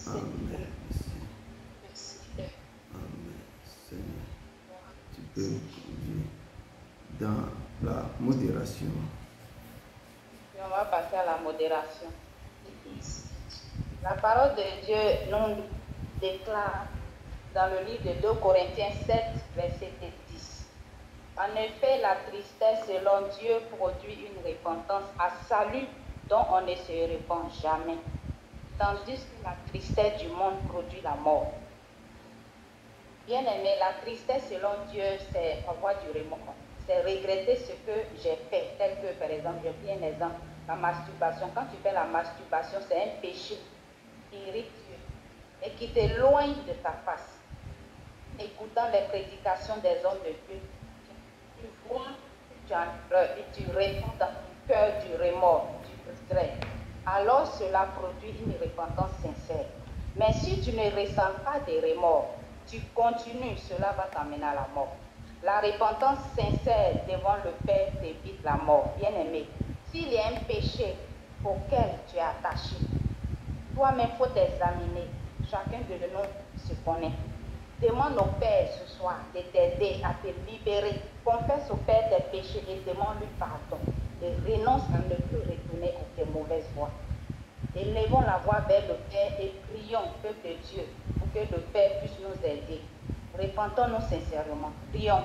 Amen. Amen. Seigneur, tu peux nous conduire dans la modération. Et on va passer à la modération. La parole de Dieu nous déclare dans le livre de 2 Corinthiens 7, verset 10. En effet, la tristesse selon Dieu produit une repentance à salut dont on ne se repent jamais, tandis que la tristesse du monde produit la mort. Bien-aimé, la tristesse selon Dieu, c'est avoir du remords. C'est regretter ce que j'ai fait, tel que par exemple, je prends un exemple, la masturbation. Quand tu fais la masturbation, c'est un péché qui irrite Dieu et qui t'éloigne de ta face. Écoutant les prédications des hommes de Dieu, tu vois, tu as peur et tu réponds dans ton cœur du remords, du regret. Alors cela produit une repentance sincère. Mais si tu ne ressens pas de remords, tu continues, cela va t'amener à la mort. La repentance sincère devant le Père t'évite la mort. Bien-aimé, s'il y a un péché auquel tu es attaché, toi-même, il faut t'examiner. Chacun de nous se connaît. Demande au Père ce soir de t'aider à te libérer. Confesse au Père tes péchés et demande-lui pardon. Et renonce à ne plus retourner à tes mauvaises voies. Élevons la voix vers le Père et prions, peuple de Dieu, pour que le Père puisse nous aider. Repentons-nous sincèrement. Prions.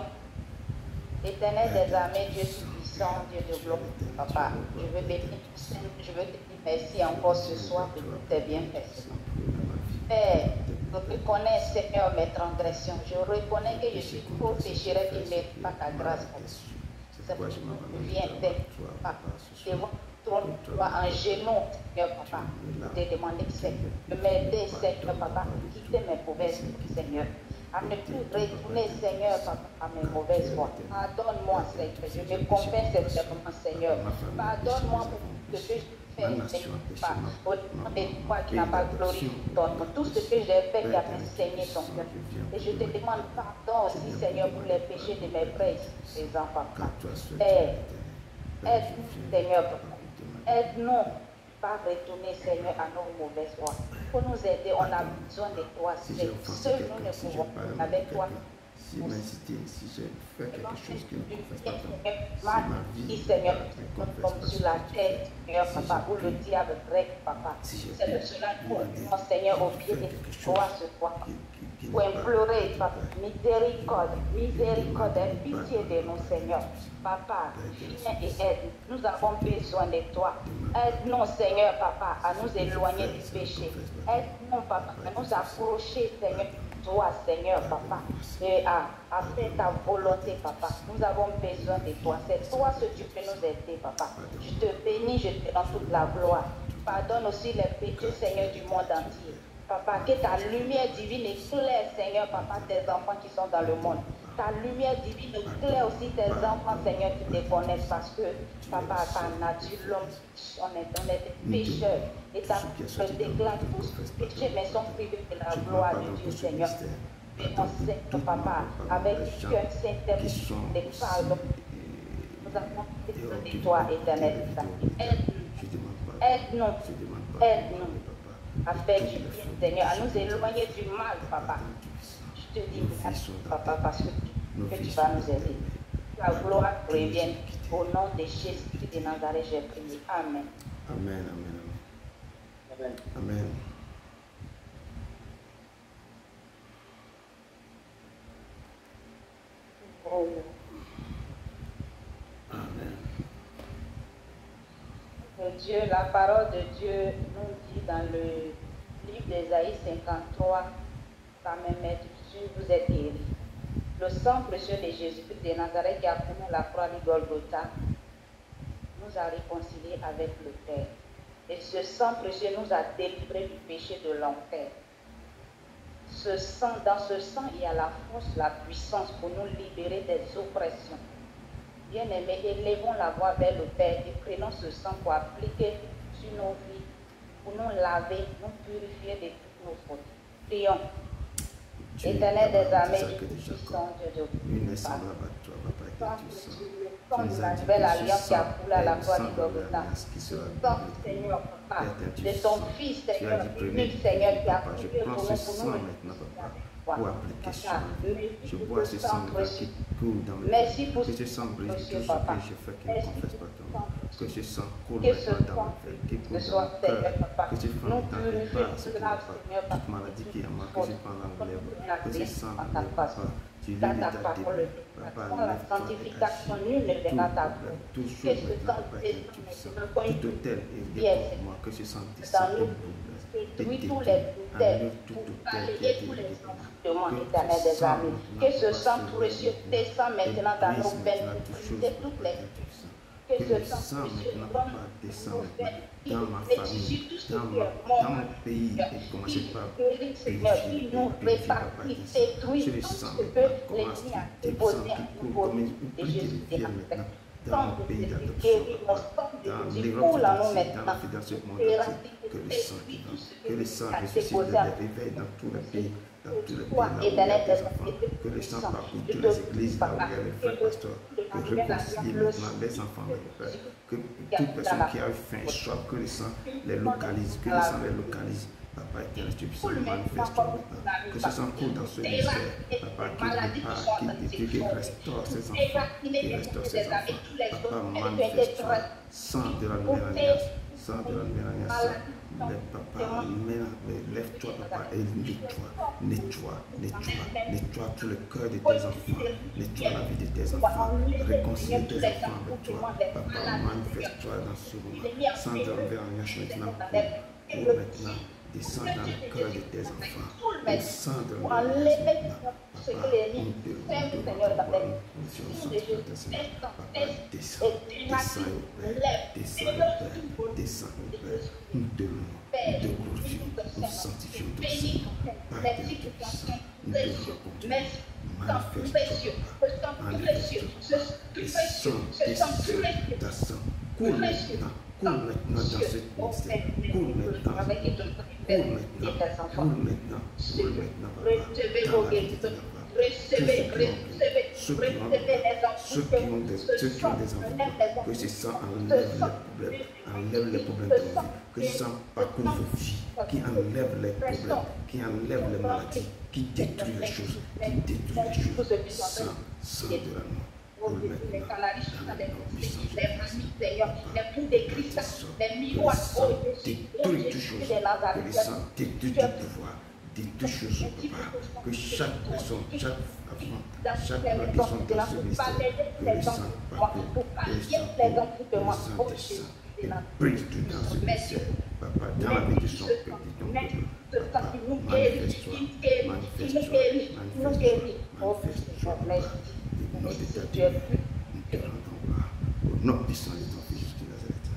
Éternel des armées, Dieu tout-puissant, Dieu de gloire, Papa, je veux te dire merci encore ce soir pour tous tes bienfaits. Père, je reconnais, Seigneur, mes transgressions. Je reconnais que je suis trop pécheresse et ne mérite pas ta grâce. C'est pourquoi je viens devant toi en genoux, Seigneur Papa, pour te demander, Seigneur, de m'aider, Seigneur Papa, à quitter mes mauvaises voies, Seigneur, à ne plus retourner, Seigneur Papa, à mes mauvaises voies. Pardonne-moi, Seigneur, je me confesse sincèrement, Seigneur. Pardonne-moi pour ce que je fais, Seigneur Papa, au nom de toi qui n'a pas glorifié ton nom. Tout ce que j'ai fait qui a fait saigner ton cœur. Et je te demande pardon aussi, Seigneur, pour les péchés de mes frères et mes enfants, Papa. Aide-nous, Seigneur Papa. Aide-nous pas retourner, Seigneur, à nos mauvaises voies. Pour nous aider, on a besoin de toi. Seul nous ne pouvons pas avec toi. Si j'ai fait quelque chose qui ne confesse pas ma vie, Seigneur, comme sur la tête, Seigneur, Papa, où le diable règne, Papa. C'est de cela que nous, Seigneur, au pied de toi ce soir. Pour implorer, Papa, miséricorde, miséricorde, pitié de nous, Seigneur. Papa, viens et aide. Nous avons besoin de toi. Aide-nous, Seigneur, Papa, à nous éloigner du péché. Aide-nous, Papa, à nous accrocher, Seigneur, toi, Seigneur, Papa, et à faire ta volonté, Papa. Nous avons besoin de toi. C'est toi ce que tu peux nous aider, Papa. Je te bénis, je te rends toute la gloire. Pardonne aussi les péchés, Seigneur, du monde entier. Papa, que ta lumière divine éclaire, Seigneur, Papa, tes enfants qui sont dans le monde. Ta lumière divine éclaire aussi tes enfants, Seigneur, qui te connaissent parce que, Papa, par nature, l'homme, on est des pécheurs. Et ta parole déclare tous les péchés, mais sont privés de la gloire de Dieu, Seigneur. Et on sait que, Papa, avec le cœur sincère, des pardons, nous avons besoin de toi, éternel. Aide-nous, aide-nous à faire du bien, Seigneur, à nous éloigner du mal, Papa. Je te dis merci, Papa, parce que tu vas nous aider. La gloire revienne au nom de Jésus de Nazareth, j'ai prié. Amen. Amen, amen, amen. Amen. Amen. Dieu, la parole de Dieu nous dit dans le livre d'Ésaïe 53, par mes maîtres, vous êtes guéris. Le sang précieux de Jésus-Christ de Nazareth qui a pris la croix du Golgotha nous a réconciliés avec le Père. Et ce sang précieux nous a délivrés du péché de l'enfer. Dans ce sang, il y a la force, la puissance pour nous libérer des oppressions. Bien-aimés, élevons la voix vers le Père et prenons ce sang pour appliquer sur nos vies, pour nous laver, nous purifier de toutes nos fautes. Prions. Éternel des armées, puissant Dieu de Père. sang de la nouvelle alliance qui a coulé à la croix du Golgotha. Le sang, Seigneur, papa, de ton Fils, Seigneur, unique, Seigneur, qui a coulé pour nous, pour appliquer ça. Je vois ce sang qui coule dans mes merci pour que ce sang brise tout ce que je fais qui ne confesse pas ton nom. Que ce sang coule que ce maintenant dans sang mes veines, qui coule ce dans soit mon cœur. Seigneur, papa. Que tu Nous prends ta purifions part, ce qui grâce, n'est pas. Seigneur, Toute papa. maladie qui est en moi, que tu prends l'enlève. Que ce sang En ta enlève, face. papa. Tu lis Dans les ta dates parole, début. Papa, sans la lève-toi et sanctification, agis. nul ne verra ta Tout gloire. tout Que chose ce maintenant, sang Papa, descende que tu sens. maintenant comme Tout une hôtel est prière, pour moi, que ce sang dans descende nous. Détruis tous les hôtels pour balayer tous les envoûtements éternels des armées. Que ce sang précieux descend maintenant dans nos veines pour briser toutes les que ce sang précieux donne nos veines dans ma famille, dans mon pays, et commencez par Seigneur, qui nous répartit, détruit tout ce que l'ennemi a déposé en nous de Jésus de Nazareth. Dans mon pays d'adoption, dans l'Europe, dans la fédération mondiale, que le sang ressuscite les réveille dans tous les pays, dans tous les pays, là où il y a des enfants, que le sang parcourt toutes les églises, là où il y a les frères pasteurs, que réconcilie maintenant les enfants, Père, que toute personne qui a eu faim et soif, que le sang les localise, que le sang les localise. Papa éternel, tu puisses manifester maintenant. Que ce sang coule dans ce ministère. Papa, qui répare, qui détruit, qui restaure ses enfants. Qui restaure ses enfants. Papa, manifeste-toi. Sang de la nouvelle alliance. Sang de la nouvelle alliance. Papa, lève-toi, papa, et nettoie tout le cœur de tes enfants. Nettoie la vie de tes enfants. Réconcilie tes enfants avec toi. Papa, manifeste-toi dans ce moment. Sang de la nouvelle alliance maintenant. Pour maintenant. Descends dans le cœur de tes enfants. Descends dans le cœur de tes enfants. Papa, descends, nous te louons, nous te glorifions, nous sanctifions ton sang. Père Tout-Puissant, nous te racontons. Manifeste-toi. Descends, ta sang. Coule maintenant dans cette ministère. Coule maintenant, papa. Ceux qui ont des enfants, que ce sang enlève les problèmes de vie, que ce sang parcourt vos vies, qui enlève les problèmes, qui enlève les maladies, qui détruit les choses, sang de la mort. Les canalisations, les familles, Seigneur, les bouts de cristal, les miroirs, détruit toutes choses, que le sang détruit tout pouvoir, détruit choses, papa, que chaque personne, chaque personne dans ce ministère, que le sang parcourt, que le sang descend, et brise tout dans ce ministère, papa, dans la vie de son peuple, de ton peuple, papa, manifeste-toi, au nom de ta Dieu, nous te rendons gloire. Au nom puissant de ton Fils Jésus de Nazareth.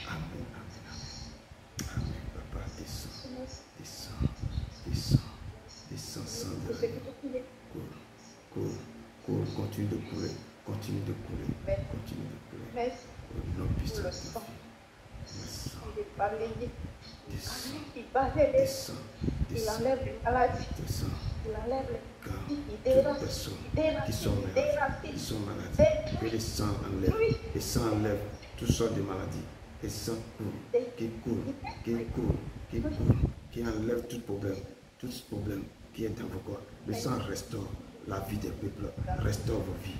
Amen, amen. Amen, papa, descends, sang de la vie. Coule, continue de couler. Au nom puissant de ton Fils. Descends. Il enlève les maladies. Il enlève les personnes qui sont malades, que le sang enlève toutes sortes de maladies. Le sang qui enlève tout problème qui est dans vos corps. Le sang restaure la vie des peuples, restaure vos vies,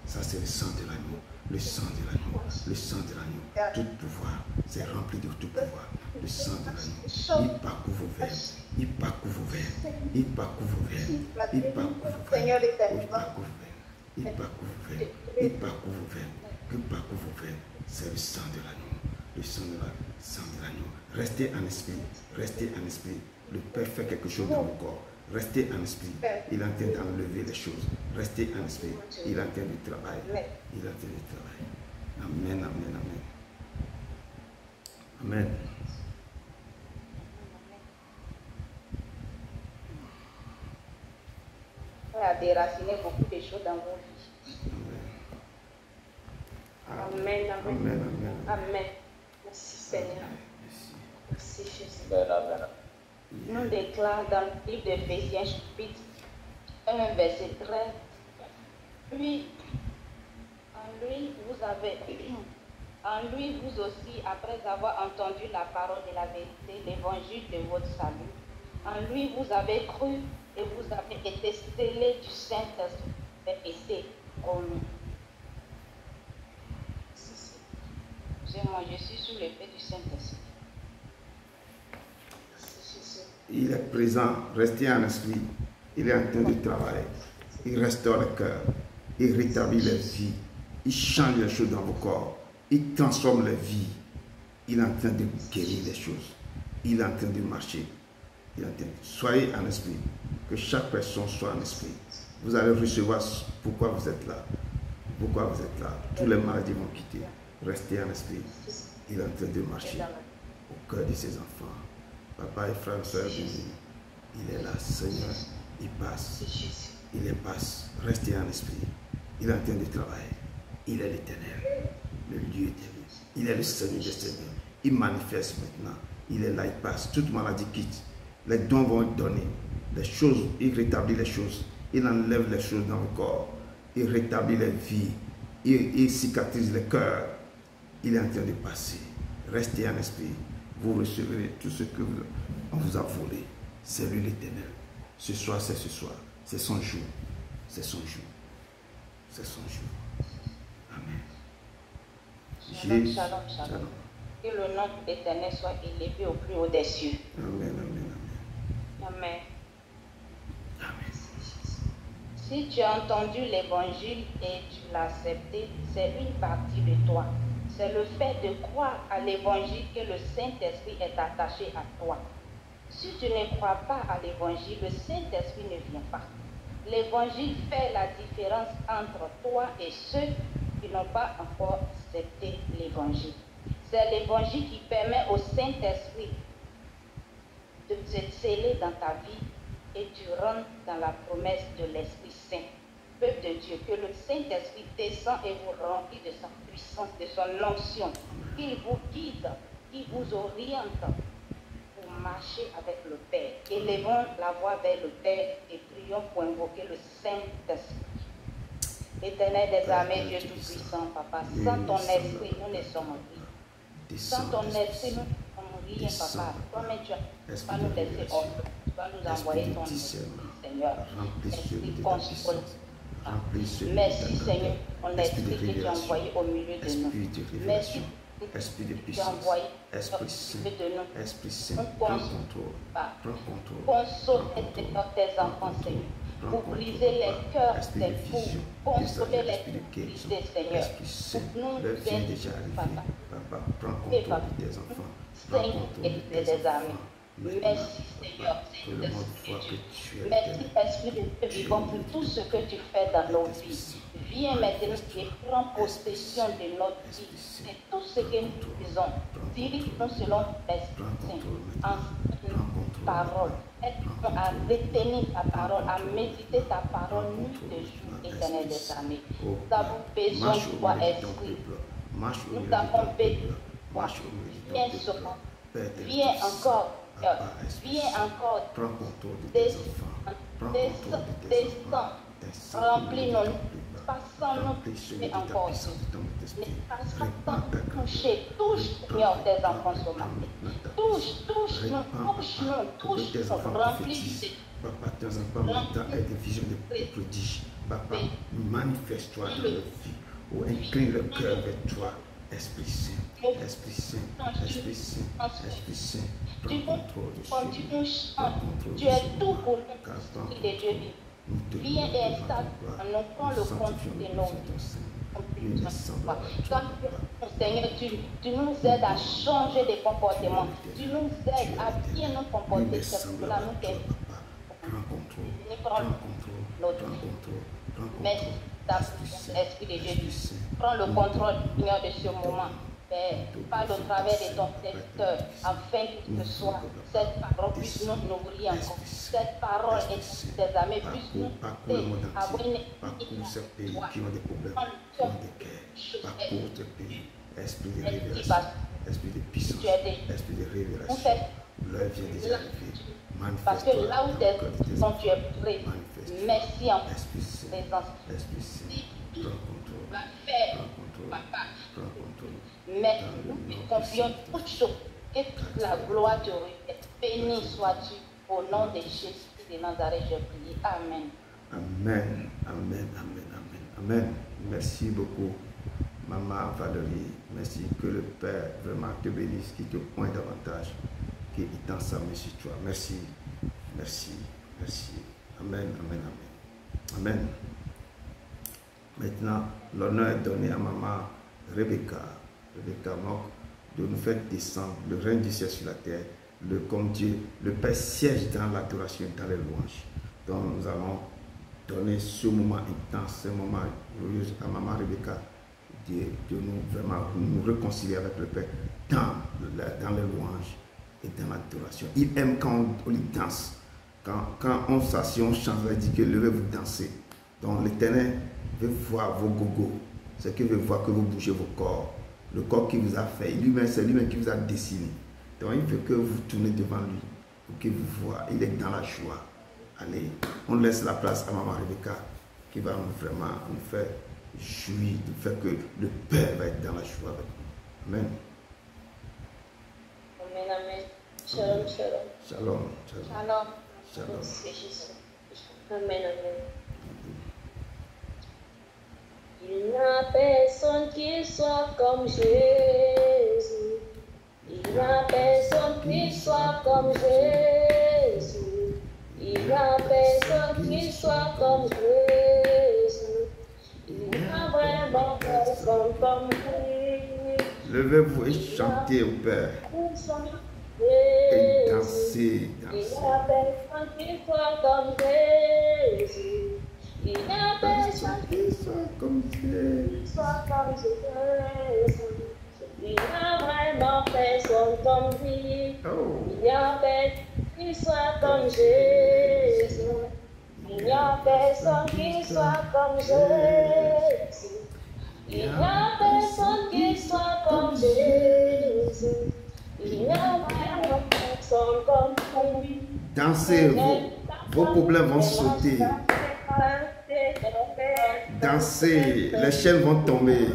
Ça, c'est le sang de l'agneau. Le sang de l'agneau. Tout pouvoir, c'est rempli de tout pouvoir. Le sang de l'agneau. Il parcourt vos veines. Il parcourt vos veines. C'est le sang de l'agneau. Le sang de l'agneau. Restez en esprit. Le Père fait quelque chose dans vos corps. Restez en esprit. Il est en train d'enlever les choses. Restez en esprit. Il est en train de travailler. Amen. a déraciné beaucoup de choses dans vos vies. Amen. Merci Seigneur. Merci Jésus. Nous déclarons dans le livre d'Éphésiens chapitre 1 verset 13 En lui, vous aussi, après avoir entendu la parole de la vérité, l'évangile de votre salut, en lui, vous avez cru et vous avez été scellés du Saint-Esprit et c'est promis. Je suis sous l'effet du Saint-Esprit. Il est présent, restez en esprit. Il est en train de travailler. Il restaure le cœur. Il rétablit les vies. Il change les choses dans vos corps. Il transforme les vies. Il est en train de guérir les choses. Il est en train de marcher. Il est en train de... Soyez en esprit. Que chaque personne soit en esprit. Vous allez recevoir pourquoi vous êtes là. Pourquoi vous êtes là. Tous les maladies vont quitter. Restez en esprit. Il est en train de marcher au cœur de ses enfants. Papa et frères et sœurs, il est là, Seigneur, il passe, il est passe, restez en esprit, il est en train de travailler, il est l'Éternel, le Dieu éternel, il est le Seigneur des Seigneurs, il manifeste maintenant, il est là, il passe, toute maladie quitte, les dons vont être donnés, les choses, il rétablit les choses, il enlève les choses dans le corps, il rétablit les vies, il cicatrise les cœurs, il est en train de passer, restez en esprit. Vous recevrez tout ce que on vous a volé. C'est lui l'Éternel. Ce soir, c'est ce soir. C'est son jour. C'est son jour. C'est son jour. Amen. Shalom, shalom, shalom. Que le nom de l'Éternel soit élevé au plus haut des cieux. Amen, amen, amen. Amen. Amen. Si tu as entendu l'évangile et tu l'as accepté, c'est une partie de toi. C'est le fait de croire à l'évangile que le Saint-Esprit est attaché à toi. Si tu ne crois pas à l'évangile, le Saint-Esprit ne vient pas. L'évangile fait la différence entre toi et ceux qui n'ont pas encore accepté l'évangile. C'est l'évangile qui permet au Saint-Esprit de te sceller dans ta vie et tu rentres dans la promesse de l'Esprit Saint. Peuple de Dieu, que le Saint-Esprit descend et vous remplit de sa puissance, de son onction, qu'il vous guide, qu'il vous oriente pour marcher avec le Père. Élevons la voix vers le Père et prions pour invoquer le Saint-Esprit. Éternel des armées, Dieu Tout-Puissant, Papa, sans ton esprit, nous ne sommes rien. Sans ton esprit, nous ne sommes rien, Papa. Toi-même, tu vas nous laisser ordre. Tu vas nous envoyer ton esprit, Seigneur. Esprit contrôle. Merci Seigneur, ton esprit que tu as envoyé au milieu de nous. Merci Esprit de que tu as puissance, envoyé Esprit au Saint, milieu de nous. Esprit Saint, prends contrôle, prends contrôle. Console tes enfants, Seigneur, pour briser les cœurs des fous, consoler les brisés, Seigneur, pour nous aider, Papa. Papa, prends contrôle de tes enfants, prends Seigneur, contrôle de Esprit tes des armées. enfants. Merci Seigneur, Que le monde voit que tu es merci éternel. Esprit de Dieu vivant pour tout ce que tu fais dans nos vies. Viens maintenant et prends possession de notre vie. C'est tout ce que nous faisons. Dirige-nous selon l'Esprit Saint, en parole. Aide-nous à retenir ta parole, à méditer ta parole nuit et jour, Éternel des armées. Nous avons besoin de toi, Esprit. Nous avons besoin de toi. Viens souvent. Viens encore. Viens encore. Prends contrôle de tes enfants. Prends contrôle de tes enfants. Remplis-nous. Passons-nous et encore. Touche, Seigneur, tes enfants ce matin. Touche, remplis. Papa, tes enfants maintenant aient des visions de prodiges. Papa, manifeste-toi dans leur vie. Ou incline le cœur vers toi. Esprit Saint, Esprit Saint, Esprit Saint, Esprit Saint, prends contrôle de ce monde. Tu es tout pour nous, Esprit de Dieu vivant. Viens et installe en nous, prends le contrôle de nos vies. Seigneur, tu nous aides à changer de comportement. Tu nous aides à bien nous comporter. C'est pour cela nous t'aimons. Prends contrôle. Merci, Esprit de Dieu. Prends le contrôle, Seigneur, de ce moment. Père, parle au travers de ton secteur, afin que ce soit cette parole puisse nous nourrir encore. Cette parole est des amis puisse nous avoir une parcours ces pays qui ont des problèmes, qui ont des guerres, parcours ces pays, esprit de révélation, esprit de puissance, esprit de révélation. L'heure vient déjà arriver. Parce que là où tu es prêt, merci encore. présence. Esprit Saint, prends contrôle. Va faire, Prends contrôle. papa. Prends contrôle. Mais nous te confions toutes choses. Que toute la gloire te revienne. Béni sois-tu au nom de Jésus de Nazareth, je prie. Amen. Amen. Amen. Amen. Amen. Amen. Merci beaucoup, Maman Valérie. Merci que le Père vraiment te bénisse, qu'il te pointe davantage, qu'il tend sa main sur toi. Merci. Merci. Merci. Amen. Amen. Amen. Amen. Maintenant, l'honneur est donné à Maman Rebecca Mock de nous faire descendre le règne du ciel sur la terre, comme Dieu, le Père siège dans l'adoration, dans les louanges. Donc nous allons donner ce moment intense, ce moment glorieux à Maman Rebecca, de nous vraiment nous réconcilier avec le Père dans les louanges et dans l'adoration. Il aime quand on danse, quand on s'assied, on chante, il dit que levez-vous danser. Donc l'Éternel veut voir vos gogos, c'est qu'il veut voir que vous bougez vos corps, le corps qui vous a fait, lui-même, c'est lui-même qui vous a dessiné. Donc il veut que vous tournez devant lui, pour qu'il vous voie, il est dans la joie. Allez, on laisse la place à Maman Rebecca, qui va vraiment nous faire jouir, du fait que le Père va être dans la joie avec nous. Amen. Amen, amen. Shalom, shalom. Shalom, shalom. Shalom. Shalom. Merci Jésus. Amen, amen. Il n'y a personne qui soit comme Jésus. Il n'y a personne qui soit comme Jésus. Il n'y a personne qui soit comme Jésus. Il n'y a vraiment personne comme lui. Levez-vous et chantez au Père. Et dansez, Il n'y dansez. a personne qui soit comme Jésus. Il n'y a personne Qui soit comme Dieu. qui soit comme Jésus. Il n'y a vraiment personne comme lui. Oh. Il n'y a personne qui soit comme Jésus. Il n'y a personne qui soit comme Jésus. Il n'y a personne qui soit comme Jésus. Il n'y a vraiment personne comme lui. Dansez, vos problèmes vont sauter. Dansez, les chaînes vont tomber.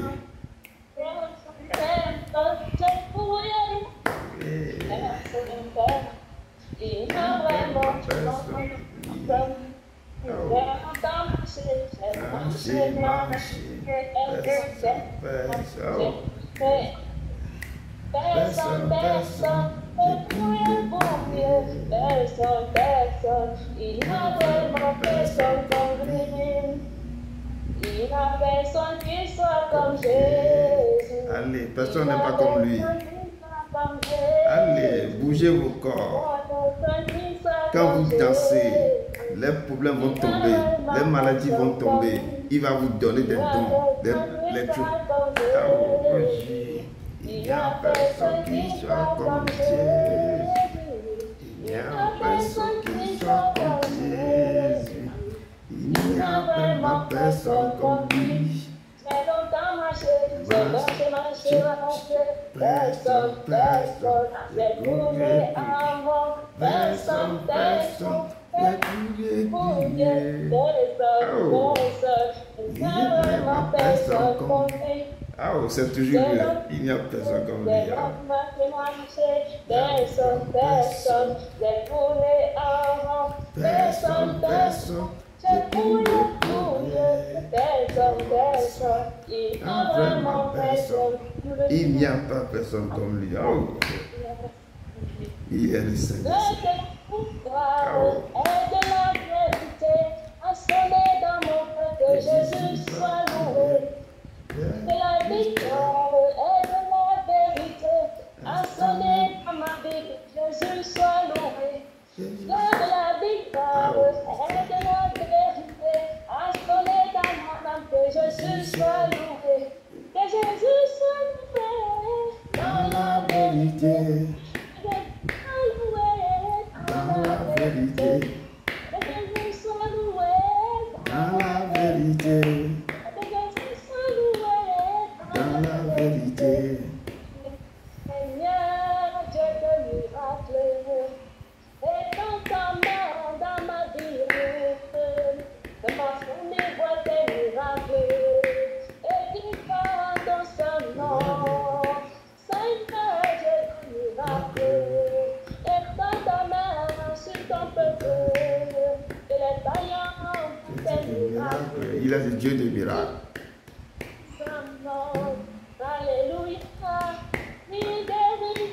Personne, il n'y a vraiment personne comme lui. Il n'y a personne qui soit comme Jésus. Allez, personne n'est pas comme lui. Allez, bougez vos corps. Quand vous dansez, les problèmes vont tomber, les maladies vont tomber. Il va vous donner des dons, les trucs. Il n'y a personne qui soit comme Jésus. Il n'y a personne qui soit comme Jésus. Il n'y a vraiment personne comme lui. Personne, j'ai trouvé avant. Personne, j'ai trouvé. Il n'y a vraiment personne comme lui. Ah, c'est toujours lui. Il n'y a personne comme lui. Personne, j'ai trouvé avant. Personne, j'ai trouvé. Il n'y a vraiment personne. Il n'y a pas personne comme lui. Oh. Il est le Seigneur. Oh. Que Jésus soit loué. De la victoire et de la vérité a sonné dans ma vie, que Jésus soit loué. De la victoire et de la vérité a sonné dans mon âme, que Jésus soit loué. Que Jésus soit loué dans la vérité. Dans la vérité. Que Jésus soit loué Dans la vérité. Dans la vérité. Seigneur, Dieu de miracle, et dans ta main, dans ma vie, de ma famille, voilà. ton peuple, il est vaillant, des miracles. Il est le Dieu des miracles. Alléluia, il guérit,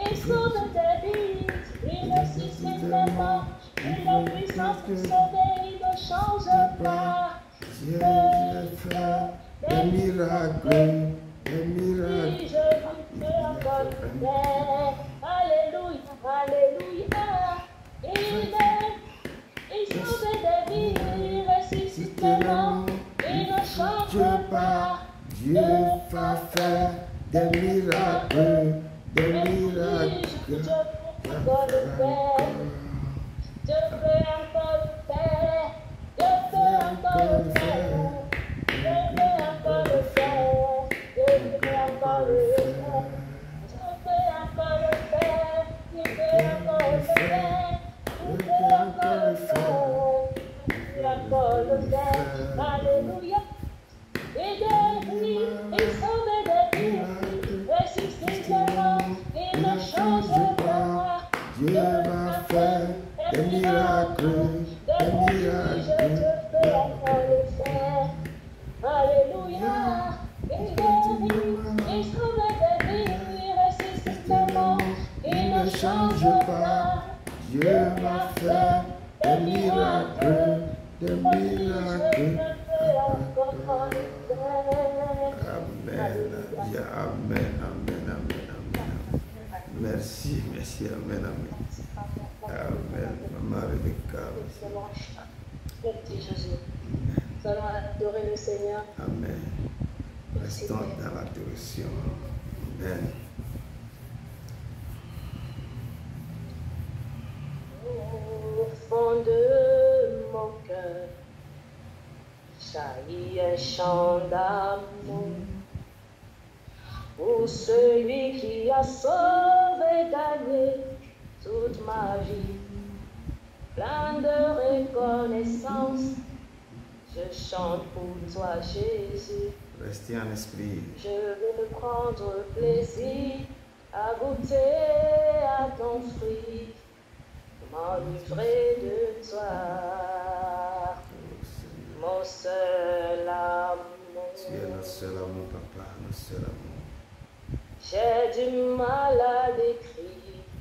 il sauve des vies, il ressuscite les morts, il a puissance pour sauver, il ne change pas. Dieu fait des miracles, des miracles. Oui, je vous fais encore faire. Alléluia, alléluia, il sauve des vies, il ressuscite les morts, il ne change pas. Dieu va faire des miracles, des miracles. Je peux encore le faire. Je peux encore le faire. Je peux encore le faire. Je peux encore le faire. Je peux encore le faire. Je peux encore le faire. Je peux encore le faire. Je peux encore le faire. Je peux encore le faire. Alléluia. Il guérit, il sauve des vies, ressuscite les morts, il ne change pas. Dieu va faire des miracles, des miracles. Je peux encore le faire. Alléluia. Il guérit, il sauve des vies, ressuscite les morts, il ne change pas. Dieu va faire des miracles, des miracles. Amen. Bien, amen, amen, amen, amen. Merci, merci, amen, amen. Amen. Maman Rebecca. Merci Jésus. Nous allons adorer le Seigneur. Amen. Restons dans l'adoration. Amen. Au fond de mon cœur, jaillit un chant d'amour pour celui qui a sauvé, gagné toute ma vie. Plein de reconnaissance, je chante pour toi, Jésus. Restez en esprit. Je veux prendre plaisir à goûter à ton fruit, m'enivrer de toi, mon seul amour. Tu es notre seul amour, papa, notre seul amour. J'ai du mal à décrire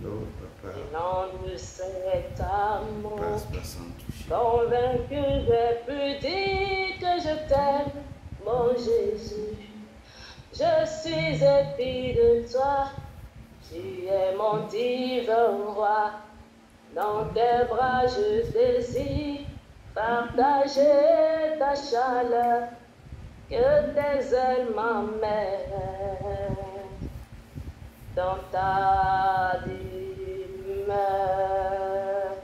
Oh, papa, l'élan de cet amour. passe sans toucher. Convaincu, j'ai pu dire que je t'aime, mon Jésus. Je suis épris de toi, tu es mon divin roi. Dans tes bras, je désire partager ta chaleur, que tes ailes m'emmènent dans ta demeure.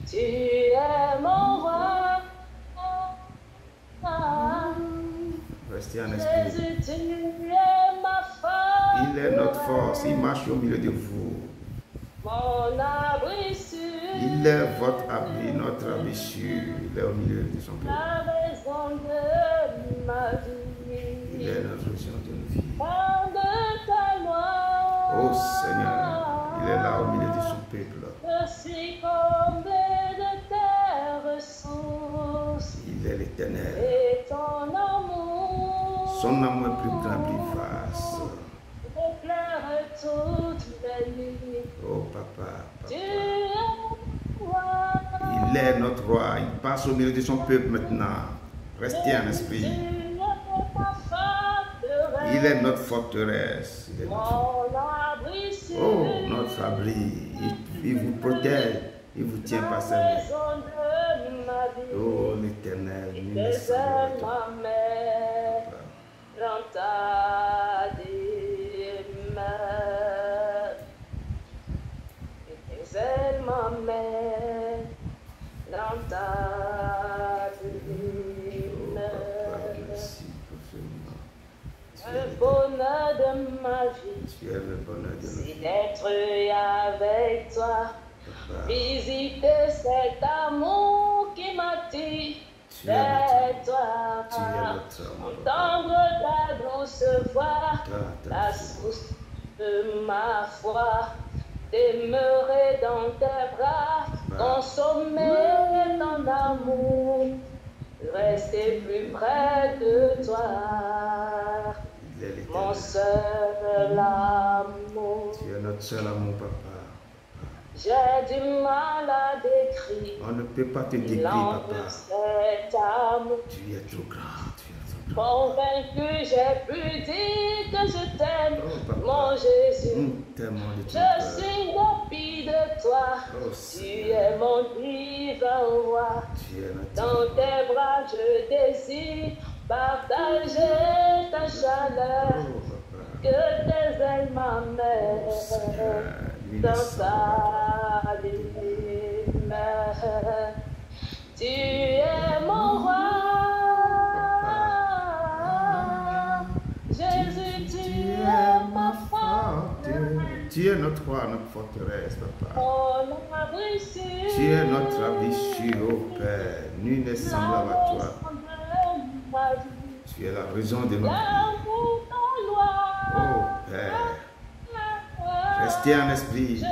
Tu es mon roi. Restez en esprit. Jésus, tu es ma force. Il est notre force, il marche au milieu de vous. Mon abri sûr. Il est votre abri, notre abri sûr. Il est au milieu de son peuple. La raison de ma vie. Il est notre raison de nos vies. Par de ta loi. Oh Seigneur, il est là au milieu de son peuple. Je suis comblé de tes ressources. Il est l'Éternel. Et ton amour. Son amour est plus grand, plus vaste. Éclaire toutes mes nuits. Oh papa, Tu papa. es roi. Il est notre roi. Il passe au milieu de son peuple maintenant. Restez en esprit. Il est notre forteresse. Il est notre... Oh, notre abri. Il vous protège. Il vous tient par sa main. Oh, l'Éternel. Il est dans ta demeure. Et tes ailes m'emmènent dans ta demeure. Merci pour ce moment. Le bonheur de ma vie, Tu es le bonheur de nos c'est vies. d'être avec toi. Papa, Visiter cet amour qui m'attire tu es notre vers toi. Tu es notre amour, papa. Entendre ta douce voix, la source de ma foi. Demeurer dans tes bras, rester plus près de toi. Il est l'éternel. Mon seul amour. Tu es notre seul amour, papa. J'ai du mal à décrire. On ne peut pas te décrire, papa. Cet amour. Tu es trop grand, tu es trop grand. Convaincu, j'ai pu dire que je t'aime, Oh, papa. mon Jésus. Nous t'aimons de tout Je cœur. suis copie de toi. Oh, Tu Seigneur. es mon divin roi. Tu es notre Dans tes bras, je désire partager ta chaleur. Oh, papa. Que tes ailes Oh, m'amènent Seigneur. Lui, dans le sang. ta lumière. Tu es mon roi. Jésus, tu es ma forteresse. Tu es notre roi, notre forteresse, papa. Mon abri sûr. Tu es notre abri sûr, ô Père. Nul n'est semblable à toi. Tu es la raison de notre vie. Oh Père, restez en esprit.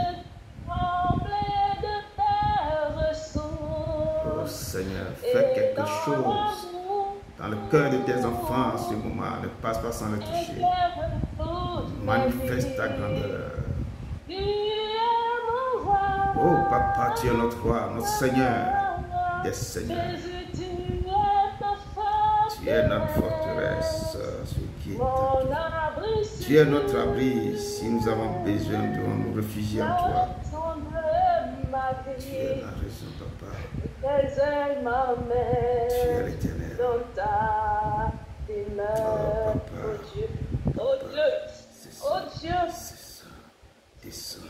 Oh Seigneur, fais quelque chose dans le cœur de tes enfants en ce moment. Ne passe pas sans le toucher. Manifeste ta grandeur. Oh Papa, tu es notre roi, notre Seigneur des seigneurs. Tu es notre forteresse, ce qui est en toi. Tu es notre abri. Si nous avons besoin, nous devons nous réfugier en toi. Tu es la raison, papa. Tu es l'éternel. Oh, papa. Oh Dieu, C'est oh ça. Dieu. C'est ça. Descends.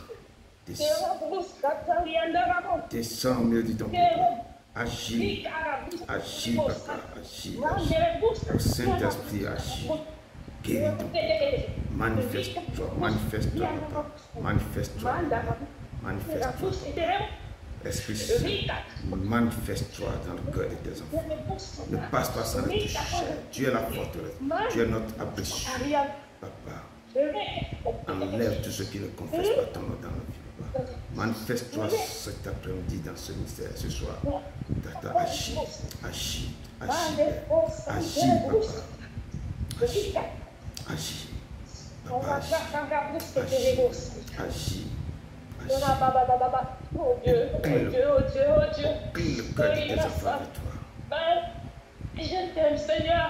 Descends au milieu de ton peuple. Agis. Agis, papa. Agis. Le Saint-Esprit agit. Guéris ton peuple. Manifeste-toi. Manifeste-toi, papa. Manifeste-toi. Manifeste-toi. Esprit Saint, manifeste-toi dans le cœur de tes enfants. Ne passe pas sans le toucher. Tu es la forteresse. Tu es notre abri sûr. Papa, enlève tout ce qui ne confesse pas ton nom dans la vie, papa. Manifeste-toi cet après-midi dans ce mystère, ce soir. Tata, agis, agis, agis, agis, papa. Agis, agis, papa, agis, agis, agis. Oh Dieu, oh Dieu, oh Dieu, oh Dieu. Incline le cœur de tes enfants avec toi. Je t'aime, Seigneur.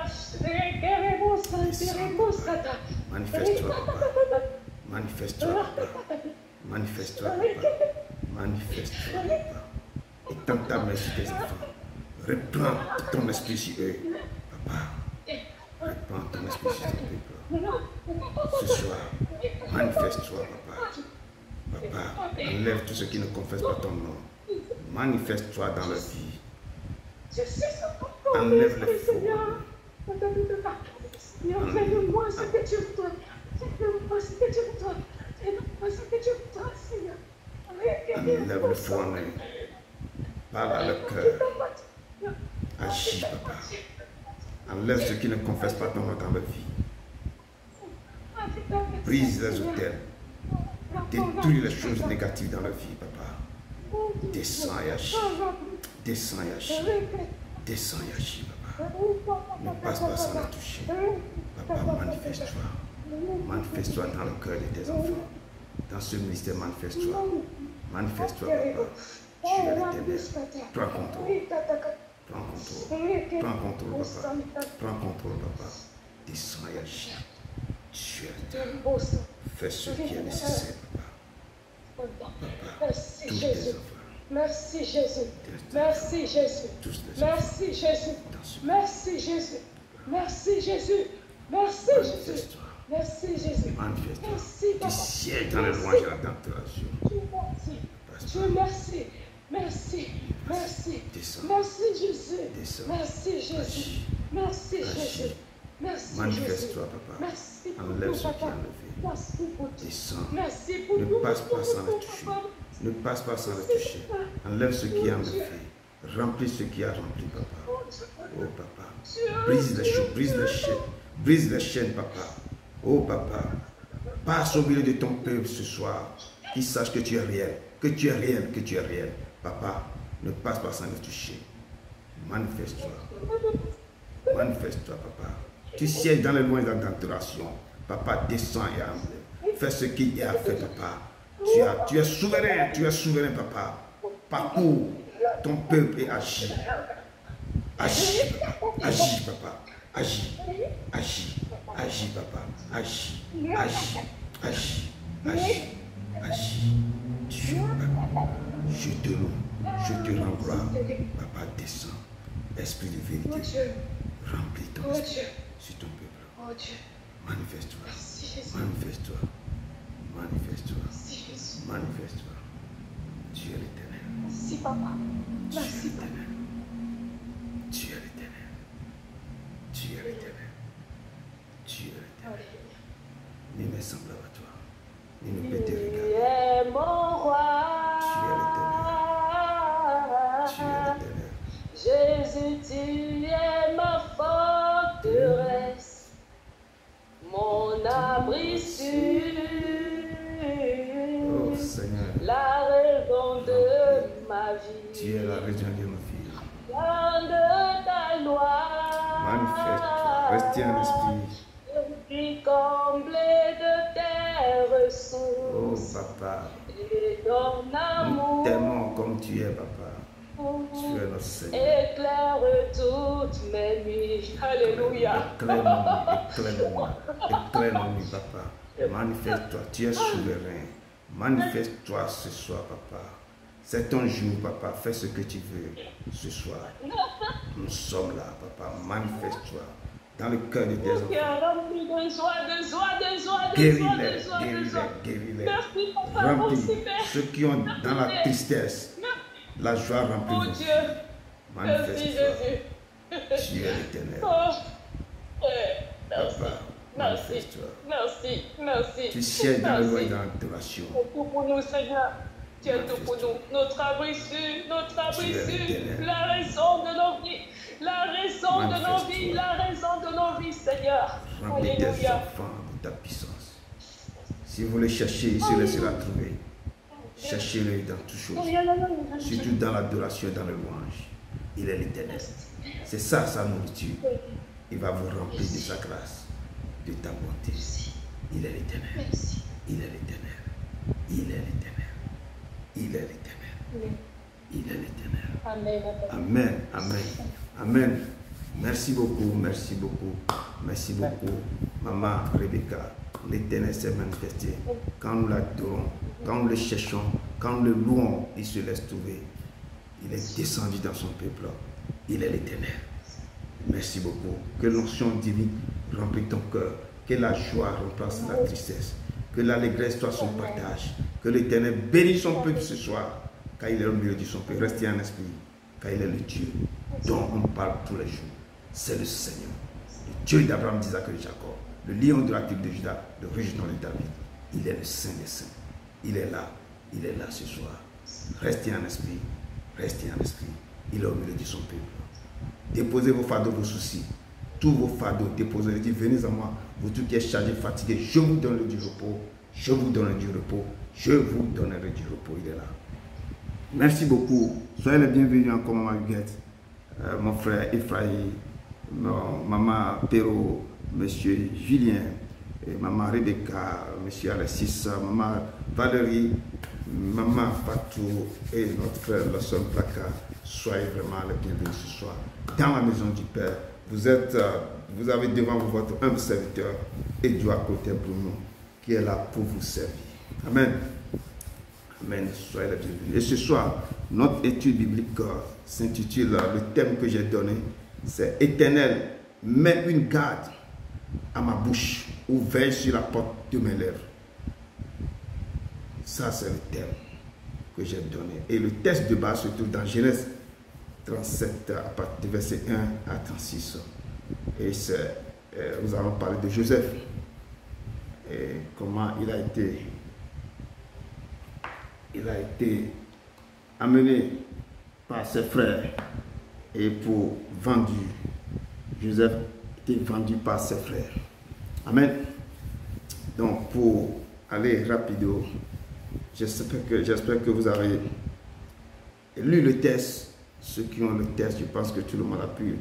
Manifeste-toi, papa. Manifeste-toi, papa. Manifeste-toi, papa. Manifeste-toi, papa. Étends ta main sur tes enfants. Reprends ton esprit sur eux, papa. Reprends ton esprit sur ton peuple. Ce soir, manifeste-toi, papa. Papa, enlève tout ce qui ne confesse pas ton nom. Manifeste-toi dans leur vie. Enlève les faux. Fais-moi ce que tu veux. Fais-moi ce que tu veux. Fais-moi ce que tu veux, Seigneur. Enlève le faux en eux. Parle à leur cœur. Agis, papa. Enlève ce qui ne confesse pas ton nom dans leur vie. Brise les autels. Détruis les choses négatives dans leur vie, papa. Descends et agis. Descends et agis. Descends et agis, papa. Ne passe pas sans la toucher. Papa, manifeste-toi. Manifeste-toi dans le cœur de tes enfants. Dans ce ministère, manifeste-toi. Manifeste-toi, papa. Tu es l'éternel. Prends contrôle. Prends contrôle. Prends contrôle, papa. Prends contrôle, papa. Descends et agis. Tu es l'éternel. Fais ce qui est nécessaire, papa. Papa, tous tes enfants. Merci Jésus. Merci Jésus. Merci Jésus. Merci Jésus. Merci Jésus. Merci Jésus. Merci Jésus. Manifeste-toi. Tu sièges dans les louanges et la tentation. Dieu merci. Merci. Merci. Merci Jésus. Merci Jésus. Merci Jésus. Merci. Manifeste-toi, papa. Merci. Enlève ce qui est enlevé. Merci pour Descends. Merci pour Ne passe pas sans le toucher. Ne passe pas sans le toucher. Enlève ce qui est enlevé. Remplis ce qui a rempli, papa. Oh, papa. Brise les choses, brise les chaînes. Brise les chaînes, papa. Oh, papa. Passe au milieu de ton peuple ce soir. Qu'ils sachent que tu es réel. Que tu es réel, que tu es réel. Papa, ne passe pas sans le toucher. Manifeste-toi. Manifeste-toi, papa. Tu sièges dans les loins d'adoration. Papa, descends et amenez. Fais ce qu'il y a fait, papa. Tu es souverain, papa. Parcours ton peuple et agis. Agis, papa. Agis, papa. Agis. Dieu, papa. Je te loue. Je te rends gloire. Papa, descends. Esprit de vérité. Remplis ton esprit sur ton peuple. Manifeste-toi. Manifeste-toi. Tu es l'Éternel. Merci, papa. Merci, papa. Tu es l'Éternel. Nul n'est semblable à toi. Nul ne peut te regarder. Tu es mon roi. Tu es l'Éternel. Jésus, tu es ma forteresse, mon abri sûr, Oh Seigneur, la raison de ma vie. tu es la raison de ma vie. De ta loi. Manifeste-toi. Restez en esprit. Je suis comblé de tes Oh ressources papa, et ton nous amour. t'aimons comme tu es, papa. Tu es notre Seigneur. Éclaire toutes mes nuits. Alléluia. Éclaire-nous, papa. Manifeste-toi, tu es souverain. Manifeste-toi ce soir, papa. C'est ton jour, papa. Fais ce que tu veux ce soir. Nous sommes là, papa. Manifeste-toi dans le cœur de tes enfants. Guéris-les. Merci, papa. Remplis Merci, Père. ceux qui ont dans la tristesse. La joie remplit Oh vos Dieu. vies. Merci, Manifeste-toi. Jésus. Tu es l'Éternel. Oh, ouais. Merci. Papa, Merci. manifeste-toi. Merci. Tu sièges dans le Merci. loin et dans l'adoration. Tu es tout pour nous, Seigneur. Tu es tout pour nous. Notre abri sûr, Tu es l'Éternel. la raison de nos vies. La raison de nos Manifeste-toi. vies, la raison de nos vies, Seigneur. Remplis tes Alléluia. enfants de ta puissance. Si vous le cherchez, il se laissera trouver. Cherchez-le dans toutes choses. Surtout dans l'adoration et dans le louange. Il est l'Éternel. C'est ça sa nourriture. Il va vous remplir de sa grâce, de ta bonté. Il est l'Éternel. Il est l'Éternel. Il est l'Éternel. Il est l'Éternel. Il est l'Éternel. Amen. Amen. Amen. Amen. Merci beaucoup. Merci beaucoup. Merci beaucoup. Maman Rebecca. L'Éternel s'est manifesté. Quand nous l'adorons, quand nous le cherchons, quand nous le louons, il se laisse trouver. Il est descendu dans son peuple. Il est l'Éternel. Merci beaucoup. Que l'onction divine remplisse ton cœur. Que la joie remplace la tristesse. Que l'allégresse soit son partage. Que l'Éternel bénisse son peuple ce soir. Car il est au milieu de son peuple. Restez en esprit. Car il est le Dieu dont on parle tous les jours. C'est le Seigneur. Le Dieu d'Abraham, d'Isaac et de Jacob. Le lion de la tribu de Juda. Le régiment de David. Il est le Saint des Saints. Il est là. Il est là ce soir. Restez en esprit. Restez en esprit. Il est au milieu de son peuple. Déposez vos fardeaux, vos soucis. Tous vos fardeaux, déposez-les. Dites, venez à moi, vous tous qui êtes chargés, fatigués. Je vous donnerai du repos. Je vous donnerai du repos. Je vous donnerai du repos. Il est là. Merci beaucoup. Soyez les bienvenus encore, maman Huguette, mon frère Ephraïm, maman Perrault, monsieur Julien, et maman Rebecca, monsieur Alexis, maman Valérie, maman Fatou et notre frère Lawson Plaka. Soyez vraiment les bienvenus ce soir dans la maison du Père. Vous avez devant vous votre humble serviteur et Dieu à côté pour nous qui est là pour vous servir. Amen. Amen. Soyez les bienvenus. Et ce soir, notre étude biblique s'intitule, le thème que j'ai donné, c'est Éternel, mets une garde à ma bouche ou veille sur la porte de mes lèvres. Ça, c'est le thème que j'ai donné. Et le texte de base se trouve dans Genèse 37, à partir du verset 1 à 36. Et nous allons parler de Joseph et comment il a été amené par ses frères et vendu. Joseph était vendu par ses frères. Amen. Donc, pour aller rapido, j'espère que vous avez lu le texte ceux qui ont le test, je pense que tout le monde a pu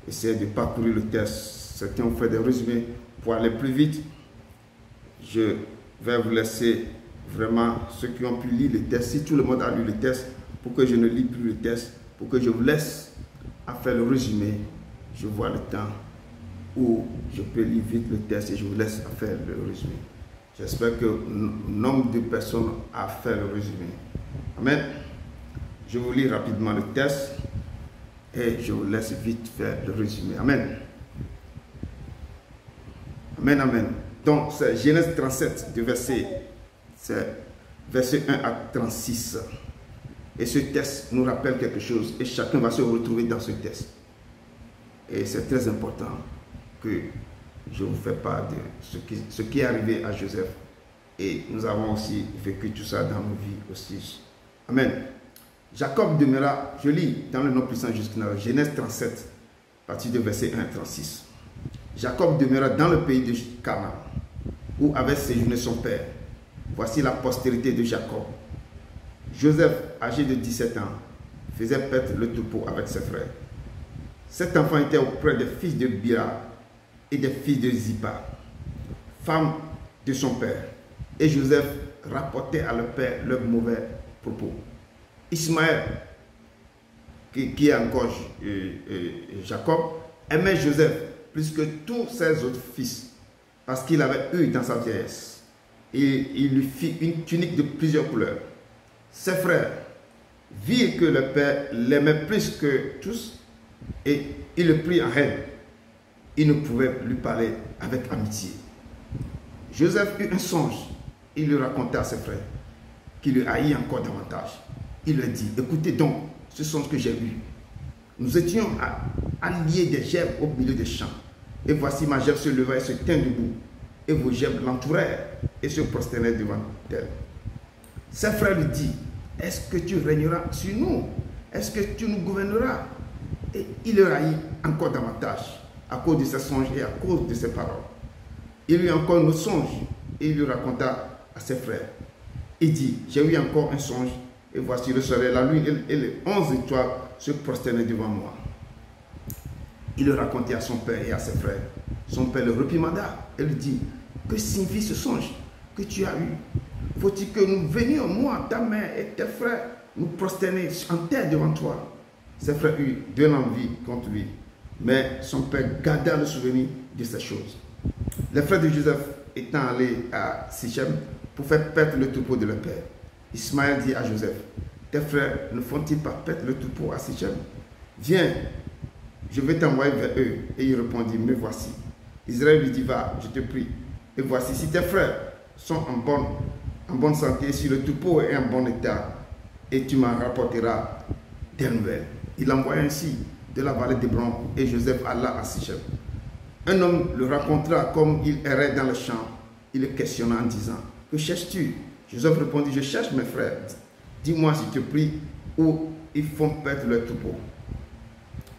essayer de parcourir le test. Certains ont fait des résumés pour aller plus vite. Je vais vous laisser vraiment ceux qui ont pu lire le test. Si tout le monde a lu le test, pour que je ne lis plus le test, pour que je vous laisse à faire le résumé, je vois le temps où je peux lire vite le test et je vous laisse à faire le résumé. J'espère que le nombre de personnes a fait le résumé. Amen. Je vous lis rapidement le test et je vous laisse vite faire le résumé. Amen. Amen, amen. Donc, c'est Genèse 37, verset 1 à 36. Et ce test nous rappelle quelque chose et chacun va se retrouver dans ce test. Et c'est très important que je vous fais part de ce qui est arrivé à Joseph. Et nous avons aussi vécu tout ça dans nos vies aussi. Amen. Jacob demeura, je lis dans le nom puissant jusqu'à Genèse 37, à partir de verset 1 à 36. Jacob demeura dans le pays de Canaan, où avait séjourné son père. Voici la postérité de Jacob. Joseph, âgé de 17 ans, faisait paître le troupeau avec ses frères. Cet enfant était auprès des fils de Bira et des fils de Zipa, femme de son père. Et Joseph rapportait à leur père leurs mauvais propos. Ismaël, qui est encore Jacob, aimait Joseph plus que tous ses autres fils, parce qu'il avait eu dans sa vieillesse. Et il lui fit une tunique de plusieurs couleurs. Ses frères virent que le père l'aimait plus que tous, et il le prit en haine. Il ne pouvait lui parler avec amitié. Joseph eut un songe. Il le raconta à ses frères, qui le haït encore davantage. Il leur dit, écoutez donc ce songe que j'ai eu. Nous étions à lier des gerbes au milieu des champs. Et voici ma gerbe se leva et se tint debout. Et vos gerbes l'entourèrent et se prosternèrent devant elle. Ses frères lui disent, est-ce que tu régneras sur nous? Est-ce que tu nous gouverneras? Et il le haït encore davantage à cause de ses songes et à cause de ses paroles. Il eut encore un autre songe et il le raconta à ses frères. Il dit, j'ai eu encore un songe et voici le soleil, la lune et les 11 étoiles se prosternaient devant moi. Il le racontait à son père et à ses frères. Son père le réprimanda et lui dit, que signifie ce songe que tu as eu? Faut-il que nous venions, moi, ta mère et tes frères, nous prosterner en terre devant toi? Ses frères eurent de l'envie contre lui, mais son père garda le souvenir de ces choses. Les frères de Joseph étant allés à Sichem pour faire paître le troupeau de leur père, Ismaël dit à Joseph, tes frères ne font-ils pas paître le troupeau à Sichem? Viens, je vais t'envoyer vers eux. Et il répondit, me voici. Israël lui dit, va, je te prie. Et voici, si tes frères sont en bonne santé, si le troupeau est en bon état, et tu m'en rapporteras des nouvelles. Il envoya ainsi de la vallée d'Hébron, et Joseph alla à Sichem. Un homme le rencontra comme il errait dans le champ. Il le questionna en disant, que cherches-tu? Joseph répondit, je cherche mes frères. Dis-moi, si tu pries, où ils font paître leur troupeau.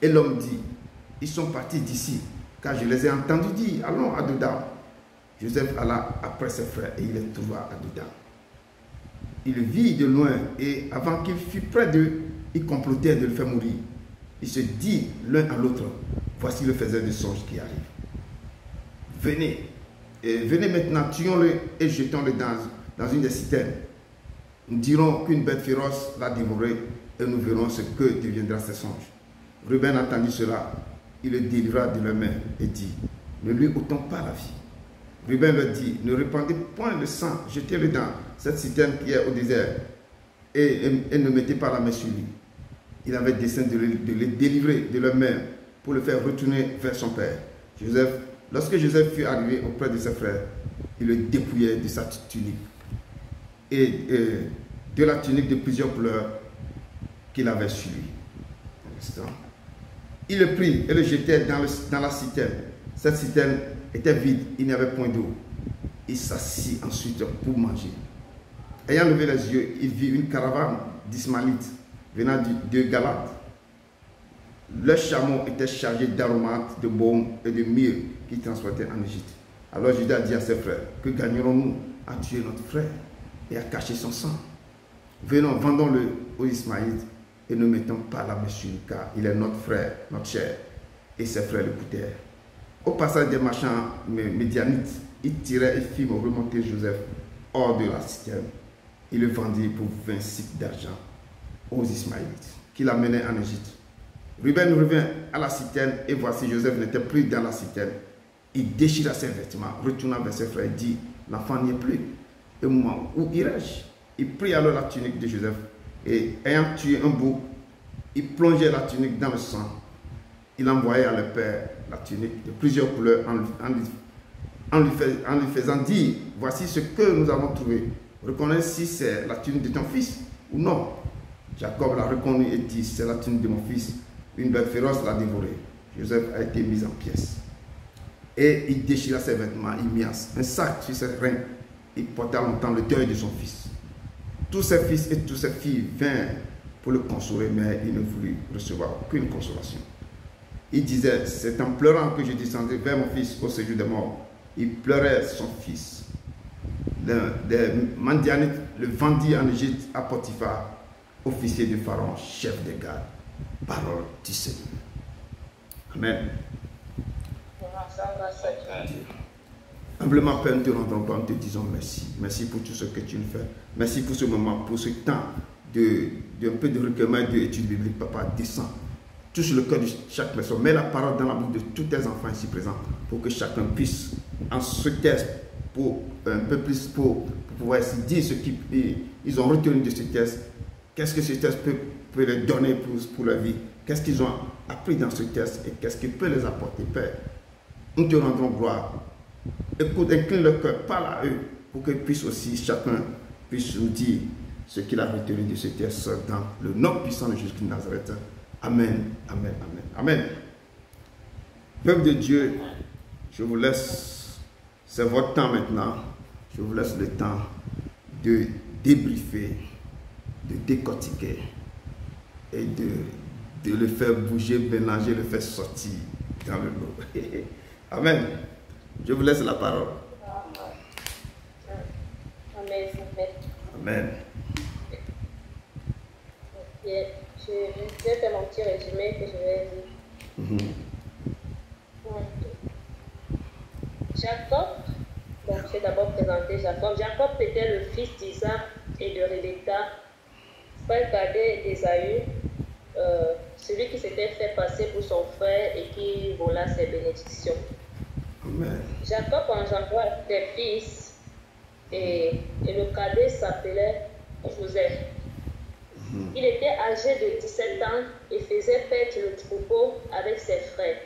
Et l'homme dit, ils sont partis d'ici, car je les ai entendus dire, allons à Dodan. Joseph alla après ses frères et il les trouva à Dodan. Il le vit de loin et avant qu'il fût près d'eux, ils complotèrent de le faire mourir. Ils se dirent l'un à l'autre, voici le faiseur de songes qui arrive. Venez, venez maintenant, tuons-le et jetons-le dans une des citernes. Nous dirons qu'une bête féroce l'a dévoré et nous verrons ce que deviendra ces songes. Ruben entendit cela, il le délivra de leurs mains et dit, ne lui ôtons pas la vie. Ruben leur dit, ne répandez point le sang, jetez-le dans cette citerne qui est au désert et ne mettez pas la main sur lui. Il avait dessein de le délivrer de leurs mains pour le faire retourner vers son père. Lorsque Joseph fut arrivé auprès de ses frères, il le dépouillait de sa tunique et de la tunique de plusieurs couleurs qu'il avait sur lui. Il le prit et le jetait dans la citerne. Cette citerne était vide, il n'y avait point d'eau. Il s'assit ensuite pour manger. Ayant levé les yeux, il vit une caravane d'Ismaélites venant de Galate. Leurs chameaux étaient chargés d'aromates, de baume et de myrrhe qu'ils transportaient en Égypte. Alors Judas dit à ses frères, que gagnerons-nous à tuer notre frère et à cacher son sang? Venons, vendons-le aux Ismaélites et ne mettons pas la main sur lui, car il est notre frère, notre chair. Et ses frères l'écoutèrent. Au passage des marchands médianites, ils tiraient et firent remonter Joseph hors de la citerne. Ils le vendirent pour 20 cycles d'argent aux Ismaélites, qui l'amenaient en Égypte. Ruben revint à la citerne, et voici Joseph n'était plus dans la citerne. Il déchira ses vêtements, retourna vers ses frères et dit, l'enfant n'y est plus. Et moi, où irai-je? Il prit alors la tunique de Joseph, et ayant tué un bouc, il plongeait la tunique dans le sang. Il envoyait à leur père la tunique de plusieurs couleurs en lui faisant dire, voici ce que nous avons trouvé. Reconnais si c'est la tunique de ton fils ou non. Jacob l'a reconnu et dit, c'est la tunique de mon fils. Une bête féroce l'a dévoré. Joseph a été mis en pièces. Et il déchira ses vêtements, il mit un sac sur ses reins. Il porta longtemps le deuil de son fils. Tous ses fils et toutes ses filles vinrent pour le consoler, mais il ne voulut recevoir aucune consolation. Il disait, c'est en pleurant que je descendrai vers mon fils au séjour des morts. Il pleurait son fils. Les Mandianites le vendit en Égypte à Potiphar, officier de Pharaon, chef des gardes. Parole du Seigneur. Amen. Humblement, Père, nous te rendons gloire, nous te disons merci. Merci pour tout ce que tu nous fais. Merci pour ce moment, pour ce temps un peu de recueillement et d'études bibliques. Papa, descend. Touche le cœur de chaque personne. Mets la parole dans la bouche de tous tes enfants ici présents pour que chacun puisse, en ce test, pour un peu plus, pour pouvoir essayer de dire ce qu'ils ont retenu de ce test. Qu'est-ce que ce test peut leur donner pour leur vie? Qu'est-ce qu'ils ont appris dans ce test et qu'est-ce qu'il peut les apporter, Père? Nous te rendons gloire. Écoute, incline le cœur, parle à eux pour qu'ils puissent aussi, chacun puisse nous dire ce qu'il a retenu de ce test dans le nom puissant de Jésus-Christ de Nazareth. Amen, amen, amen, amen. Peuple de Dieu, je vous laisse, c'est votre temps maintenant, je vous laisse le temps de débriefer, de décortiquer et de le faire bouger, mélanger, le faire sortir dans le lot. Amen. Je vous laisse la parole. Amen. Amen. Je vais faire mon petit résumé que je vais dire. Jacob, donc je vais d'abord présenter Jacob. Jacob était le fils d'Isaac et de Rebecca, frère cadet d'Ésaü, celui qui s'était fait passer pour son frère et qui vola ses bénédictions. Amen. Jacob engendra des fils et le cadet s'appelait Joseph. Il était âgé de 17 ans et faisait paître le troupeau avec ses frères.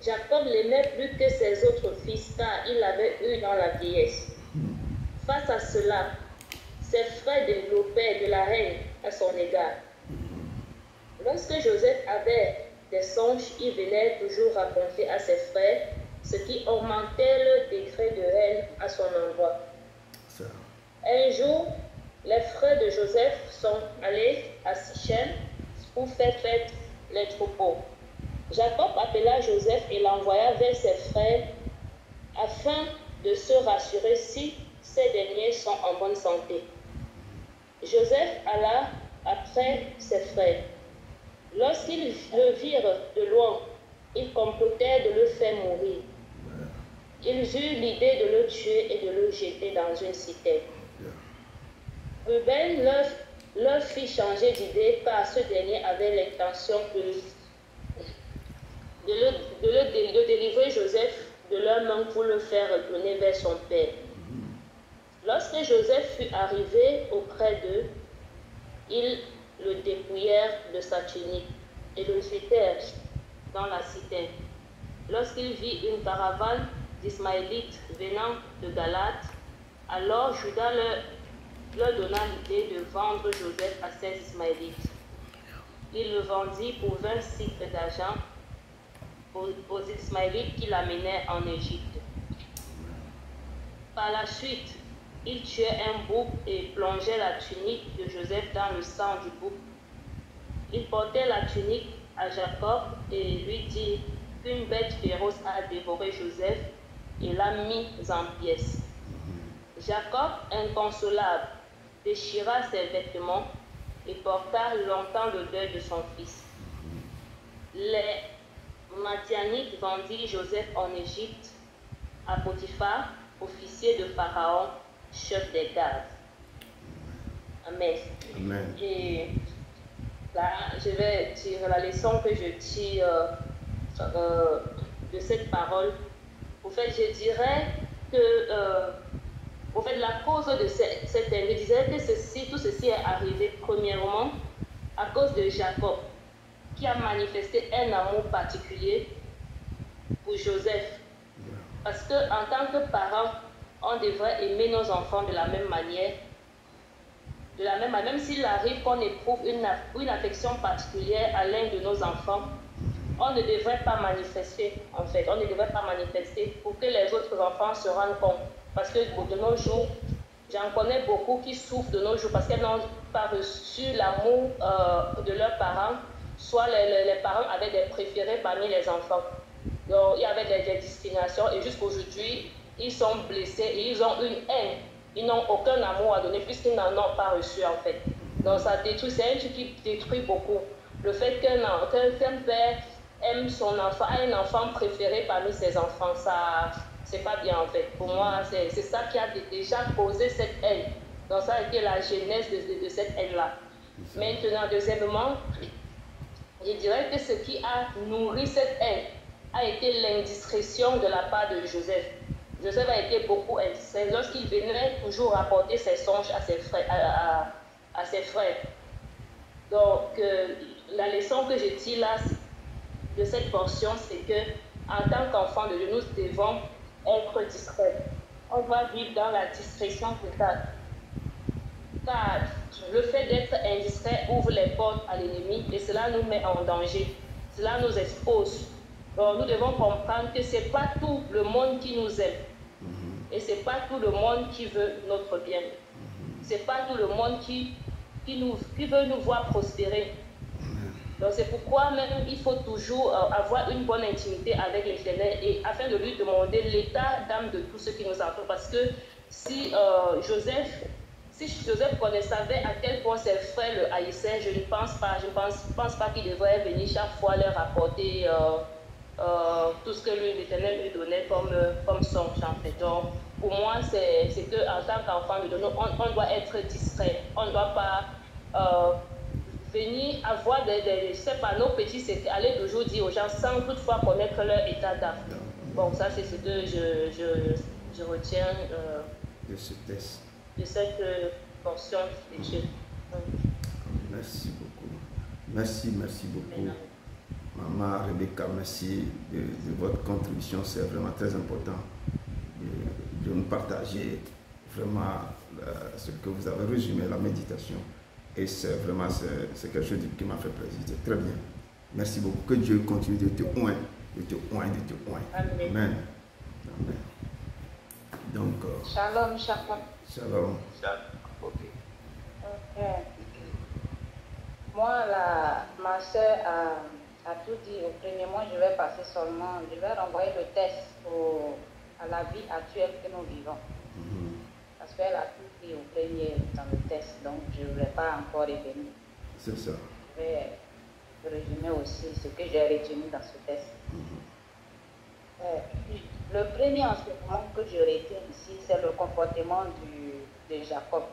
Jacob l'aimait plus que ses autres fils car il l'avait eu dans la vieillesse. Face à cela, ses frères développaient de la haine à son égard. Lorsque Joseph avait des songes, il venait toujours raconter à ses frères, ce qui augmentait le degré de haine à son endroit. Un jour, les frères de Joseph sont allés à Sichem pour faire paître les troupeaux. Jacob appela Joseph et l'envoya vers ses frères afin de se rassurer si ces derniers sont en bonne santé. Joseph alla après ses frères. Lorsqu'ils le virent de loin, ils complotaient de le faire mourir. Ils eurent l'idée de le tuer et de le jeter dans une citerne. Ruben leur fit changer d'idée car ce dernier avait l'intention de délivrer Joseph de leur main pour le faire retourner vers son père. Lorsque Joseph fut arrivé auprès d'eux, ils le dépouillèrent de sa tunique et le jetèrent dans la citerne. Lorsqu'il vit une caravane d'Ismaélites venant de Galate, alors Judas leur donna l'idée de vendre Joseph à ces Ismaélites. Il le vendit pour 20 cycles d'argent aux Ismaélites qui l'amenaient en Égypte. Par la suite, il tuait un bouc et plongeait la tunique de Joseph dans le sang du bouc. Il portait la tunique à Jacob et lui dit qu'une bête féroce a dévoré Joseph et l'a mis en pièces. Jacob, inconsolable, déchira ses vêtements, et porta longtemps le deuil de son fils. Les Madianites vendirent Joseph en Égypte à Potiphar, officier de Pharaon, chef des gardes. Amen. Amen. Et là, je vais tirer la leçon que je tire de cette parole. Au fait, je dirais que au fait, la cause de cette haine, je disais que tout ceci est arrivé premièrement à cause de Jacob, qui a manifesté un amour particulier pour Joseph. Parce qu'en tant que parents, on devrait aimer nos enfants de la même manière. Même s'il arrive qu'on éprouve une affection particulière à l'un de nos enfants, on ne devrait pas manifester, en fait. On ne devrait pas manifester pour que les autres enfants se rendent compte. Parce que de nos jours, j'en connais beaucoup qui souffrent de nos jours parce qu'elles n'ont pas reçu l'amour de leurs parents. Soit les parents avaient des préférés parmi les enfants. Donc, il y avait des discriminations et jusqu'aujourd'hui, ils sont blessés et ils ont une haine. Ils n'ont aucun amour à donner puisqu'ils n'en ont pas reçu en fait. Donc ça détruit, c'est un truc qui détruit beaucoup. Le fait qu'un père aime son enfant, a un enfant préféré parmi ses enfants, ça, c'est pas bien en fait. Pour moi, c'est ça qui a déjà causé cette haine. Donc ça a été la genèse de cette haine-là. Maintenant, deuxièmement, je dirais que ce qui a nourri cette haine a été l'indiscrétion de la part de Joseph. Joseph a été beaucoup indiscret lorsqu'il venait toujours rapporter ses songes à ses frères. Donc, la leçon que je tire là de cette portion, c'est que en tant qu'enfant de Dieu, nous devons être discrets. On doit vivre dans la discrétion totale. Car le fait d'être indiscret ouvre les portes à l'ennemi et cela nous met en danger. Cela nous expose. Donc, nous devons comprendre que ce n'est pas tout le monde qui nous aime. Et ce n'est pas tout le monde qui veut notre bien. Ce n'est pas tout le monde qui veut nous voir prospérer. Donc c'est pourquoi même il faut toujours avoir une bonne intimité avec l'Éternel et afin de lui demander l'état d'âme de tous ceux qui nous entourent. Parce que si Joseph savait à quel point ses frères le haïssaient, je ne pense pas qu'il devrait venir chaque fois leur apporter tout ce que l'Éternel lui donnait comme songe en fait. Donc, pour moi, c'est qu'en tant qu'enfant de Dieu, on doit être distrait. On ne doit pas venir avoir je sais pas, nos petits, c'est aller toujours dire aux gens sans toutefois connaître leur état d'âme. Bon, ça, c'est ce que je retiens de ce texte. De cette portion de Dieu. Merci beaucoup. Merci beaucoup. Maman Rebecca, merci de votre contribution. C'est vraiment très important de nous partager vraiment ce que vous avez résumé, la méditation. Et c'est vraiment quelque chose qui m'a fait plaisir. C'est très bien. Merci beaucoup. Que Dieu continue de te oindre, de te oindre, de te oindre. Amen. Amen. Amen. Donc, Shalom, shalom. Shalom. Ok. Moi, ma soeur a tout dit. Au premier mois, je vais passer seulement, je vais renvoyer le test à la vie actuelle que nous vivons. Parce qu'elle a tout dit au premier dans le test, donc je ne vais pas encore revenir. C'est ça. Je vais résumer aussi ce que j'ai retenu dans ce test. Le premier enseignement que je retiens ici, c'est le comportement de Jacob.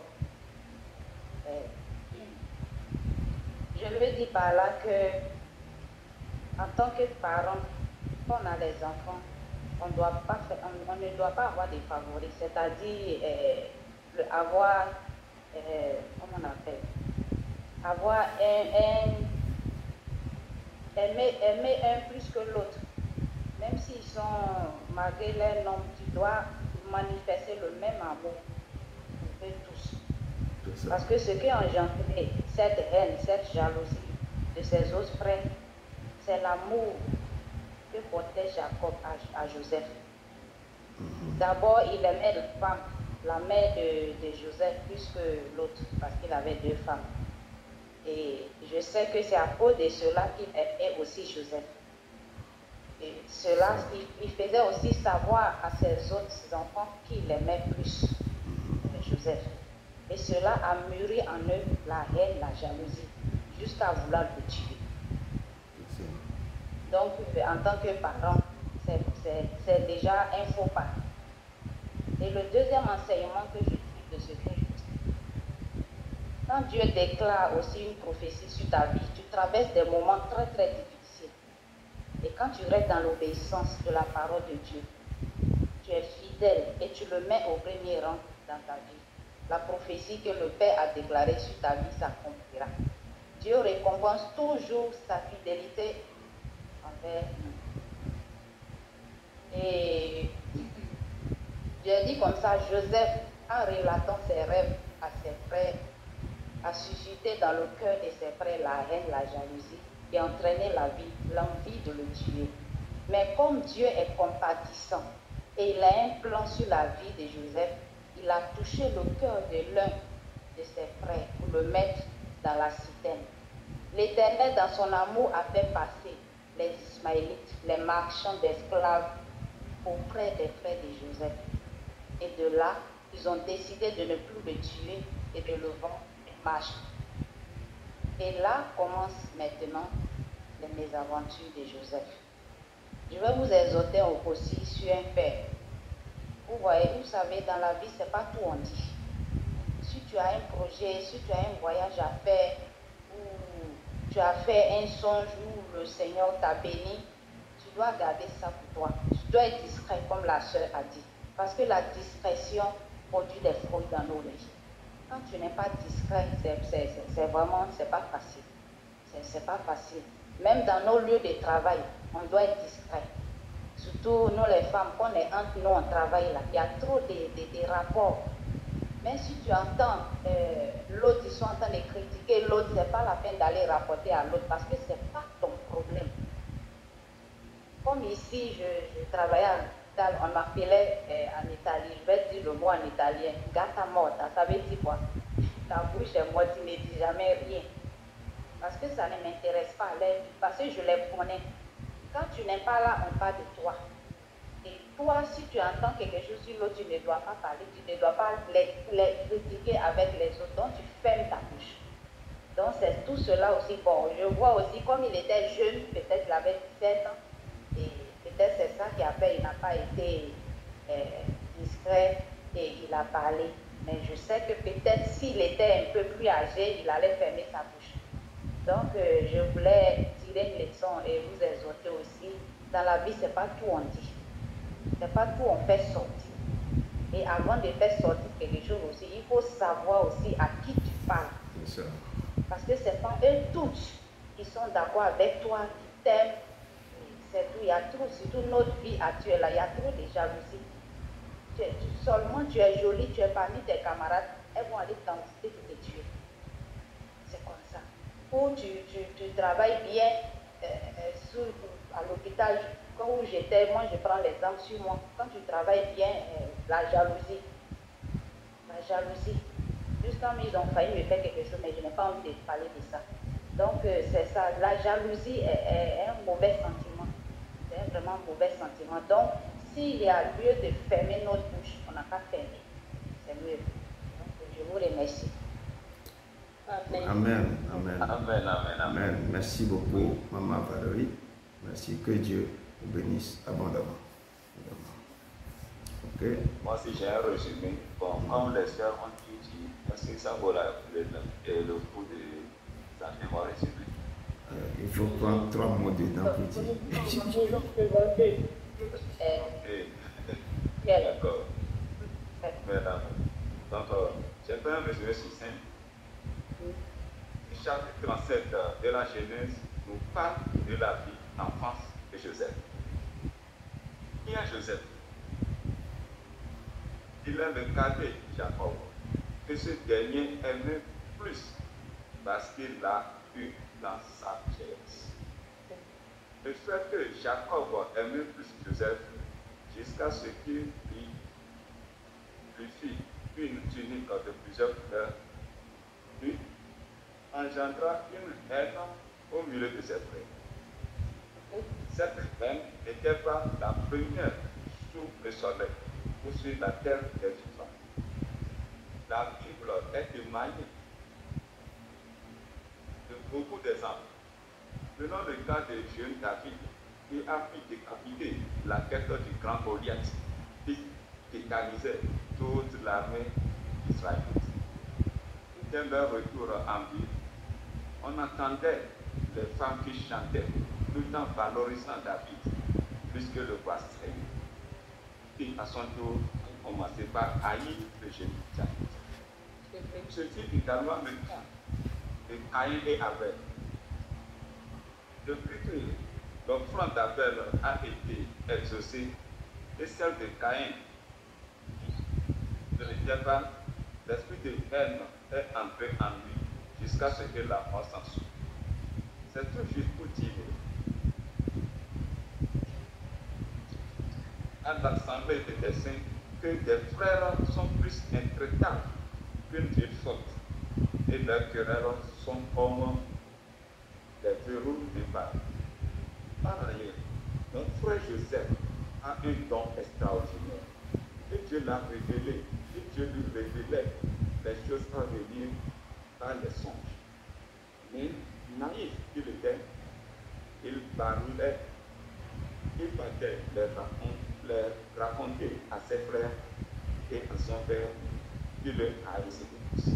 Je veux dire par là que, en tant que parent, quand on a des enfants, on ne doit pas avoir des favoris, c'est-à-dire avoir aimer un plus que l'autre. Même s'ils sont malgré leur nom, tu dois manifester le même amour pour eux tous. Parce que ce qui engendre cette haine, cette jalousie de ses autres frères, c'est l'amour que portait Jacob à Joseph. D'abord, il aimait la mère de Joseph plus que l'autre, parce qu'il avait deux femmes. Et je sais que c'est à cause de cela qu'il aimait aussi Joseph. Et cela, il faisait aussi savoir à ses autres enfants qu'il aimait plus Joseph. Et cela a mûri en eux la haine, la jalousie, jusqu'à vouloir le tuer. Donc, en tant que parent, c'est déjà un faux pas. Et le deuxième enseignement que je tire de ce texte, quand Dieu déclare aussi une prophétie sur ta vie, tu traverses des moments très très difficiles. Et quand tu restes dans l'obéissance de la parole de Dieu, tu es fidèle et tu le mets au premier rang dans ta vie. La prophétie que le Père a déclarée sur ta vie s'accomplira. Dieu récompense toujours sa fidélité envers nous. Et j'ai dit comme ça, Joseph, en relatant ses rêves à ses frères, a suscité dans le cœur de ses frères la haine, la jalousie et entraîné l'envie de le tuer. Mais comme Dieu est compatissant et il a un plan sur la vie de Joseph, il a touché le cœur de l'un de ses frères pour le mettre dans la citerne. L'Éternel, dans son amour, a fait passer les Ismaélites, les marchands d'esclaves, auprès des frères de Joseph. Et de là, ils ont décidé de ne plus le tuer et de le vendre en marche. Et là commencent maintenant les mésaventures de Joseph. Je vais vous exhorter aussi sur un fait. Vous voyez, vous savez, dans la vie, ce n'est pas tout on dit. Si tu as un projet, si tu as un voyage à faire, ou tu as fait un songe où le Seigneur t'a béni, tu dois garder ça pour toi. Tu dois être discret, comme la sœur a dit. Parce que la discrétion produit des fruits dans nos vies. Quand tu n'es pas discret, c'est vraiment, c'est pas facile. C'est pas facile. Même dans nos lieux de travail, on doit être discret. Surtout nous les femmes, quand on est entre nous, on travaille là. Il y a trop de rapports. Mais si tu entends l'autre, ils sont en train de critiquer l'autre, c'est pas la peine d'aller rapporter à l'autre parce que c'est pas ton problème. Comme ici, je travaillais en Italie, on m'appelait en Italie, je vais dire le mot en italien, gata morta, ça veut dire quoi? Ta bouche est morte, tu ne dis jamais rien. Parce que ça ne m'intéresse pas, parce que je les connais. Quand tu n'es pas là, on parle de toi. Et toi, si tu entends quelque chose sur l'autre, tu ne dois pas parler, tu ne dois pas les critiquer avec les autres, donc tu fermes ta bouche. Donc c'est tout cela aussi. Bon, je vois aussi, comme il était jeune, peut-être il avait 17 ans, et peut-être c'est ça qui a fait, il n'a pas été discret et il a parlé. Mais je sais que peut-être s'il était un peu plus âgé, il allait fermer sa bouche. Donc je voulais tirer une leçon et vous exhorter aussi. Dans la vie, ce n'est pas tout on dit. Ce n'est pas tout on fait sortir. Et avant de faire sortir quelque chose aussi, il faut savoir aussi à qui tu parles. C'est ça. Parce que ce n'est pas eux tous qui sont d'accord avec toi, qui t'aiment. C'est tout. Il y a trop, surtout notre vie actuelle, là, il y a trop de jalousie. Seulement tu es jolie, tu es parmi tes camarades, elles vont aller t'embêter pour te tuer. C'est comme ça. Ou tu travailles bien à l'hôpital, où j'étais, moi je prends l'exemple sur moi. Quand tu travailles bien, la jalousie. Juste quand ils ont failli me faire quelque chose, mais je n'ai pas envie de parler de ça. Donc c'est ça, la jalousie est un mauvais sentiment. C'est vraiment un mauvais sentiment. Donc s'il y a lieu de fermer notre bouche, on n'a pas fermé. C'est mieux. Donc je vous remercie. Amen. Amen. Amen. Amen. Amen. Merci beaucoup, Maman Valérie. Merci. Que Dieu vous bénisse abondamment. Ok. Moi aussi, j'ai un résumé. Bon, comme les sœurs ont dit, parce que ça vaut le coup de ça fait mon résumé. Il faut prendre 3 mots dedans pour dire. D'accord. Donc, j'ai fait un résumé succinct. Chapitre 37 de la Genèse nous parle de la vie d'enfance de Joseph. Qui est Joseph? Il est le cadet Jacob, que ce dernier aimait plus parce qu'il l'a eu dans sa chaise. Le fait que Jacob aimait plus Joseph jusqu'à ce qu'il lui fit une tunique de plusieurs couleurs, lui engendra une haine au milieu de ses frères. Cette haine n'était pas la première sous le soleil ou sur la terre des vivants. la Bible est émaillée de beaucoup d'exemples. Prenons le cas de jeune David qui a pu décapiter la tête du grand Goliath qui tétanisait toute l'armée israélite. Dès leur retour en ville, on entendait les femmes qui chantaient, tout en valorisant David, puisque le roi Saül, qui à son tour a commencé par haïr le jeune David. Et même ceci également le cas de Caïn et Abel. Depuis que l'offrande d'Abel a été exaucée et celle de Caïn ne l'était pas, l'esprit de haine est entré en lui jusqu'à ce que la mort s'en suive. C'est tout juste pour dire à l'assemblée des saints que des frères sont plus intraitables qu'une ville forte et leurs querelles sont comme des verrous de balle. Par ailleurs, notre frère Joseph a un don extraordinaire et Dieu l'a révélé et Dieu lui révélait les choses à venir par les songes. Mais naïf qu'il était, il parlait, il battait les raconter à ses frères et à son père qui le haïssait tous.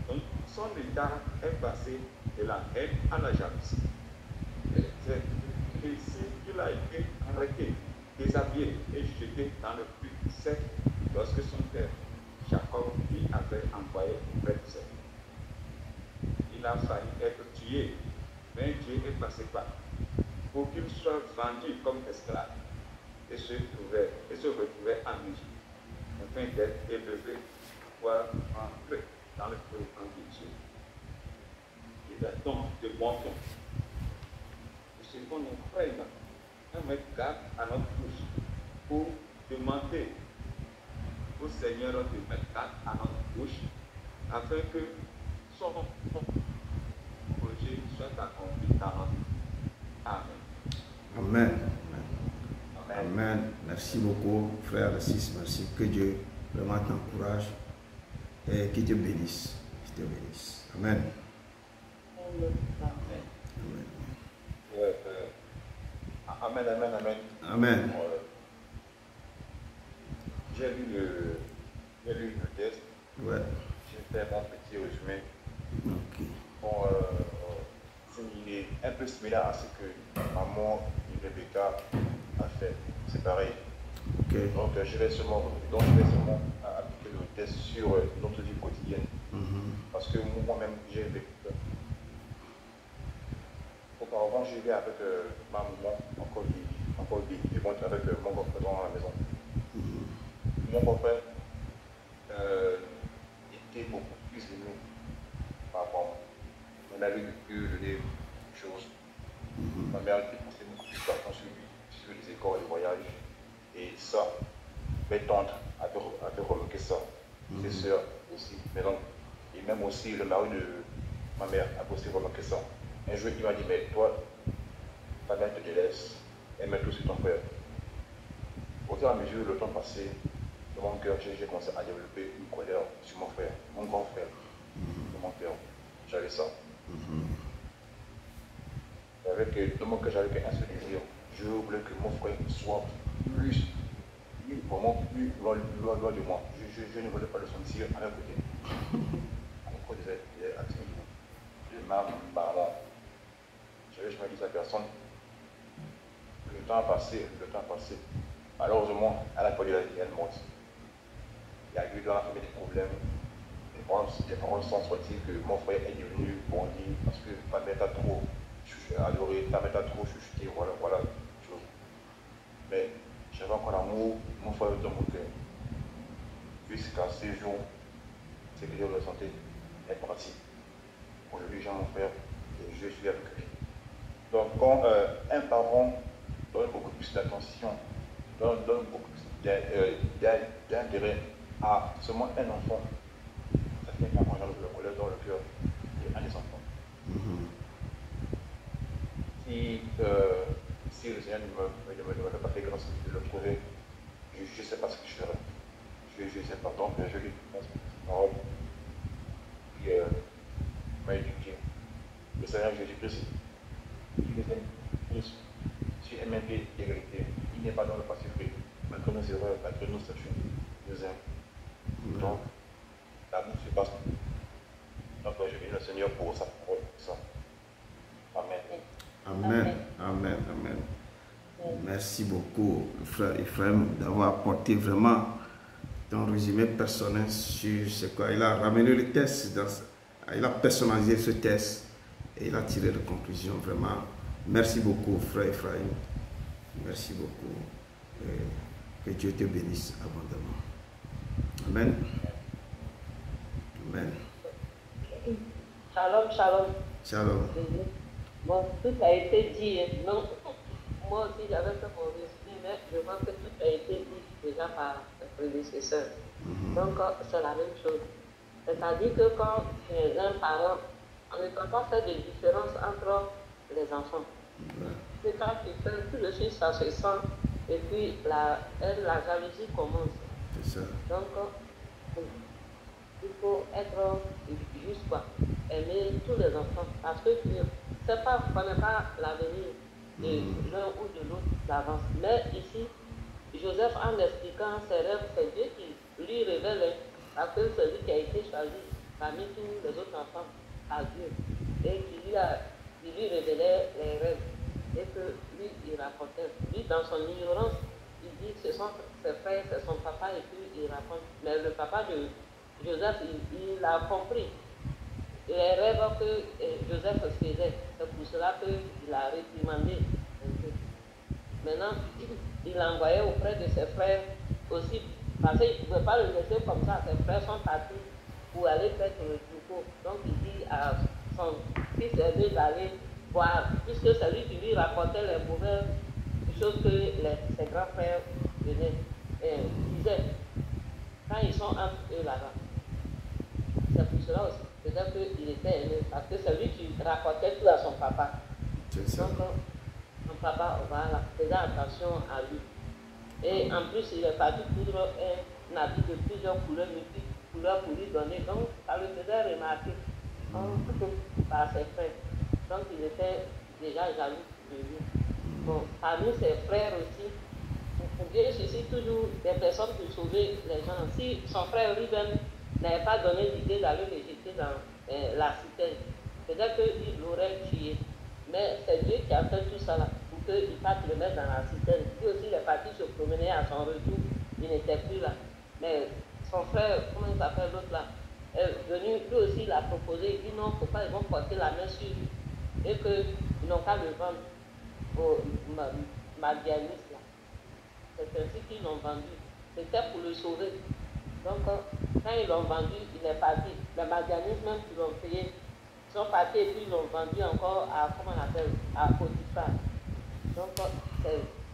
Donc son état est passé de la haine à la jalousie. C'est ici qu'il a été arrêté, déshabillé et jeté dans le puits sec lorsque son père Jacob lui avait envoyé auprès de ses. Il a failli être tué, mais Dieu est passé par pour qu'il soit vendu comme esclave et se retrouvait en Égypte, afin d'être élevé, voire entrer dans le programme de Dieu. Il a donc de bon ton. Ce qu'on nous prenne à mettre garde à notre bouche pour demander au Seigneur de mettre garde à notre bouche afin que son projet soit accompli dans notre vie. Amen. Amen. Amen. Merci beaucoup, frère Assis. Merci. Que Dieu vraiment t'encourage et qu'il te bénisse. Qu'il te bénisse. Amen. Amen. Amen, amen, amen. Amen. J'ai lu le texte. Ouais. J'ai fait mon petit résumé. Ok. Bon, il est un peu similaire à ce que maman Rebecca a fait. C'est pareil. Okay. Donc, je vais seulement appliquer le test sur notre vie quotidienne. Parce que moi-même, j'ai vécu. Auparavant, je vivais avec ma maman, encore vivante avec mon grand-père dans la maison. Mon grand-père était beaucoup plus aimé par rapport à moi. On avait vécu les choses. Ma mère était poussée beaucoup plus d'argent sur lui, sur les écoles, les voyages. Et ça, mes tantes avaient remarqué ça. Ses sœurs aussi. Mais donc, et même aussi le mari de ma mère a aussi remarqué ça. Un jour, il m'a dit, mais toi, ta mère te délaisse, elle met tout sur ton frère. Au fur et à mesure, le temps passé, dans mon cœur, j'ai commencé à développer une colère sur mon frère, mon grand frère, dans mon cœur. J'avais ça. Dans mon cœur, j'avais qu'un seul désir. Je voulais que mon frère soit vraiment plus loin de moi. Je ne voulais pas le sentir à mes côtés. À mon côté des actions de ma maman. Je me dis à personne. Le temps a passé. Malheureusement, elle a perdu la vie, elle est morte. Il y a eu dans la famille des problèmes. Des paroles sont sorties que mon frère est devenu bandit parce que ta mère t'a trop adoré, ta mère t'a trop chuchoté, voilà. Mais j'avais encore l'amour, mon frère dans mon cœur. Jusqu'à ce jour, c'est que je le sentais est parti. Aujourd'hui, j'ai mon frère et je suis avec lui. Donc, quand un parent donne beaucoup plus d'attention, donne beaucoup plus d'intérêt à seulement un enfant, ça fait qu'un parent le colère dans le cœur d'un des enfants. Si le Seigneur ne me pas fait grâce de le trouver, je ne sais pas ce que je ferais. Je ne sais pas, donc je lui parole qui m'a éduqué. Le Seigneur Jésus-Christ, il était plus sur MNP d'égalité. Il n'est pas dans le Pacifique. Malgré nos erreurs, malgré nos statuts, nous aime. Donc, l'amour se passe. Donc, je bénis le Seigneur pour sa parole. Ça. Amen. Amen. Amen. Amen. Merci beaucoup, frère Ephraim, d'avoir apporté vraiment ton résumé personnel sur ce quoi. Il a ramené le test, il a personnalisé ce test et il a tiré des conclusions. Vraiment, merci beaucoup, frère Ephraim. Merci beaucoup. Et que Dieu te bénisse abondamment. Amen. Amen. Shalom, shalom. Shalom. Bon, tout a été dit. Non, moi aussi j'avais fait mon résumé, mais je vois que tout a été dit déjà par le prédécesseur. Donc c'est la même chose. C'est-à-dire que quand un parent, on ne peut pas faire de différence entre les enfants. C'est quand tu fais tout de suite, ça se sent, et puis la jalousie commence. C'est ça. Donc, il faut être juste, quoi. Aimer tous les enfants. Parce que tu ne sais pas, tu ne connais pas l'avenir de l'un ou de l'autre d'avance. Mais ici, Joseph, en expliquant ses rêves, c'est Dieu qui lui révèle, parce que c'est lui qui a été choisi parmi tous les autres enfants à Dieu, et qui lui révélait les rêves, et que lui, il racontait. Lui, dans son ignorance, il dit que ce sont ses frères, c'est son papa, et puis il raconte. Mais le papa de Joseph, il a compris les rêves que Joseph faisait. C'est pour cela qu'il a réprimandé un peu. Maintenant, il l'envoyait auprès de ses frères aussi, parce qu'il ne pouvait pas le laisser comme ça. Ses frères sont partis pour aller faire le troupeau. Donc il dit à son fils aîné d'aller voir, puisque c'est lui qui lui racontait les mauvaises choses que ses grands frères disaient quand ils sont entre eux là-bas. C'est pour cela aussi. Peut-être qu'il était aimé, parce que c'est lui qui racontait tout à son papa. Donc, son papa, voilà, faisait attention à lui. Et en plus, il est parti coudre un habit de plusieurs couleurs, multiples pour lui donner. Donc, ça le faisait remarquer par ses frères. Donc, il était déjà jaloux de lui. Bon, parmi ses frères aussi, Dieu suscite toujours des personnes pour sauver les gens. Si son frère Ruben n'avait pas donné l'idée d'aller le jeter dans la citerne, peut-être qu'il l'aurait tué. Mais c'est Dieu qui a fait tout ça là, pour qu'il parte le mettre dans la citerne. Lui aussi, il est parti se promener à son retour, il n'était plus là. Mais son frère, comment il s'appelle l'autre là, est venu, lui aussi il a proposé, il dit non, il ne faut pas, ils vont porter la main sur lui. Et qu'ils n'ont qu'à le vendre au Madianis là. C'est ainsi qu'ils l'ont vendu. C'était pour le sauver. Donc, quand ils l'ont vendu, il est parti. Les Madianis même qui l'ont payé, ils sont partis et puis ils l'ont vendu encore à, comment on appelle, à Potiphar. Donc,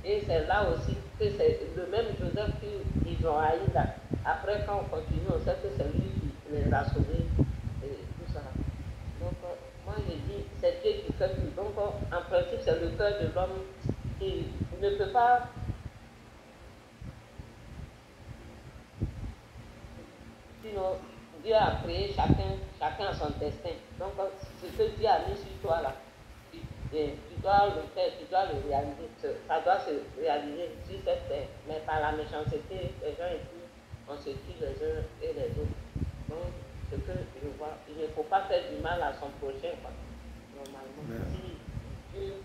c'est là aussi que c'est le même Joseph qu'ils ont haï là. Après, quand on continue, on sait que c'est lui qui les a sauvés et tout ça. Donc, moi je dis, c'est Dieu qui fait tout. Donc, en principe, c'est le cœur de l'homme qui ne peut pas. Sinon, Dieu a créé chacun à son destin. Donc, ce que Dieu a mis sur toi là, tu dois le faire, tu dois le réaliser. Ça doit se réaliser sur cette terre. Mais par la méchanceté, les gens et tout, on se tue les uns et les autres. Donc, ce que je vois, il ne faut pas faire du mal à son prochain, quoi. Normalement. Si Dieu,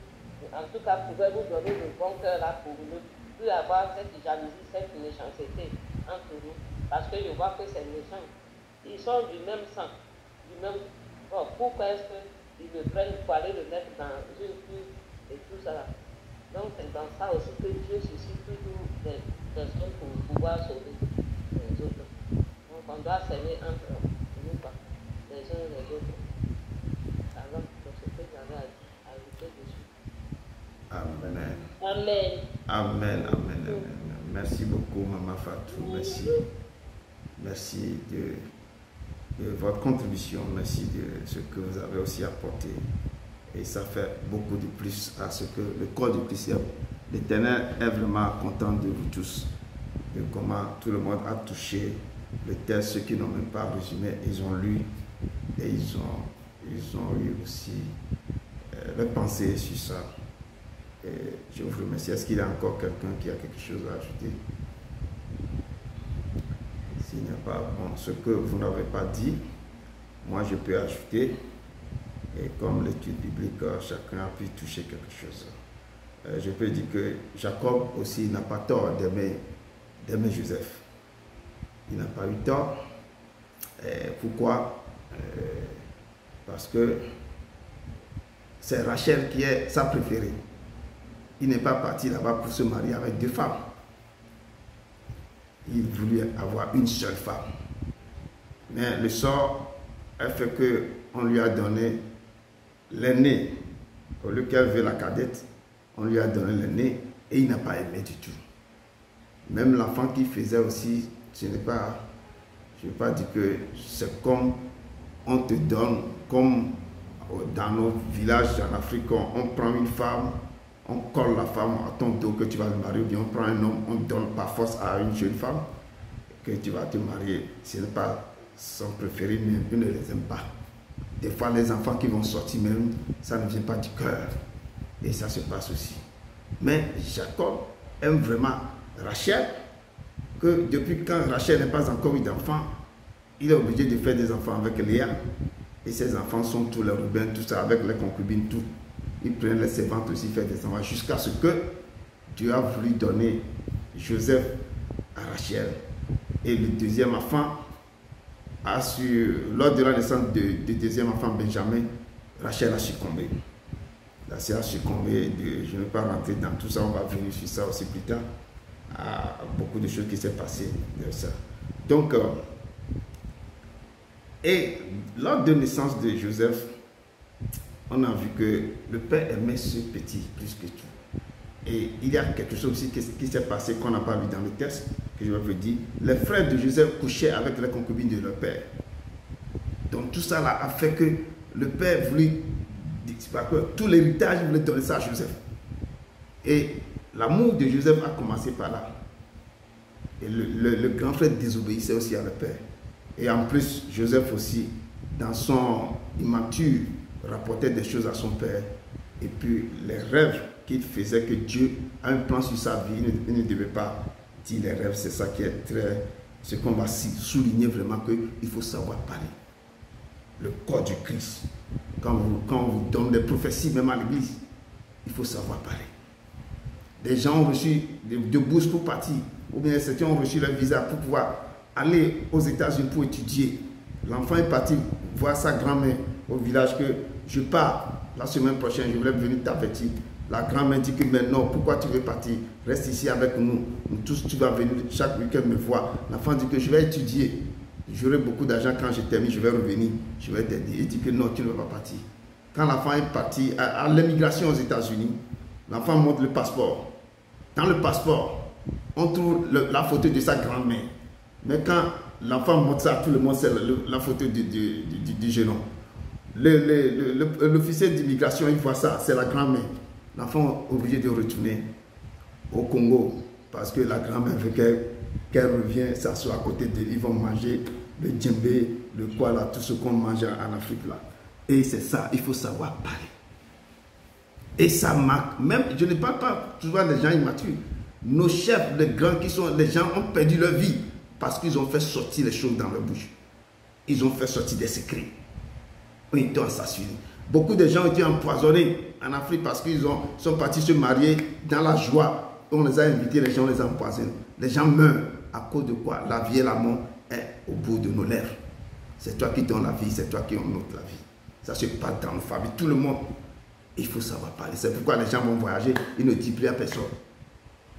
en tout cas, pouvait vous donner le bon cœur là pour ne plus avoir cette jalousie, cette méchanceté entre nous. Parce que je vois que c'est méchant. Ils sont du même sang, du même. Bon, pourquoi est-ce qu'ils le prennent pour aller le mettre dans une cuve et tout ça là. Donc c'est dans ça aussi que Dieu suscite toujours des personnes pour pouvoir sauver les autres. Donc on doit s'aimer entre nous, quoi, les uns et les autres. Alors, c'est ce que j'avais à ajouter dessus. Amen. Amen. Amen, amen, amen. Merci beaucoup, Maman Fatou. Merci. Merci de votre contribution. Merci de ce que vous avez aussi apporté. Et ça fait beaucoup de plus à ce que le corps du Christ, l'Éternel est vraiment content de vous tous. De comment tout le monde a touché le texte, ceux qui n'ont même pas résumé, ils ont lu et ils ont eu aussi leur pensée sur ça. Et je vous remercie. Est-ce qu'il y a encore quelqu'un qui a quelque chose à ajouter? S'il n'y a pas, bon, ce que vous n'avez pas dit, moi je peux ajouter. Et comme l'étude biblique, chacun a pu toucher quelque chose. Je peux dire que Jacob aussi n'a pas tort d'aimer Joseph. Il n'a pas eu tort. Pourquoi? Parce que c'est Rachel qui est sa préférée. Il n'est pas parti là-bas pour se marier avec 2 femmes. Il voulait avoir une seule femme. Mais le sort a fait qu'on lui a donné l'aîné. Au lieu qu'elle veut la cadette, on lui a donné l'aîné et il n'a pas aimé du tout. Même l'enfant qu'il faisait aussi, je ne vais pas dire que c'est comme on te donne, comme dans nos villages en Afrique, on prend une femme, on colle la femme à ton dos que tu vas te marier, ou bien on prend un homme, on donne par force à une jeune femme que tu vas te marier. Ce n'est pas son préféré, mais il ne les aime pas. Des fois, les enfants qui vont sortir même, ça ne vient pas du cœur. Et ça se passe aussi. Mais Jacob aime vraiment Rachel, que depuis quand Rachel n'est pas encore eu d'enfant, il est obligé de faire des enfants avec Léa. Et ses enfants sont tous les Rubens, tout ça, avec les concubines, tout. Ils prennent les servantes aussi, faire des enfants, jusqu'à ce que Dieu a voulu donner Joseph à Rachel. Et le deuxième enfant, lors de la naissance du deuxième enfant, Benjamin, Rachel a succombé. Rachel a succombé, je ne vais pas rentrer dans tout ça, on va venir sur ça aussi plus tard. À beaucoup de choses qui s'est passé de ça. Donc, et lors de la naissance de Joseph, on a vu que le père aimait ce petit plus que tout. Et il y a quelque chose aussi qui s'est passé qu'on n'a pas vu dans le texte, que je vais vous dire. Les frères de Joseph couchaient avec les concubines de leur père. Donc tout ça là a fait que le père voulait, tout l'héritage, il voulait donner ça à Joseph. Et l'amour de Joseph a commencé par là. Et le grand frère désobéissait aussi à le père. Et en plus, Joseph aussi, dans son immature, rapportait des choses à son père. Et puis les rêves qu'il faisait, que Dieu a un plan sur sa vie, il ne devait pas dire les rêves. C'est ça qui est très... Ce qu'on va souligner vraiment, qu'il faut savoir parler. Le corps du Christ. Quand on vous donne des prophéties, même à l'église, il faut savoir parler. Des gens ont reçu de bourses pour partir, ou bien certains ont reçu leur visa pour pouvoir aller aux États-Unis pour étudier. L'enfant est parti voir sa grand-mère au village que je pars la semaine prochaine, je voulais venir t'avertir. La grand-mère dit que mais non, pourquoi tu veux partir? Reste ici avec nous. Nous tous, tu vas venir chaque week-end me voir. L'enfant dit que je vais étudier. J'aurai beaucoup d'argent quand je termine, je vais revenir, je vais t'aider. Il dit que non, tu ne vas pas partir. Quand l'enfant est parti à l'émigration aux États-Unis, l'enfant montre le passeport. Dans le passeport, on trouve la photo de sa grand-mère. Mais quand l'enfant montre ça, tout le monde sait la photo du jeune homme. L'officier d'immigration, il voit ça, c'est la grand-mère. L'enfant est obligé de retourner au Congo parce que la grand-mère veut qu'elle revienne s'asseoir à côté d'elle. Ils vont manger le djembé, le quoi là, tout ce qu'on mange en Afrique là. Et c'est ça, il faut savoir parler. Et ça marque, même, je ne parle pas souvent des gens immatures. Nos chefs, les grands qui sont, les gens ont perdu leur vie parce qu'ils ont fait sortir les choses dans leur bouche. Ils ont fait sortir des secrets. Ils ont assassiné. Beaucoup de gens ont été empoisonnés en Afrique parce qu'ils sont partis se marier dans la joie. On les a invités, les gens les ont empoisonnés. Les gens meurent à cause de quoi? La vie et la mort est au bout de nos lèvres. C'est toi qui donnes la vie, c'est toi qui ôtes la vie. Ça se passe dans nos familles, tout le monde. Il faut savoir parler. C'est pourquoi les gens vont voyager, ils ne disent plus à personne.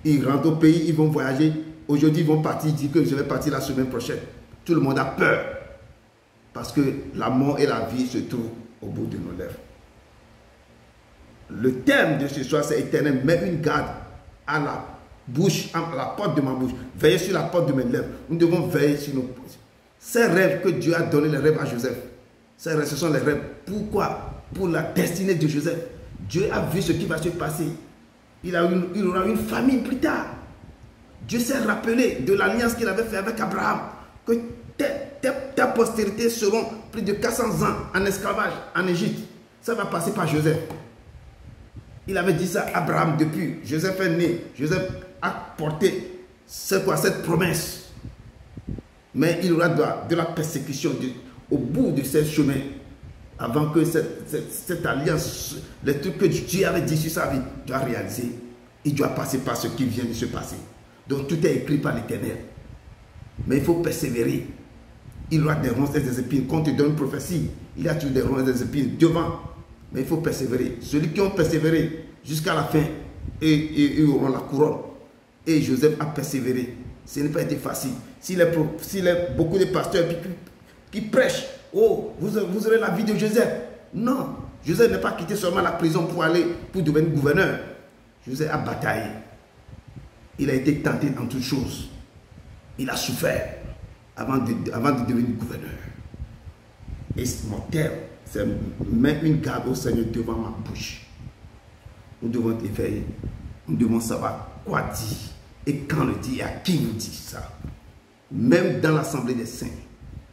Ils rentrent au pays, ils vont voyager. Aujourd'hui, ils vont partir, ils disent que je vais partir la semaine prochaine. Tout le monde a peur. Parce que la mort et la vie se trouvent au bout de nos lèvres. Le thème de ce soir, c'est éternel. Mets une garde à la bouche, à la porte de ma bouche. Veillez sur la porte de mes lèvres. Nous devons veiller sur nos... Ces rêves que Dieu a donné, les rêves à Joseph. Ces rêves, ce sont les rêves. Pourquoi? Pour la destinée de Joseph. Dieu a vu ce qui va se passer. Il aura une famille plus tard. Dieu s'est rappelé de l'alliance qu'il avait fait avec Abraham. que tes postérités seront plus de 400 ans en esclavage en Égypte. Ça va passer par Joseph. Il avait dit ça à Abraham depuis. Joseph est né. Joseph a porté cette promesse. Mais il y aura de la persécution au bout de ce chemin. Avant que cette alliance, les trucs que Dieu avait dit sur sa vie, doit réaliser. Il doit passer par ce qui vient de se passer. Donc tout est écrit par l'Éternel. Mais il faut persévérer. Il y aura des ronces et des épines. Quand on te donne une prophétie, il y a toujours des ronces et des épines devant. Mais il faut persévérer. Ceux qui ont persévéré jusqu'à la fin, ils auront la couronne. Et Joseph a persévéré. Ce n'est pas été facile. S'il y a beaucoup de pasteurs qui prêchent, oh, vous aurez la vie de Joseph. Non, Joseph n'a pas quitté seulement la prison pour devenir gouverneur. Joseph a bataillé. Il a été tenté en toutes choses. Il a souffert avant de devenir gouverneur. Et mon terme, c'est mettre une garde au Seigneur devant ma bouche. Nous devons être éveillés. Nous devons savoir quoi dire et quand le dire et à qui nous dit ça. Même dans l'assemblée des saints,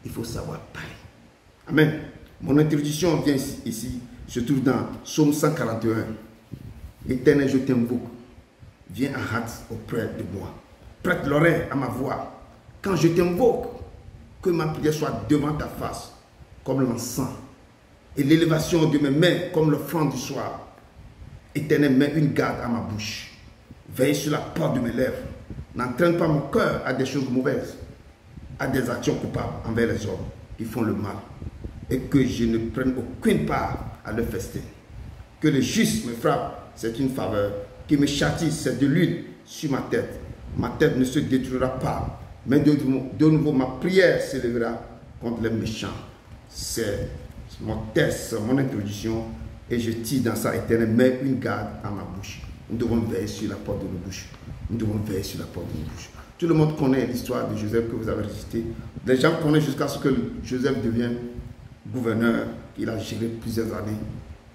il faut savoir parler. Amen. Mon introduction vient ici, se trouve dans Psaume 141. Éternel, je t'invoque. Viens en hâte auprès de moi. Prête l'oreille à ma voix. Quand je t'invoque, que ma prière soit devant ta face, comme l'encens, et l'élévation de mes mains comme l'offrande du soir. Éternel, mets une garde à ma bouche. Veille sur la porte de mes lèvres. N'entraîne pas mon cœur à des choses mauvaises, à des actions coupables envers les hommes qui font le mal, et que je ne prenne aucune part à leur festin. Que le juste me frappe, c'est une faveur. Qui me châtie, c'est de l'huile sur ma tête. Ma tête ne se détruira pas, mais de nouveau ma prière s'élèvera contre les méchants. C'est mon texte, mon introduction, et je tire dans ça, Éternel, mets une garde à ma bouche. Nous devons veiller sur la porte de nos bouches. Nous devons veiller sur la porte de nos bouches. Tout le monde connaît l'histoire de Joseph que vous avez récité. Les gens connaissent jusqu'à ce que Joseph devienne gouverneur. Il a géré plusieurs années.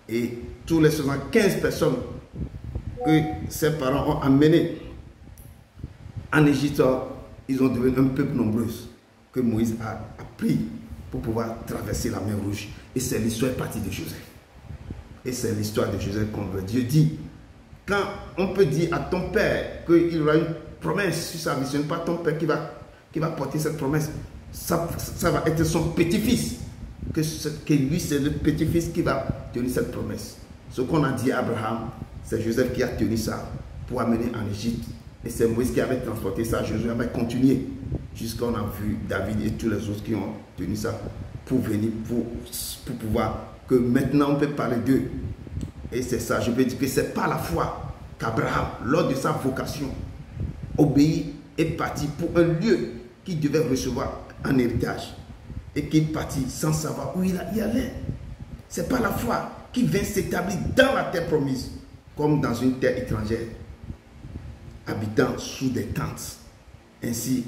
Et tous les 75 personnes que ses parents ont amenées en Égypte, ils ont devenu un peuple nombreux que Moïse a pris pour pouvoir traverser la mer Rouge. Et c'est l'histoire partie de Joseph. Et c'est l'histoire de Joseph qu'on veut. Dieu dit, quand on peut dire à ton père qu'il y aura une promesse sur sa vie, ce n'est pas ton père qui va porter cette promesse. Ça va être son petit-fils. Que lui, c'est le petit-fils qui va tenir cette promesse. Ce qu'on a dit à Abraham, c'est Joseph qui a tenu ça pour amener en Égypte. Et c'est Moïse qui avait transporté ça. Joseph avait continué jusqu'à on a vu David et tous les autres qui ont tenu ça pour venir, pour pouvoir que maintenant on peut parler d'eux. Et c'est ça, je peux dire que c'est par la foi qu'Abraham, lors de sa vocation, obéit et parti pour un lieu qu'il devait recevoir en héritage. Et qu'il partit sans savoir où il allait. C'est par la foi qu'il vient s'établir dans la terre promise, comme dans une terre étrangère, habitant sous des tentes. Ainsi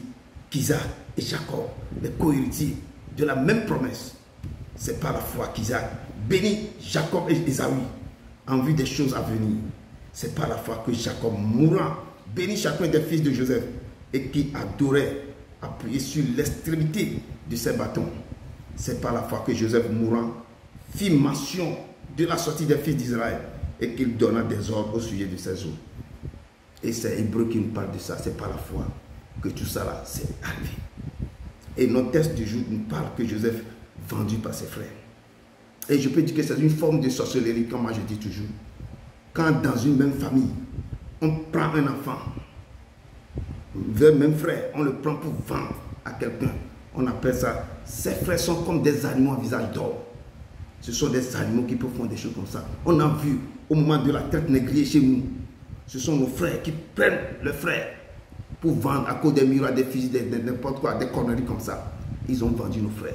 qu'Isaac et Jacob, les co-héritiers de la même promesse. C'est par la foi qu'Isaac bénit Jacob et Ésaü en vue des choses à venir. C'est par la foi que Jacob, mourant, bénit chacun des fils de Joseph et qui adorait appuyé sur l'extrémité de ses bâtons. C'est par la foi que Joseph, mourant, fit mention de la sortie des fils d'Israël et qu'il donna des ordres au sujet de ses eaux. Et c'est Hébreu qui nous parle de ça. C'est par la foi que tout ça là s'est arrivé. Et notre texte du jour nous parle que Joseph vendu par ses frères. Et je peux dire que c'est une forme de sorcellerie, comme moi je dis toujours. Quand dans une même famille, on prend un enfant, le même frère, on le prend pour vendre à quelqu'un. On appelle ça, ces frères sont comme des animaux à visage d'or. Ce sont des animaux qui peuvent faire des choses comme ça. On a vu au moment de la traite négrière chez nous, ce sont nos frères qui prennent le frère pour vendre à cause des murs, des fusils, n'importe quoi, des conneries comme ça. Ils ont vendu nos frères.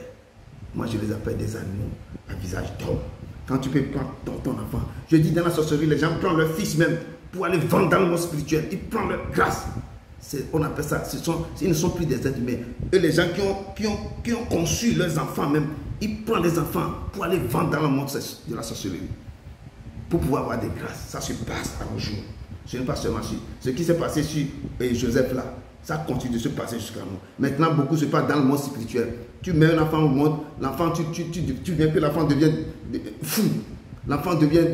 Moi, je les appelle des animaux à visage d'homme. Quand tu peux prendre ton enfant, je dis dans la sorcellerie, les gens prennent leur fils même pour aller vendre dans le monde spirituel. Ils prennent leur grâce. On appelle ça, ils ne sont plus des êtres humains. Et les gens qui ont conçu leurs enfants même, ils prennent les enfants pour aller vendre dans le monde de la sorcellerie. Pour pouvoir avoir des grâces. Ça se passe à nos jours. Ce n'est pas seulement ce qui s'est passé sur Joseph là. Ça continue de se passer jusqu'à nous. Maintenant, beaucoup se passe dans le monde spirituel. Tu mets un enfant au monde, l'enfant, tu viens que l'enfant devient fou. L'enfant devient,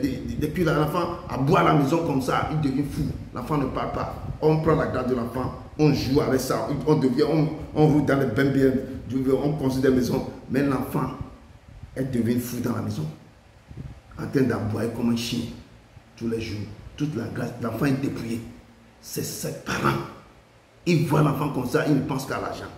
depuis l'enfant à boire à la maison comme ça, il devient fou. L'enfant ne parle pas. On prend la garde de l'enfant, on joue avec ça, on roule dans les bains, on construit des maisons. Mais l'enfant, elle devient fou dans la maison. En train d'aboyer comme un chien, tous les jours. Toute la grâce, l'enfant est dépouillé. C'est ses parents. Ils voient l'enfant comme ça, ils ne pensent qu'à l'argent.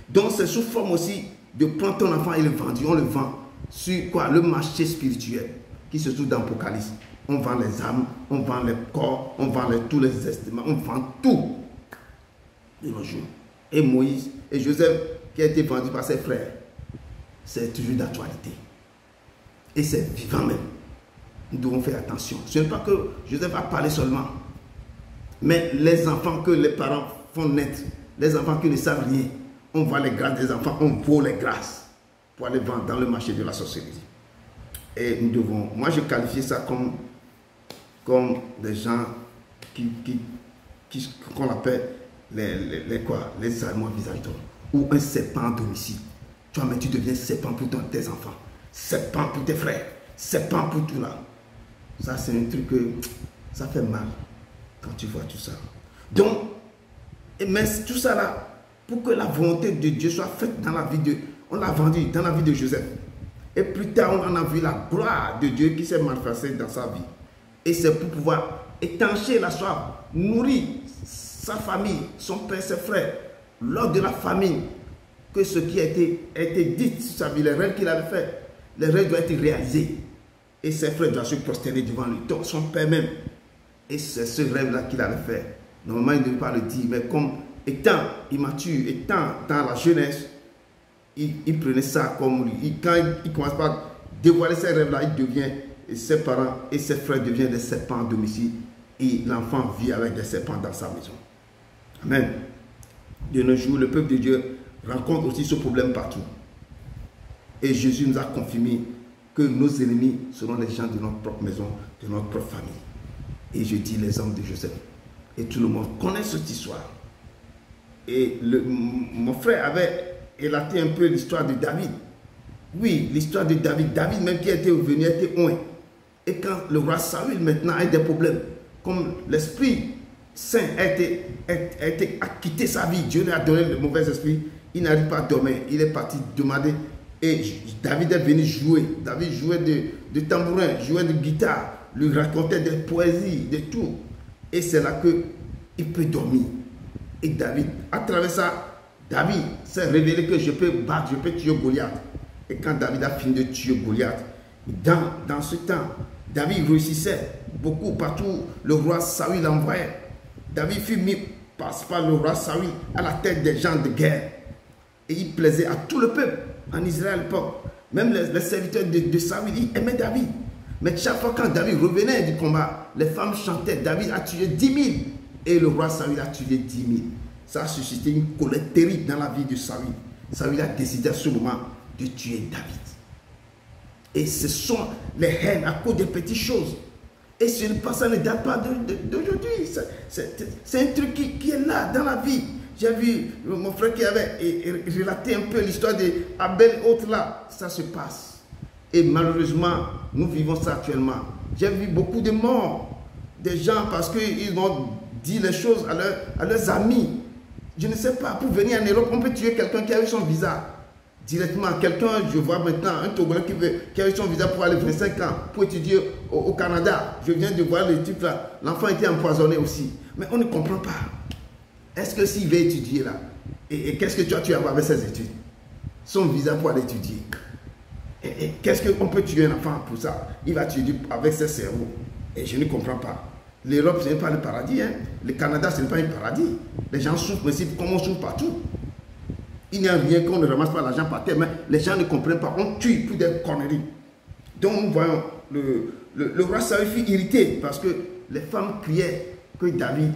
Donc c'est sous forme aussi de prendre ton enfant et le vendre. On le vend sur quoi? Le marché spirituel qui se trouve dans l'Apocalypse. On vend les âmes, on vend les corps, on vend tous les estimats, on vend tout de nos jours. Et Moïse et Joseph qui a été vendu par ses frères, c'est toujours d'actualité. Et c'est vivant même. Nous devons faire attention. Ce n'est pas que Joseph a parlé seulement, mais les enfants que les parents font naître, les enfants qui ne savent rien, on voit les grâces des enfants, on vole les grâces pour aller vendre dans le marché de la sorcellerie. Et nous devons, moi je qualifie ça comme des gens qu'on appelle les allemands visage d'or, ou un serpent à domicile. Toi-même tu deviens serpent pour tes enfants, serpent pour tes frères, serpent pour tout là. Ça c'est un truc que ça fait mal quand tu vois tout ça. Donc, mais tout ça là, pour que la volonté de Dieu soit faite dans la vie de, on l'a vendu dans la vie de Joseph. Et plus tard, on en a vu la gloire de Dieu qui s'est manifestée dans sa vie. Et c'est pour pouvoir étancher la soif, nourrir sa famille, son père, ses frères, lors de la famine, que ce qui a été dit sur sa vie, les rêves qu'il avait fait, les rêves doivent être réalisés. Et ses frères doivent se prosterner devant lui, son père même. Et c'est ce rêve-là qu'il avait fait. Normalement, il ne devait pas le dire, mais comme étant immature, étant dans la jeunesse, il prenait ça comme lui. Quand il commence par dévoiler ses rêves-là, il devient, ses parents et ses frères deviennent des serpents à domicile. Et l'enfant vit avec des serpents dans sa maison. Amen. De nos jours, le peuple de Dieu rencontre aussi ce problème partout. Et Jésus nous a confirmé que nos ennemis seront les gens de notre propre maison, de notre propre famille. Et je dis les hommes de Joseph. Et tout le monde connaît cette histoire. Et mon frère avait élaté un peu l'histoire de David. Oui, l'histoire de David. David même qui était venu, était oint. Et quand le roi Saül maintenant a des problèmes, comme l'Esprit Saint a quitté sa vie, Dieu lui a donné le mauvais esprit, il n'arrive pas à dormir. Il est parti demander. Et David est venu jouer. David jouait de tambourin, jouait de guitare, lui racontait des poésies, de tout. Et c'est là qu'il peut dormir. Et David, à travers ça, David s'est révélé que je peux battre, je peux tuer Goliath. Et quand David a fini de tuer Goliath, dans ce temps, David réussissait beaucoup partout. Le roi Saül l'envoyait. David fut mis par le roi Saül à la tête des gens de guerre. Et il plaisait à tout le peuple en Israël à l'époque. Même les serviteurs de Saül, ils aimaient David. Mais chaque fois quand David revenait du combat, les femmes chantaient, David a tué 10 000. Et le roi Saül a tué 10 000. Ça a suscité une colère terrible dans la vie de Saül. Saül a décidé à ce moment de tuer David. Et ce sont les haines à cause des petites choses. Et ça ne date pas d'aujourd'hui. C'est un truc qui est là dans la vie. J'ai vu mon frère qui avait relaté un peu l'histoire d'Abel et autres là. Ça se passe. Et malheureusement, nous vivons ça actuellement. J'ai vu beaucoup de morts. Des gens parce qu'ils ont dit les choses à leurs amis. Je ne sais pas, pour venir en Europe, on peut tuer quelqu'un qui a eu son visa. Directement, quelqu'un, je vois maintenant un Togolais qui a eu son visa pour aller 25 ans, pour étudier au Canada. Je viens de voir le type là, l'enfant était empoisonné aussi. Mais on ne comprend pas. Est-ce que s'il veut étudier là, et qu'est-ce que tu as à avec ses études? Son visa pour aller étudier. Et qu'est-ce qu'on peut tuer un enfant pour ça? Il va étudier avec ses cerveaux. Et je ne comprends pas. L'Europe, ce n'est pas le paradis. Hein? Le Canada, ce n'est pas un paradis. Les gens souffrent, mais c'est comme on souffre partout. Il n'y a rien qu'on ne ramasse pas l'argent par terre, mais les gens ne comprennent pas. On tue pour des conneries. Donc, nous voyons, le roi Saül fut irrité parce que les femmes criaient que David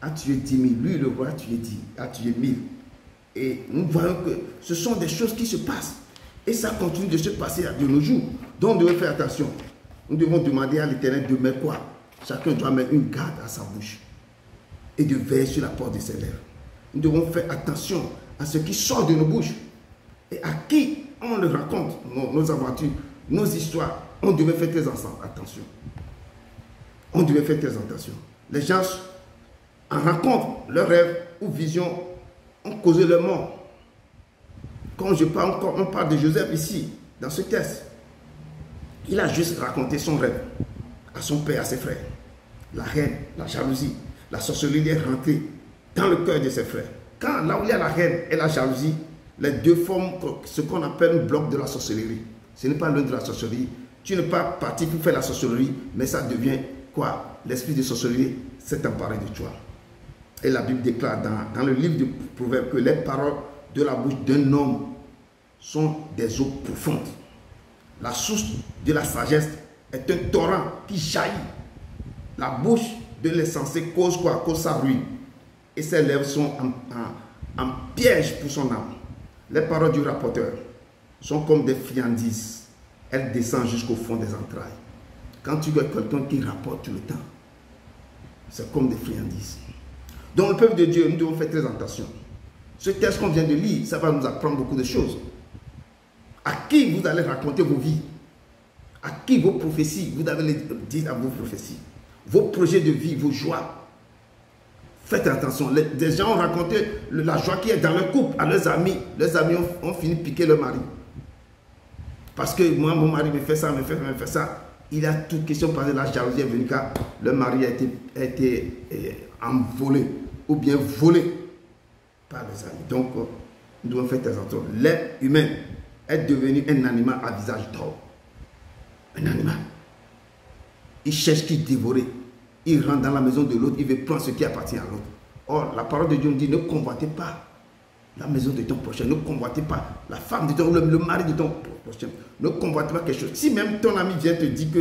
a tué 10 000. Lui, le roi, a tué 1000. Et nous voyons que ce sont des choses qui se passent. Et ça continue de se passer de nos jours. Donc, nous devons faire attention. Nous devons demander à l'Éternel de mettre quoi? Chacun doit mettre une garde à sa bouche et de veiller sur la porte de ses lèvres. Nous devons faire attention à ce qui sort de nos bouches et à qui on le raconte, nos aventures, nos histoires. On devait faire très attention. On devait faire très attention. Les gens, en racontant leurs rêves ou visions, ont causé leur mort. Quand on parle de Joseph ici, dans ce texte, il a juste raconté son rêve à son père, à ses frères. La haine, la jalousie, la sorcellerie est rentrée dans le cœur de ses frères. Quand là où il y a la haine et la jalousie, les deux forment ce qu'on appelle un bloc de la sorcellerie. Ce n'est pas l'un de la sorcellerie. Tu n'es pas parti pour faire la sorcellerie, mais ça devient quoi? L'esprit de sorcellerie s'est emparé de toi. Et la Bible déclare dans le livre du Proverbe que les paroles de la bouche d'un homme sont des eaux profondes. La source de la sagesse est un torrent qui jaillit. La bouche de l'insensé cause quoi? Cause sa ruine. Et ses lèvres sont en piège pour son âme. Les paroles du rapporteur sont comme des friandises. Elles descendent jusqu'au fond des entrailles. Quand tu vois quelqu'un qui rapporte tout le temps, c'est comme des friandises. Donc le peuple de Dieu, nous devons faire très attention. Ce texte qu'on vient de lire, ça va nous apprendre beaucoup de choses. À qui vous allez raconter vos vies? À qui vos prophéties, vous allez dire à vos prophéties? Vos projets de vie, vos joies. Faites attention. Des gens ont raconté la joie qui est dans leur couple à leurs amis. Leurs amis ont fini de piquer leur mari. Parce que moi, mon mari me fait ça, me fait ça. Il a toute question parce que la jalousie est venue car le mari a été envolé ou bien volé par les amis. Donc, nous devons faire attention. L'être humain est devenu un animal à visage d'or. Un animal. Il cherche qui dévorer. Il rentre dans la maison de l'autre, il veut prendre ce qui appartient à l'autre. Or, la parole de Dieu nous dit, ne convoitez pas la maison de ton prochain, ne convoitez pas la femme de ton, le mari de ton prochain, ne convoitez pas quelque chose. Si même ton ami vient te dire que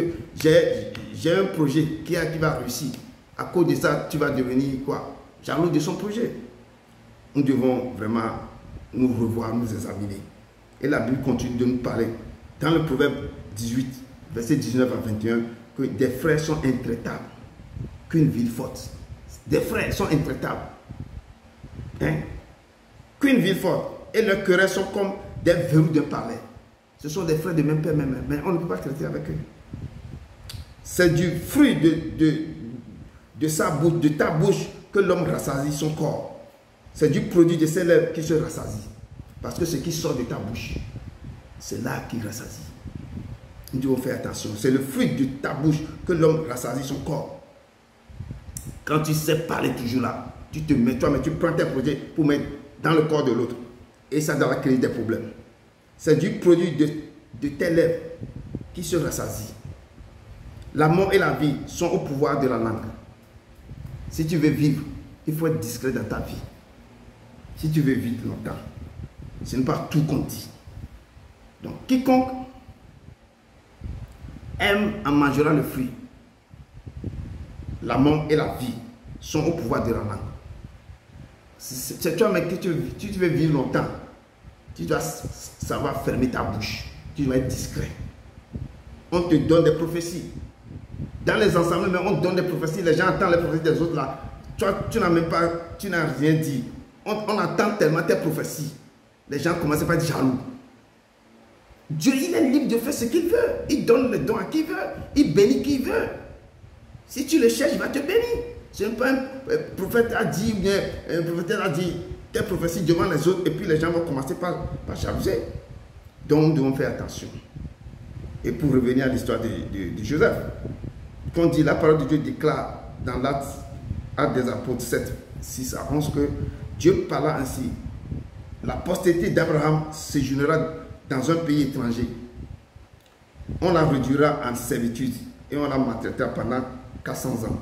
j'ai un projet qui va réussir, à cause de ça, tu vas devenir quoi? Jaloux de son projet. Nous devons vraiment nous revoir, nous examiner. Et la Bible continue de nous parler, dans le Proverbe 18, verset 19 à 21, que des frères sont intraitables qu'une ville forte. Des frères sont intraitables. Hein? Qu'une ville forte. Et leurs querelles sont comme des verrous d'un palais. Ce sont des frères de même père, même mère. Mais on ne peut pas traiter avec eux. C'est du fruit de sa bouche, de ta bouche, que l'homme rassasie son corps. C'est du produit de ses lèvres qui se rassasie. Parce que ce qui sort de ta bouche, c'est là qu'il rassasie. Nous devons faire attention. C'est le fruit de ta bouche que l'homme rassasie son corps. Quand tu sais parler toujours là, tu te mets toi, mais tu prends tes projets pour mettre dans le corps de l'autre. Et ça va créer des problèmes. C'est du produit de tes lèvres qui se rassasie. La mort et la vie sont au pouvoir de la langue. Si tu veux vivre, il faut être discret dans ta vie. Si tu veux vivre longtemps, ce n'est pas tout qu'on dit. Donc, quiconque aime en mangera le fruit. La mort et la vie sont au pouvoir de la langue. C'est toi, mais que tu veux vivre longtemps, tu dois savoir fermer ta bouche. Tu dois être discret. On te donne des prophéties. Dans les ensembles, mais on donne des prophéties. Les gens entendent les prophéties des autres là. Toi, tu n'as même pas, tu n'as rien dit. On entend tellement tes prophéties. Les gens commencent à être jaloux. Dieu, il est libre de faire ce qu'il veut. Il donne le don à qui il veut. Il bénit qui il veut. Si tu le cherches, il va te bénir. Ce n'est pas un prophète a dit, ou bien un prophète a dit tes prophéties devant les autres, et puis les gens vont commencer par jalouser. Donc nous devons faire attention. Et pour revenir à l'histoire de Joseph, quand dit la parole de Dieu déclare dans l'Acte des Apôtres 7, 6 à 11 que Dieu parla ainsi. La postérité d'Abraham séjournera dans un pays étranger. On la réduira en servitude et on la maltraitera pendant 400 ans.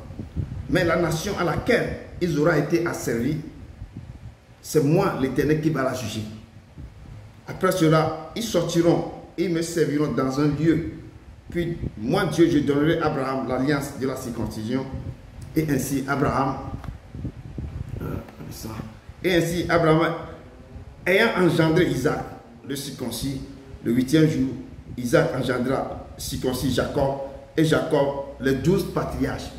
Mais la nation à laquelle ils auront été asservis, c'est moi l'Éternel qui va la juger. Après cela, ils sortiront et me serviront dans un lieu. Puis moi Dieu, je donnerai à Abraham l'alliance de la circoncision. Et ainsi Abraham, ayant engendré Isaac, le circoncis, le 8e jour, Isaac engendra circoncis Jacob, et Jacob les 12 patriarches,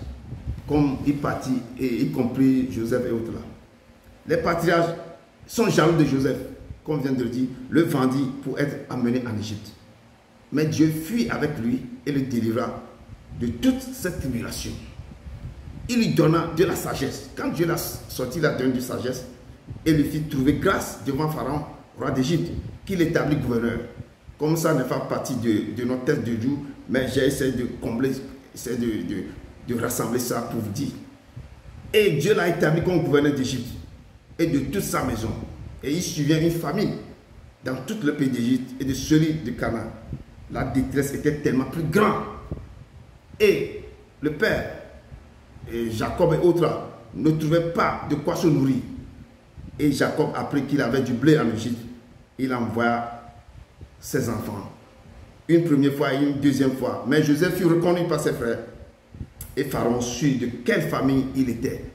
comme il partit, et y compris Joseph et autres là. Les patriarches sont jaloux de Joseph, comme on vient de le dire, le vendit pour être amené en Égypte. Mais Dieu fuit avec lui et le délivra de toute cette tribulation. Il lui donna de la sagesse. Quand Dieu l'a sorti, il a donné de la sagesse et lui fit trouver grâce devant Pharaon, roi d'Égypte, qu'il établit gouverneur. Comme ça ne fait pas partie de notre tête de jour, mais j'ai essayé de combler, essayé de rassembler ça pour vous dire. Et Dieu l'a établi comme gouverneur d'Égypte et de toute sa maison. Et il survient une famine dans tout le pays d'Égypte et de celui de Canaan. La détresse était tellement plus grande. Et le père, et Jacob et autres, ne trouvaient pas de quoi se nourrir. Et Jacob apprit qu'il avait du blé en Égypte. Il envoya ses enfants. Une première fois et une deuxième fois. Mais Joseph fut reconnu par ses frères. Et Pharaon sut de quelle famille il était.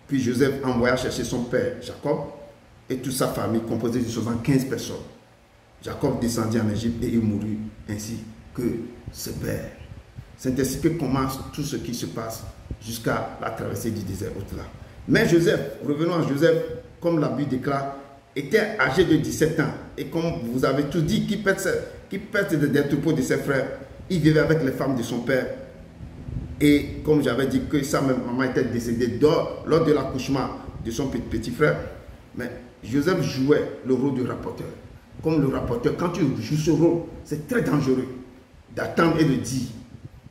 Puis Joseph envoya chercher son père Jacob et toute sa famille composée de 75 personnes. Jacob descendit en Égypte et il mourut ainsi que ses pères. C'est ainsi que commence tout ce qui se passe jusqu'à la traversée du désert au-delà. Mais Joseph, revenons à Joseph, comme la Bible déclare, était âgé de 17 ans. Et comme vous avez tout dit, qui pète des troupeaux de ses frères, il vivait avec les femmes de son père. Et comme j'avais dit que sa maman était décédée lors de l'accouchement de son petit frère, mais Joseph jouait le rôle du rapporteur. Comme le rapporteur, quand tu joues ce rôle, c'est très dangereux d'attendre et de dire.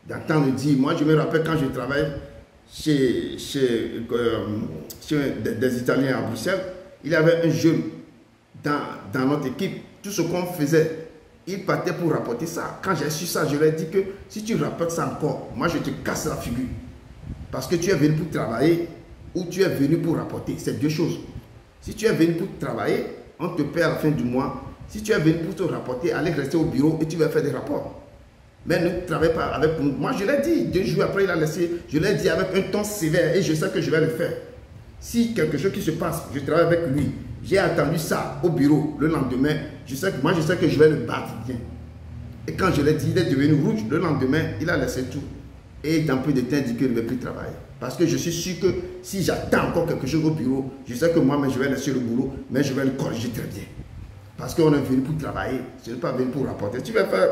D'attendre et de dire. Moi, je me rappelle quand je travaillais chez des Italiens à Bruxelles, il y avait un jeune dans notre équipe. Tout ce qu'on faisait, il partait pour rapporter ça. Quand j'ai su ça, je lui ai dit que si tu rapportes ça encore, moi je te casse la figure. Parce que tu es venu pour travailler ou tu es venu pour rapporter. C'est deux choses. Si tu es venu pour travailler, on te paie à la fin du mois. Si tu es venu pour te rapporter, allez rester au bureau et tu vas faire des rapports. Mais ne travaille pas avec nous. Moi je l'ai dit, 2 jours après il a laissé, je l'ai dit avec un ton sévère et je sais que je vais le faire. Si quelque chose qui se passe, je travaille avec lui, j'ai attendu ça au bureau le lendemain, je sais que je vais le battre bien. Et quand je l'ai dit, il est devenu rouge, le lendemain, il a laissé tout. Et dans peu de temps, il dit qu'il ne veut plus travailler. Parce que je suis sûr que si j'attends encore quelque chose au bureau, je sais que moi, je vais laisser le boulot, mais je vais le corriger très bien. Parce qu'on est venu pour travailler, ce n'est pas venu pour rapporter. Tu vas faire,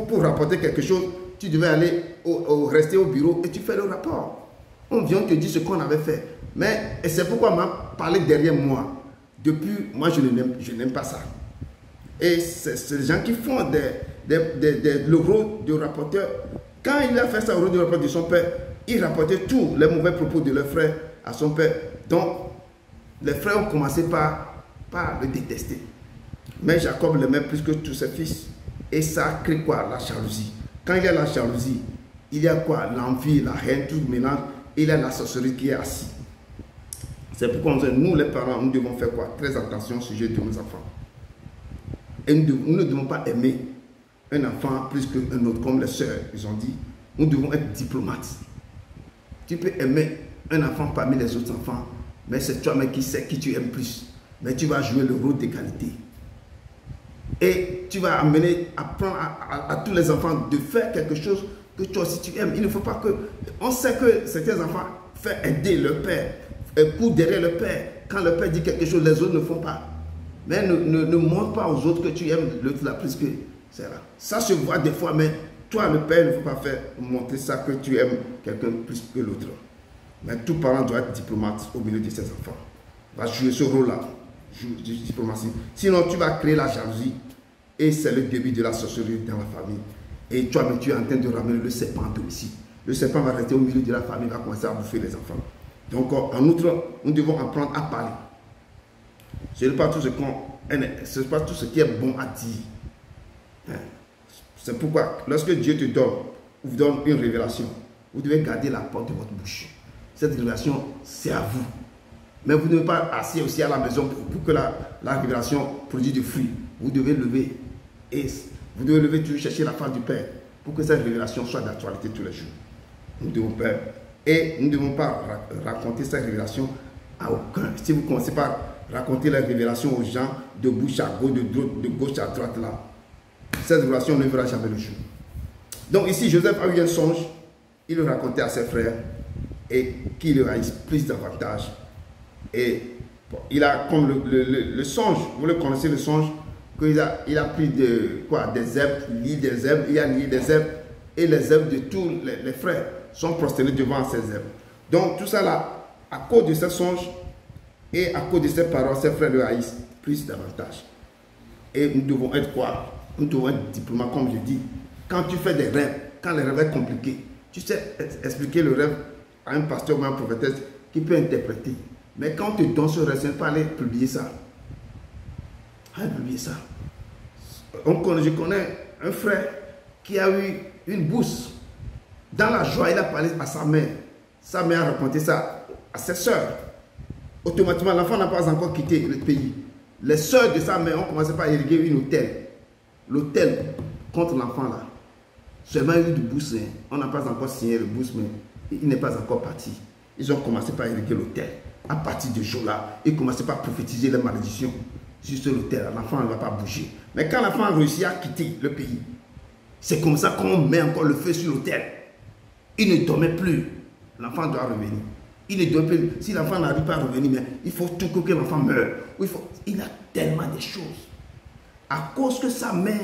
pour rapporter quelque chose, tu devais aller rester au bureau et tu fais le rapport. On vient te dire ce qu'on avait fait. Mais c'est pourquoi on m'a parlé derrière moi. Depuis, moi je n'aime pas ça. Et c'est les gens qui font le rôle de rapporteur. Quand il a fait ça au rôle de rapporteur de son père, il rapportait tous les mauvais propos de leurs frères à son père. Donc, les frères ont commencé par le détester. Mais Jacob l'aimait plus que tous ses fils. Et ça crée quoi? La jalousie. Quand il y a la jalousie, il y a quoi? L'envie, la haine, tout le mélange. Et il y a la sorcellerie qui est assise. C'est pourquoi nous, les parents, nous devons faire quoi? Très attention au sujet de nos enfants. Et nous ne devons pas aimer un enfant plus qu'un autre, comme les sœurs, ils ont dit. Nous devons être diplomates. Tu peux aimer un enfant parmi les autres enfants, mais c'est toi-même qui sais qui tu aimes plus. Mais tu vas jouer le rôle d'égalité. Et tu vas apprendre à tous les enfants de faire quelque chose que toi aussi tu aimes. Il ne faut pas que... On sait que certains enfants font aider leur père, courent derrière le père. Quand le père dit quelque chose, les autres ne font pas. Mais ne montre pas aux autres que tu aimes l'autre là plus que c'est là. Ça se voit des fois, mais toi, le père, il ne faut pas montrer ça que tu aimes quelqu'un plus que l'autre. Mais tout parent doit être diplomate au milieu de ses enfants. Va jouer ce rôle-là, diplomatie. Sinon, tu vas créer la jalousie et c'est le début de la sorcellerie dans la famille. Et toi-même, tu es en train de ramener le serpent à domicile. Le serpent va rester au milieu de la famille, va commencer à bouffer les enfants. Donc, en outre, nous devons apprendre à parler. Ce n'est pas tout ce qui est bon à dire. C'est pourquoi, lorsque Dieu te vous donne une révélation, vous devez garder la porte de votre bouche. Cette révélation, c'est à vous. Mais vous ne devez pas assis aussi à la maison pour que la révélation produise du fruit. Vous devez lever. Et vous devez lever toujours chercher la face du Père pour que cette révélation soit d'actualité tous les jours. Nous devons faire. Et nous ne devons pas raconter cette révélation à aucun. Si vous commencez par raconter la révélation aux gens de bouche à gauche, de gauche à droite là, cette révélation ne verra jamais le jour. Donc ici, Joseph a eu un songe, il le racontait à ses frères et qui le haïssent plus davantage. Et bon, il a comme le songe, vous le connaissez le songe, qu'il a pris des herbes, lié des herbes, il a lié des herbes, et les herbes de tous les frères sont prosternés devant ces herbes. Donc tout ça là, à cause de ce songe et à cause de ces paroles, ces frères le haïssent plus davantage. Et nous devons être quoi? Nous devons être diplomates, comme je dis. Quand tu fais des rêves, quand les rêves sont compliqués, tu sais expliquer le rêve à un pasteur ou à un prophétesse qui peut interpréter. Mais quand tu donnes ce rêve, ce n'est pas aller publier ça. Allez publier ça. Je connais un frère qui a eu une bourse. Dans la joie, il a parlé à sa mère. Sa mère a raconté ça à ses soeurs. Automatiquement, l'enfant n'a pas encore quitté le pays. Les soeurs de sa mère ont commencé par irriguer une hôtel. L'hôtel contre l'enfant là. Seulement eu de bourse. On n'a pas encore signé le bourse, mais il n'est pas encore parti. Ils ont commencé par irriguer l'hôtel. À partir de ce jour-là, ils commençaient par prophétiser les malédictions sur ce hôtel. L'enfant ne va pas bouger. Mais quand l'enfant a réussi à quitter le pays, c'est comme ça qu'on met encore le feu sur l'hôtel. Il ne dormait plus. L'enfant doit revenir. Il ne doit plus. Si l'enfant n'arrive pas à revenir, mais il faut tout que l'enfant meure. Il a tellement de choses. À cause que sa mère,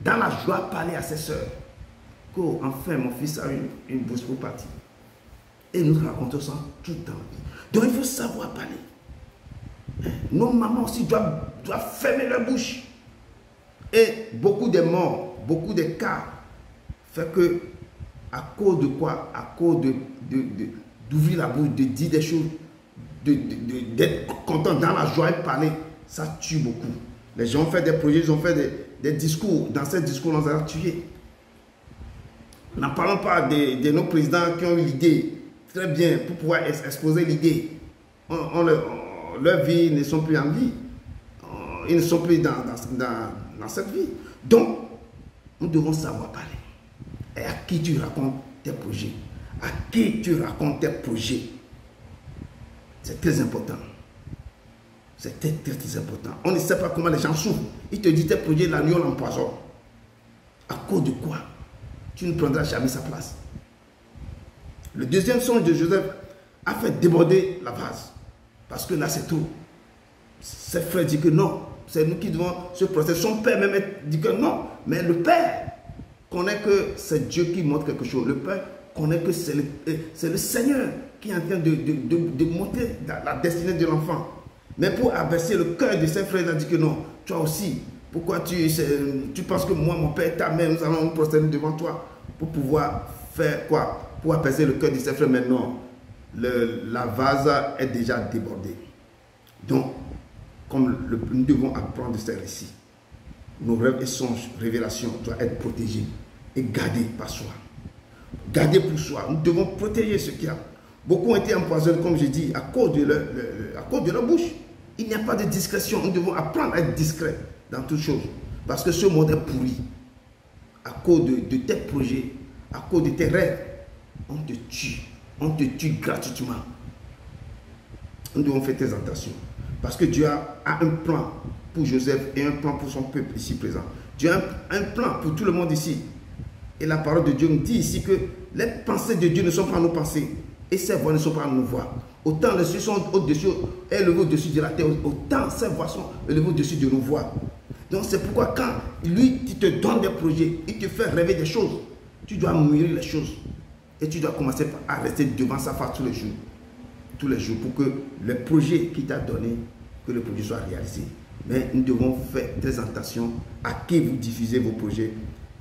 dans la joie, parlait à ses soeurs. Enfin, mon fils a une bourse pour partir. Et nous racontons ça tout le temps. Donc il faut savoir parler. Nos mamans aussi doivent fermer leur bouche. Et beaucoup de morts, beaucoup de cas, fait que, à cause de quoi? À cause d'ouvrir la bouche, de dire des choses, d'être content dans la joie et parler, ça tue beaucoup. Les gens ont fait des projets, ils ont fait des discours. Dans ces discours, on les a tués. N'en parlons pas de nos présidents qui ont eu l'idée, très bien, pour pouvoir exposer l'idée. Leur vie ne sont plus en vie. Ils ne sont plus dans cette vie. Donc, nous devons savoir parler. Et à qui tu racontes tes projets? À qui tu racontes tes projets? C'est très important. C'est très, très, très important. On ne sait pas comment les gens souffrent. Ils te disent tes projets, la nuit, on l'empoisonne. À cause de quoi? Tu ne prendras jamais sa place. Le deuxième songe de Joseph a fait déborder la vase. Parce que là, c'est tout. Ses frères disent que non. C'est nous qui devons se protéger. Son père même dit que non. Mais le père connaît que c'est Dieu qui montre quelque chose. Le père connaît que c'est le Seigneur qui est en train de montrer la destinée de l'enfant. Mais pour abaisser le cœur de ses frères, il a dit que non. Toi aussi, pourquoi tu penses que moi, mon père, ta mère, nous allons nous prosterner devant toi pour pouvoir faire quoi? Pour apaiser le cœur de ses frères. Mais non, la vase est déjà débordée. Donc, comme nous devons apprendre de ces récits, nos rêves et songes, révélations doivent être protégés et gardés par soi. Gardés pour soi. Nous devons protéger ce qu'il y a. Beaucoup ont été empoisonnés, comme je dis, à cause de leur bouche. Il n'y a pas de discrétion. Nous devons apprendre à être discrets dans toutes choses. Parce que ce monde est pourri. À cause de tes projets, à cause de tes rêves, on te tue. On te tue gratuitement. Nous devons faire très attention. Parce que Dieu a un plan pour Joseph et un plan pour son peuple ici présent. Dieu a un plan pour tout le monde ici. Et la parole de Dieu nous dit ici que les pensées de Dieu ne sont pas nos pensées. Et ses voix ne sont pas nos voix. Autant les cieux sont au-dessus, élevés au-dessus de la terre, autant ses voix sont élevées au-dessus de nos voix. Donc c'est pourquoi quand lui, il te donne des projets, il te fait rêver des choses, tu dois mûrir les choses. Et tu dois commencer à rester devant sa face tous les jours. Tous les jours pour que le projet qu'il t'a donné, que le projet soit réalisé. Mais nous devons faire très attention à qui vous diffusez vos projets,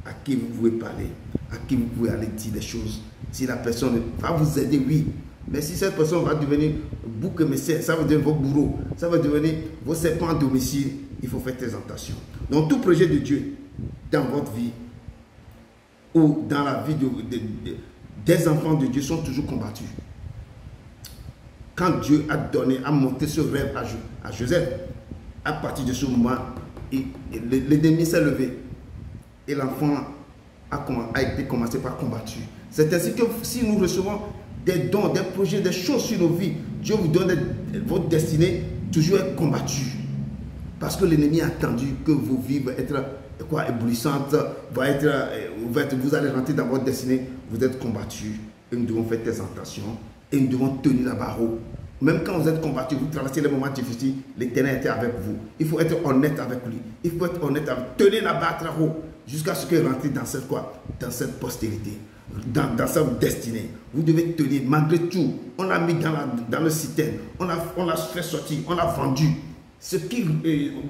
à qui vous pouvez parler, à qui vous pouvez aller dire des choses. Si la personne va vous aider, oui. Mais si cette personne va devenir bouc émissaire, ça va devenir vos bourreaux, ça va devenir vos serpents à domicile, il faut faire très attention. Donc tout projet de Dieu dans votre vie ou dans la vie des enfants de Dieu sont toujours combattus. Quand Dieu a montré ce rêve à Joseph, à partir de ce moment, l'ennemi s'est levé et l'enfant a été commencé par combattu. C'est ainsi que si nous recevons des dons, des projets, des choses sur nos vies, Dieu vous donne votre destinée toujours être combattue. Parce que l'ennemi a attendu que vos vies vont être éblouissantes, vous allez rentrer dans votre destinée, vous êtes combattus. Et nous devons faire très attention et nous devons tenir la barreau Même quand vous êtes combattu, vous traversez les moments difficiles, l'Éternel était avec vous. Il faut être honnête avec lui. Il faut être honnête avec lui. Tenez la barre très haut jusqu'à ce que rentrez dans cette quoi? Dans cette postérité, dans cette destinée. Vous devez tenir malgré tout. On l'a mis dans le citerne. On l'a fait sortir. On l'a vendu. Ce que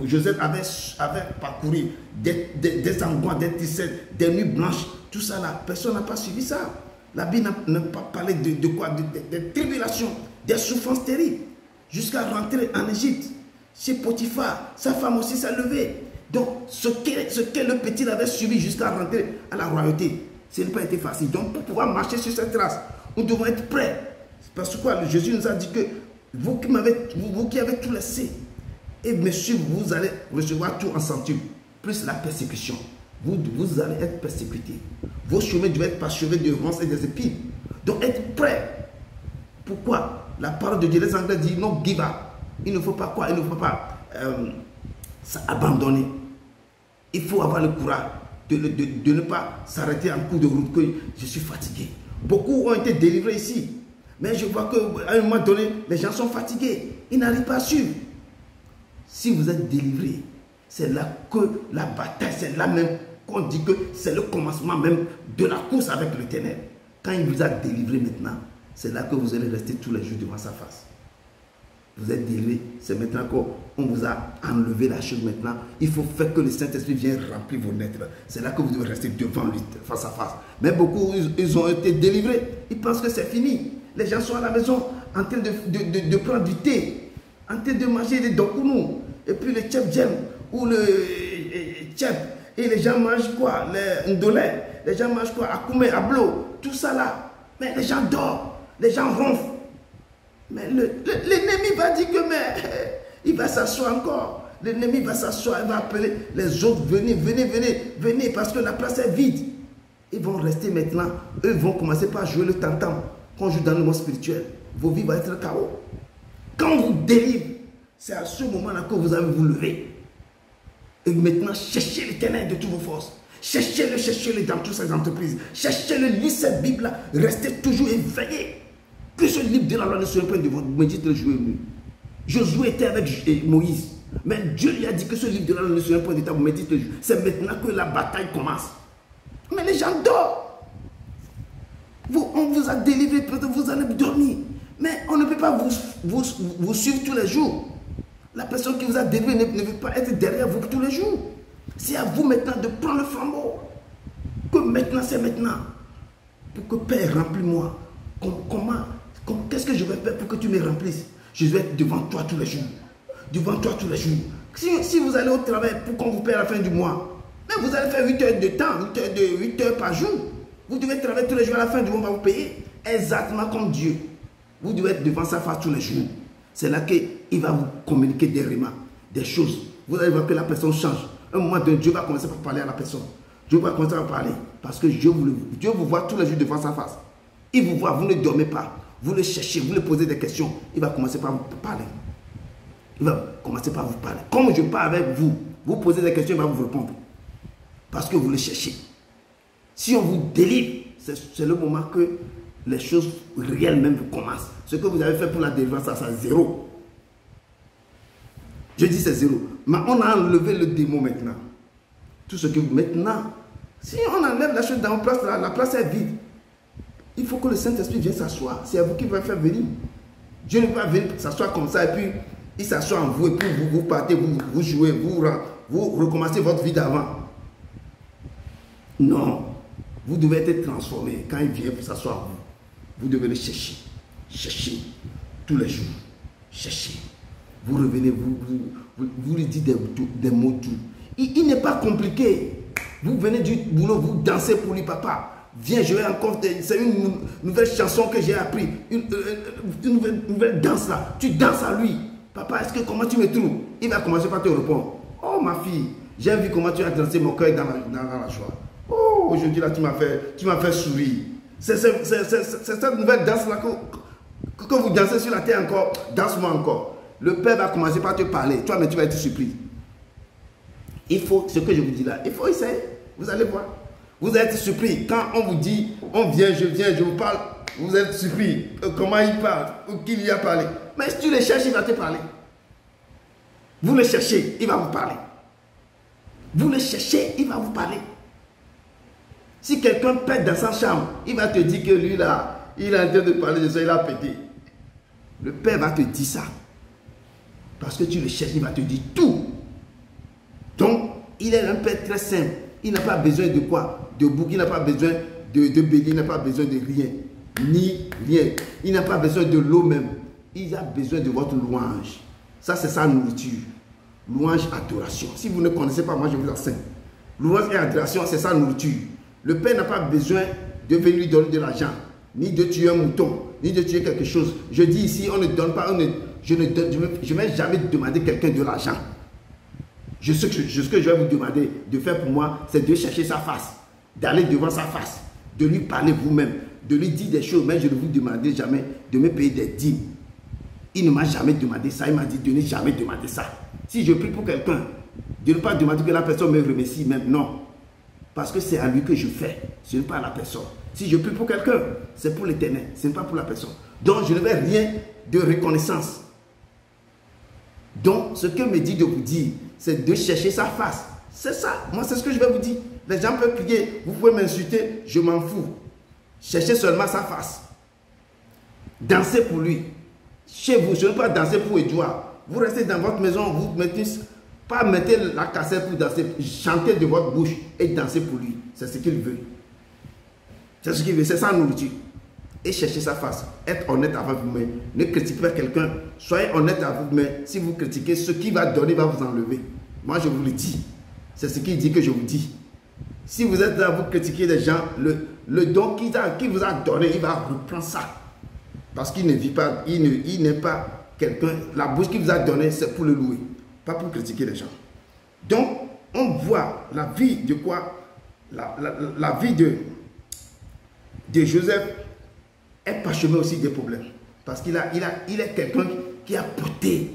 Joseph avait parcouru, des angoisses, des tissettes, des nuits blanches, tout ça là, personne n'a pas suivi ça. La Bible n'a pas parlé de quoi? Des tribulations, des souffrances terribles, jusqu'à rentrer en Égypte. Chez Potiphar, sa femme aussi s'est levée. Donc, ce que le petit avait suivi jusqu'à rentrer à la royauté, ce n'a pas été facile. Donc, pour pouvoir marcher sur cette trace, nous devons être prêts. Parce que quoi? Jésus nous a dit que vous qui avez tout laissé, et monsieur, vous allez recevoir tout en centuple, plus la persécution. Vous allez être persécutés. Vos chemins doivent être parchevés de ronces et des épines. Donc, être prêt. Pourquoi? La parole de Dieu, les Anglais disent non, give up. Il ne faut pas quoi? Il ne faut pas abandonner. Il faut avoir le courage de ne pas s'arrêter en cours de route que je suis fatigué. Beaucoup ont été délivrés ici. Mais je vois qu'à un moment donné, les gens sont fatigués. Ils n'arrivent pas à suivre. Si vous êtes délivré, c'est là que la bataille, c'est là même qu'on dit que c'est le commencement même de la course avec l'Éternel. Quand il vous a délivré maintenant, c'est là que vous allez rester tous les jours devant sa face. Vous êtes délivré, c'est maintenant qu'on vous a enlevé la chose maintenant. Il faut faire que le Saint-Esprit vienne remplir vos lettres. C'est là que vous devez rester devant lui, face à face. Mais beaucoup, ils ont été délivrés. Ils pensent que c'est fini. Les gens sont à la maison en train de prendre du thé, en train de manger des dokounou, et puis le tchep djem ou le tchep. Et les gens mangent quoi? Les ndolé. Les gens mangent quoi? Akoumé, ablo, tout ça là. Mais les gens dorment, les gens ronflent. Mais l'ennemi va dire que il va s'asseoir encore. L'ennemi va s'asseoir, il va appeler les autres, venez, parce que la place est vide. Ils vont rester maintenant, eux vont commencer par jouer le tam-tam. Quand on joue dans le monde spirituel, vos vies vont être chaos. Quand on vous délivre, c'est à ce moment-là que vous allez vous lever. Et maintenant, cherchez l'Éternel de toutes vos forces. Cherchez-le dans toutes ces entreprises. Cherchez-le, lisez cette Bible-là. Restez toujours éveillés. Que ce livre de la loi ne soit pas devant vous. Méditez le jour et nuit. Josué était avec Moïse. Mais Dieu lui a dit que ce livre de la loi ne soit pas devant vous. Méditez le jour. C'est maintenant que la bataille commence. Mais les gens dorment. On vous a délivré, peut-être vous allez dormir. Mais on ne peut pas vous suivre tous les jours. La personne qui vous a délivré ne veut pas être derrière vous tous les jours. C'est à vous maintenant de prendre le flambeau. Que maintenant, c'est maintenant. Pour que Père remplis-moi. Qu'est-ce que je vais faire pour que tu me remplisses? Je vais être devant toi tous les jours. Devant toi tous les jours. Si vous allez au travail pour qu'on vous paye à la fin du mois, mais vous allez faire 8 heures de temps, 8 heures par jour. Vous devez travailler tous les jours, à la fin du mois, on va vous payer. Exactement comme Dieu. Vous devez être devant sa face tous les jours. C'est là qu'il va vous communiquer des remarques, des choses. Vous allez voir que la personne change. Un moment donné, Dieu va commencer par parler à la personne. Dieu va commencer à parler. Parce que Dieu vous voit tous les jours devant sa face. Il vous voit, vous ne dormez pas. Vous le cherchez, vous le posez des questions. Il va commencer par vous parler. Il va commencer par vous parler. Comme je parle avec vous, vous posez des questions, il va vous répondre. Parce que vous le cherchez. Si on vous délivre, c'est le moment que les choses réelles même commencent. Ce que vous avez fait pour la délivrance, ça c'est zéro. Je dis c'est zéro. Mais on a enlevé le démon maintenant. Tout ce que maintenant, si on enlève la chose dans la place, la place est vide. Il faut que le Saint-Esprit vienne s'asseoir. C'est à vous qui va faire venir. Dieu ne va pas venir s'asseoir comme ça et puis il s'assoit en vous et puis vous partez, vous jouez, vous recommencez votre vie d'avant. Non. Vous devez être transformé. Quand il vient pour s'asseoir en vous, vous devez le chercher. Chercher tous les jours. Chercher. Vous revenez, vous lui dites des mots doux. Il n'est pas compliqué. Vous venez du boulot, vous dansez pour lui, papa. Viens, je vais encore. C'est une nouvelle chanson que j'ai appris. Une nouvelle danse là. Tu danses à lui. Papa, comment tu me trouves? Il va commencer par te répondre. Oh ma fille, j'ai vu comment tu as dansé mon cœur dans la joie. Oh, aujourd'hui là, tu m'as fait sourire. C'est cette nouvelle danse là que vous dansez sur la terre encore. Danse-moi encore. Le Père va commencer par te parler. Toi, mais tu vas être surpris. Il faut, ce que je vous dis là, il faut essayer. Vous allez voir. Vous allez être surpris. Quand on vous dit, on vient, je vous parle, vous êtes surpris. Comment il parle, ou qui lui a parlé. Mais si tu le cherches, il va te parler. Vous le cherchez, il va vous parler. Vous le cherchez, il va vous parler. Si quelqu'un pète dans sa chambre, il va te dire que lui là, il est en train de parler de ça, il a pété. Le Père va te dire ça. Parce que tu le cherches, il va te dire tout. Donc, il est un Père très simple. Il n'a pas besoin de quoi? De bouc, il n'a pas besoin de bélier, il n'a pas besoin de rien. Ni rien. Il n'a pas besoin de l'eau même. Il a besoin de votre louange. Ça, c'est sa nourriture. Louange, adoration. Si vous ne connaissez pas, moi je vous enseigne. Louange et adoration, c'est sa nourriture. Le Père n'a pas besoin de venir lui donner de l'argent, ni de tuer un mouton, ni de tuer quelque chose. Je dis ici, on ne donne pas, je ne vais jamais demander quelqu'un de l'argent. Ce que je vais vous demander de faire pour moi, c'est de chercher sa face, d'aller devant sa face, de lui parler vous-même, de lui dire des choses, mais je ne vous demandais jamais de me payer des dîmes. Il ne m'a jamais demandé ça, il m'a dit de ne jamais demander ça. Si je prie pour quelqu'un, de ne pas demander que la personne me remercie même, non. Parce que c'est à lui que je fais, ce n'est pas à la personne. Si je prie pour quelqu'un, c'est pour l'Éternel, ce n'est pas pour la personne. Donc je ne vais rien de reconnaissance. Donc ce que me dit de vous dire, c'est de chercher sa face. C'est ça, moi c'est ce que je vais vous dire. Les gens peuvent crier, vous pouvez m'insulter, je m'en fous. Cherchez seulement sa face. Dansez pour lui. Chez vous, je ne veux pas danser pour Edouard. Vous restez dans votre maison, vous mettez, pas mettez la cassette pour danser, chantez de votre bouche et dansez pour lui. C'est ce qu'il veut. C'est ce qu'il veut, c'est sa nourriture. Et cherchez sa face. Être honnête avec vous-même. Ne critiquez pas quelqu'un. Soyez honnête avec vous-même. Si vous critiquez, ce qu'il va donner va vous enlever. Moi, je vous le dis. C'est ce qu'il dit que je vous dis. Si vous êtes là, vous critiquez les gens, le don qu'il vous a donné, il va reprendre ça. Parce qu'il ne vit pas, il n'est pas quelqu'un. La bouche qu'il vous a donnée, c'est pour le louer, pas pour critiquer les gens. Donc, on voit la vie de quoi? La vie de Joseph est parsemée aussi des problèmes. Parce qu'il est quelqu'un qui a porté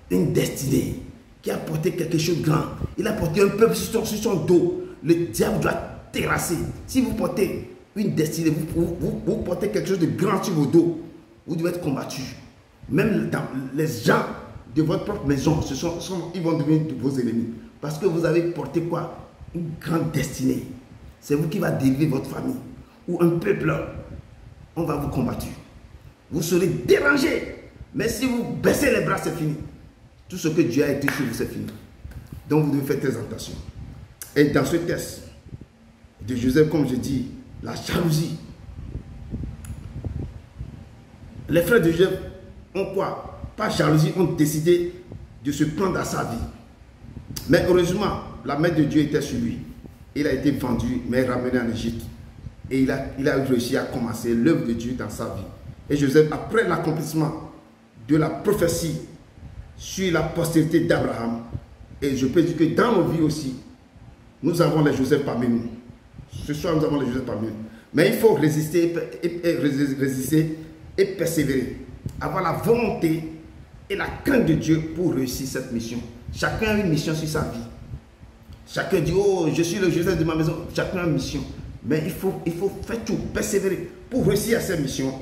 une destinée, qui a porté quelque chose de grand. Il a porté un peuple sur son dos. Le diable doit terrasser. Si vous portez une destinée, vous portez quelque chose de grand sur vos dos, vous devez être combattu. Même dans les gens de votre propre maison, ils vont devenir vos ennemis. Parce que vous avez porté quoi? Une grande destinée. C'est vous qui va délivrer votre famille. Ou un peuple, on va vous combattre. Vous serez dérangé. Mais si vous baissez les bras, c'est fini. Tout ce que Dieu a été sur vous, c'est fini. Donc vous devez faire très attention. Et dans ce test de Joseph, comme je dis, la jalousie. Les frères de Joseph ont quoi? Par jalousie, ont décidé de se prendre à sa vie. Mais heureusement, la main de Dieu était sur lui. Il a été vendu, mais ramené en Égypte. Et il a réussi à commencer l'œuvre de Dieu dans sa vie. Et Joseph, après l'accomplissement de la prophétie sur la postérité d'Abraham, et je peux dire que dans nos vies aussi, nous avons les Joseph parmi nous. Ce soir, nous avons les Joseph parmi nous. Mais il faut résister et persévérer. Avoir la volonté et la crainte de Dieu pour réussir cette mission. Chacun a une mission sur sa vie. Chacun dit, oh, je suis le Joseph de ma maison. Chacun a une mission. Mais il faut faire tout, persévérer pour réussir à cette mission.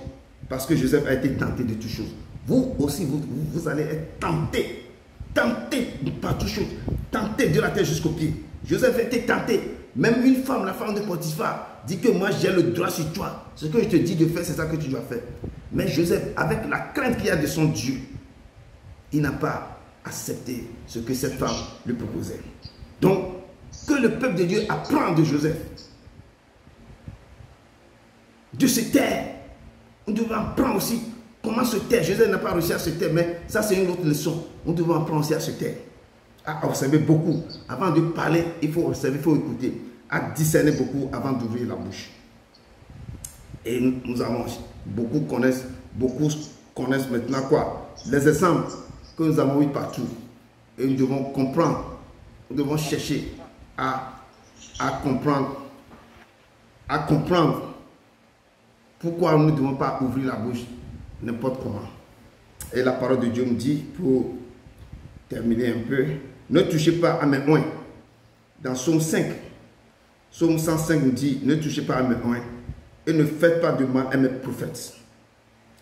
Parce que Joseph a été tenté de toutes choses. Vous aussi, vous allez être tenté. Tenté par toutes choses. Tenté de la tête jusqu'au pied. Joseph a été tenté. Même une femme, la femme de Potiphar, dit que moi j'ai le droit sur toi. Ce que je te dis de faire, c'est ça que tu dois faire. Mais Joseph, avec la crainte qu'il a de son Dieu, il n'a pas accepté ce que cette femme lui proposait. Donc, que le peuple de Dieu apprend de Joseph. De se taire. On devrait apprendre aussi comment se taire. Joseph n'a pas réussi à se taire, mais ça c'est une autre leçon. On devrait apprendre aussi à se taire. À observer beaucoup. Avant de parler, il faut observer, il faut écouter. À discerner beaucoup avant d'ouvrir la bouche. Et nous avons, beaucoup connaissent maintenant quoi? Les exemples que nous avons eu partout. Et nous devons comprendre, nous devons chercher à comprendre pourquoi nous ne devons pas ouvrir la bouche n'importe comment. Et la parole de Dieu nous dit, pour terminer un peu, ne touchez pas à mes oins. Dans Psaume 5, Psaume 105 nous dit, ne touchez pas à mes oins. et ne faites pas de mal à mes prophètes.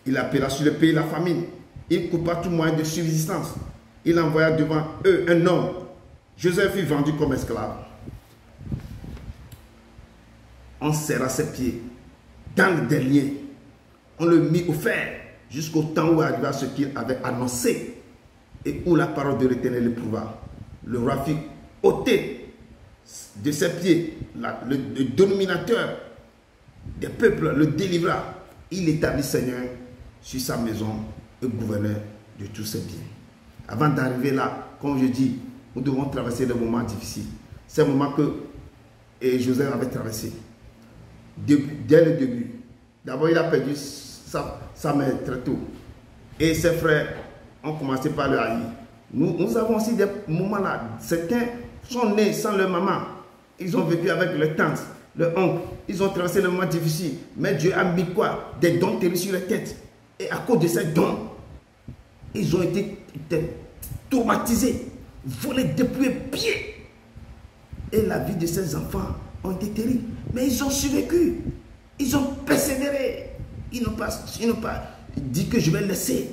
Il appela sur le pays la famine. Il coupa tout moyen de subsistance. Il envoya devant eux un homme. Joseph fut vendu comme esclave. On serra ses pieds dans des liens. On le mit au fer jusqu'au temps où arriva ce qu'il avait annoncé et où la parole de l'Éternel l'éprouva. Le roi fit ôter de ses pieds le dominateur des peuples, le délivra. Il établit Seigneur sur sa maison et gouverneur de tous ses biens. Avant d'arriver là, comme je dis, nous devons traverser des moments difficiles. C'est un moment que Joseph avait traversé. Dès le début. D'abord, il a perdu sa mère très tôt. Et ses frères ont commencé par le haïr. Nous avons aussi des moments là. Certains sont nés sans leur maman. Ils ont vécu avec leur tante, leur oncle. Ils ont traversé le moment difficile. Mais Dieu a mis quoi? Des dons terribles sur leur tête. Et à cause de ces dons, ils ont été traumatisés, volés depuis les pieds. Et la vie de ces enfants ont été terribles. Mais ils ont survécu. Ils ont persévéré. Ils n'ont pas dit que je vais laisser.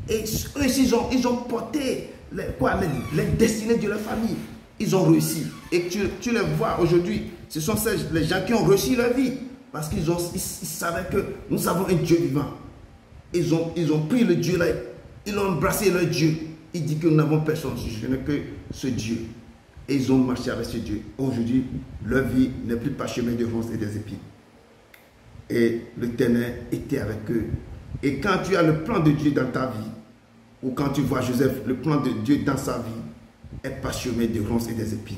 Et eux, ils ont porté les destinées de leur famille. Ils ont réussi. Et tu les vois aujourd'hui. Ce sont les gens qui ont réussi leur vie. Parce qu'ils savaient que nous avons un Dieu vivant. Ils ont pris le Dieu là. Ils ont embrassé leur Dieu. Il dit que nous n'avons personne. Je n'ai que ce Dieu. Et ils ont marché avec ce Dieu. Aujourd'hui, leur vie n'est plus pas chemin de ronces et des épines. Et l'Éternel était avec eux. Et quand tu as le plan de Dieu dans ta vie, ou quand tu vois Joseph, le plan de Dieu dans sa vie, est parsemé de ronces et des épines.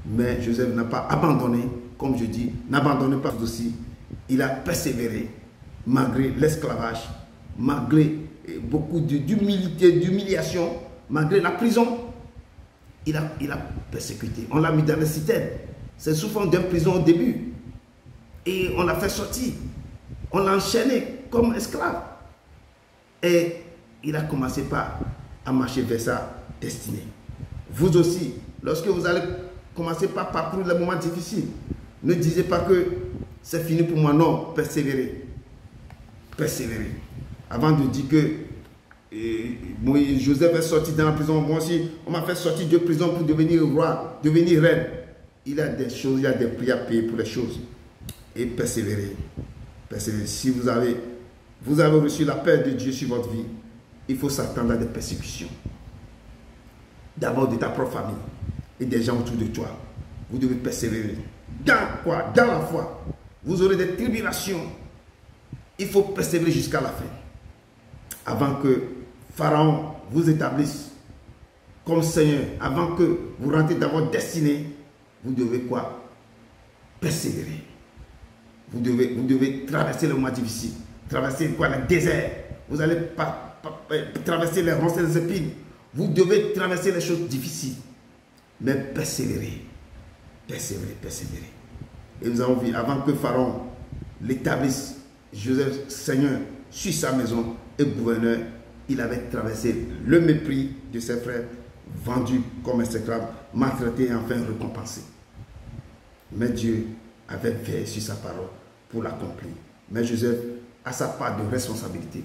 Mais Joseph n'a pas abandonné, comme je dis, n'abandonnez pas aussi. Il a persévéré, malgré l'esclavage, malgré beaucoup d'humiliation, malgré la prison. Il a persécuté. On l'a mis dans la citerne. C'est sous forme d'une prison au début. Et on l'a fait sortir. On l'a enchaîné comme esclave. Et il a commencé à marcher vers sa destinée. Vous aussi, lorsque vous allez commencer par parcourir les moments difficiles, ne disez pas que c'est fini pour moi. Non, persévérez. Persévérez. Avant de dire que Joseph est sorti dans la prison, moi aussi, on m'a fait sortir de prison pour devenir roi, devenir reine. Il y a des choses, il y a des prix à payer pour les choses. Et persévérez. Persévérez. Si vous avez reçu la paix de Dieu sur votre vie, il faut s'attendre à des persécutions. D'abord de ta propre famille et des gens autour de toi. Vous devez persévérer. Dans quoi? Dans la foi. Vous aurez des tribulations. Il faut persévérer jusqu'à la fin. Avant que Pharaon vous établisse comme Seigneur, avant que vous rentrez dans votre destinée, vous devez quoi? Persévérer. Vous devez traverser le mois difficile. Traverser quoi? Le désert. Vous allez traverser les ronces et les épines. Vous devez traverser les choses difficiles. Mais persévérer. Persévérer, persévérer. Et nous avons vu, avant que Pharaon l'établisse, Joseph, Seigneur, sur sa maison et gouverneur, il avait traversé le mépris de ses frères, vendu comme esclave, maltraité et enfin récompensé. Mais Dieu avait veillé sur sa parole pour l'accomplir. Mais Joseph a sa part de responsabilité.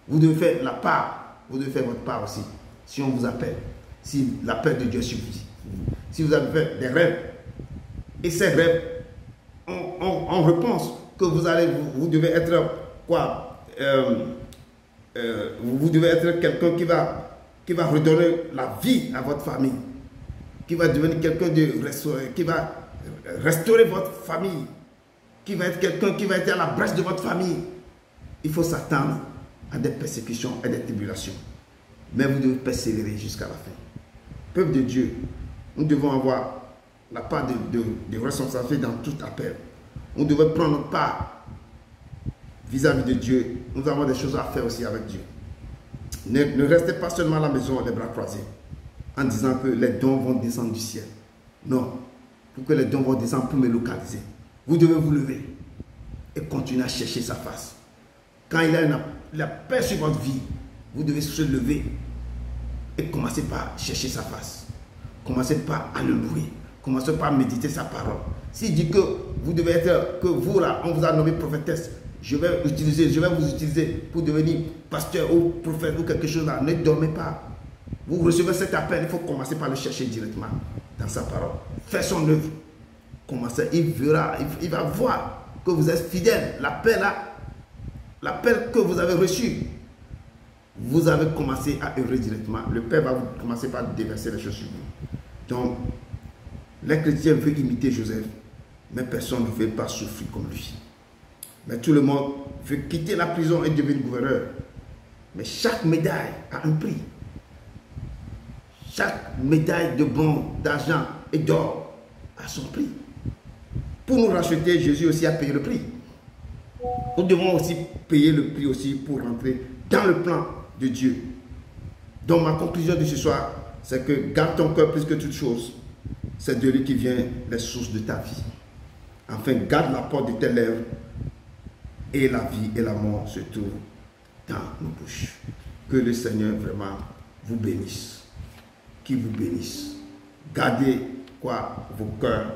Vous devez faire la part, vous devez faire votre part aussi. Si on vous appelle, si l'appel de Dieu suffit, si vous avez fait des rêves, et ces rêves, on repense que vous devez être quoi? Vous devez être quelqu'un qui va redonner la vie à votre famille, qui va devenir quelqu'un qui va restaurer votre famille, qui va être quelqu'un qui va être à la brèche de votre famille. Il faut s'attendre à des persécutions et des tribulations. Mais vous devez persévérer jusqu'à la fin. Peuple de Dieu, nous devons avoir la part de responsabilité dans tout appel. On devait prendre notre part vis-à-vis de Dieu. Nous avons des choses à faire aussi avec Dieu. Ne restez pas seulement à la maison les bras croisés en disant que les dons vont descendre du ciel. Non. Pour que les dons vont descendre pour me localiser. Vous devez vous lever et continuer à chercher sa face. Quand il a la paix sur votre vie, vous devez se lever et commencer par chercher sa face. Commencez par à le louer. Commencez par méditer sa parole. S'il dit que vous devez être, que vous là, on vous a nommé prophétesse. Je vais vous utiliser pour devenir pasteur ou prophète ou quelque chose là. Ne dormez pas. Vous recevez cet appel, il faut commencer par le chercher directement dans sa parole. Faites son œuvre. Commencez, il verra, il va voir que vous êtes fidèle. L'appel là, l'appel que vous avez reçu, vous avez commencé à œuvrer directement. Le Père va vous commencer par déverser les choses sur vous. Donc, les chrétiens veulent imiter Joseph, mais personne ne veut pas souffrir comme lui. Mais tout le monde veut quitter la prison et devenir gouverneur. Mais chaque médaille a un prix. Chaque médaille de bronze, d'argent et d'or a son prix. Pour nous racheter, Jésus aussi a payé le prix. Nous devons aussi payer le prix aussi pour rentrer dans le plan de Dieu. Donc ma conclusion de ce soir, c'est que garde ton cœur plus que toute chose. C'est de lui qui vient les sources de ta vie. Enfin, garde la porte de tes lèvres et la vie et la mort se trouvent dans nos bouches. Que le Seigneur vraiment vous bénisse. Qu'il vous bénisse. Gardez quoi vos cœurs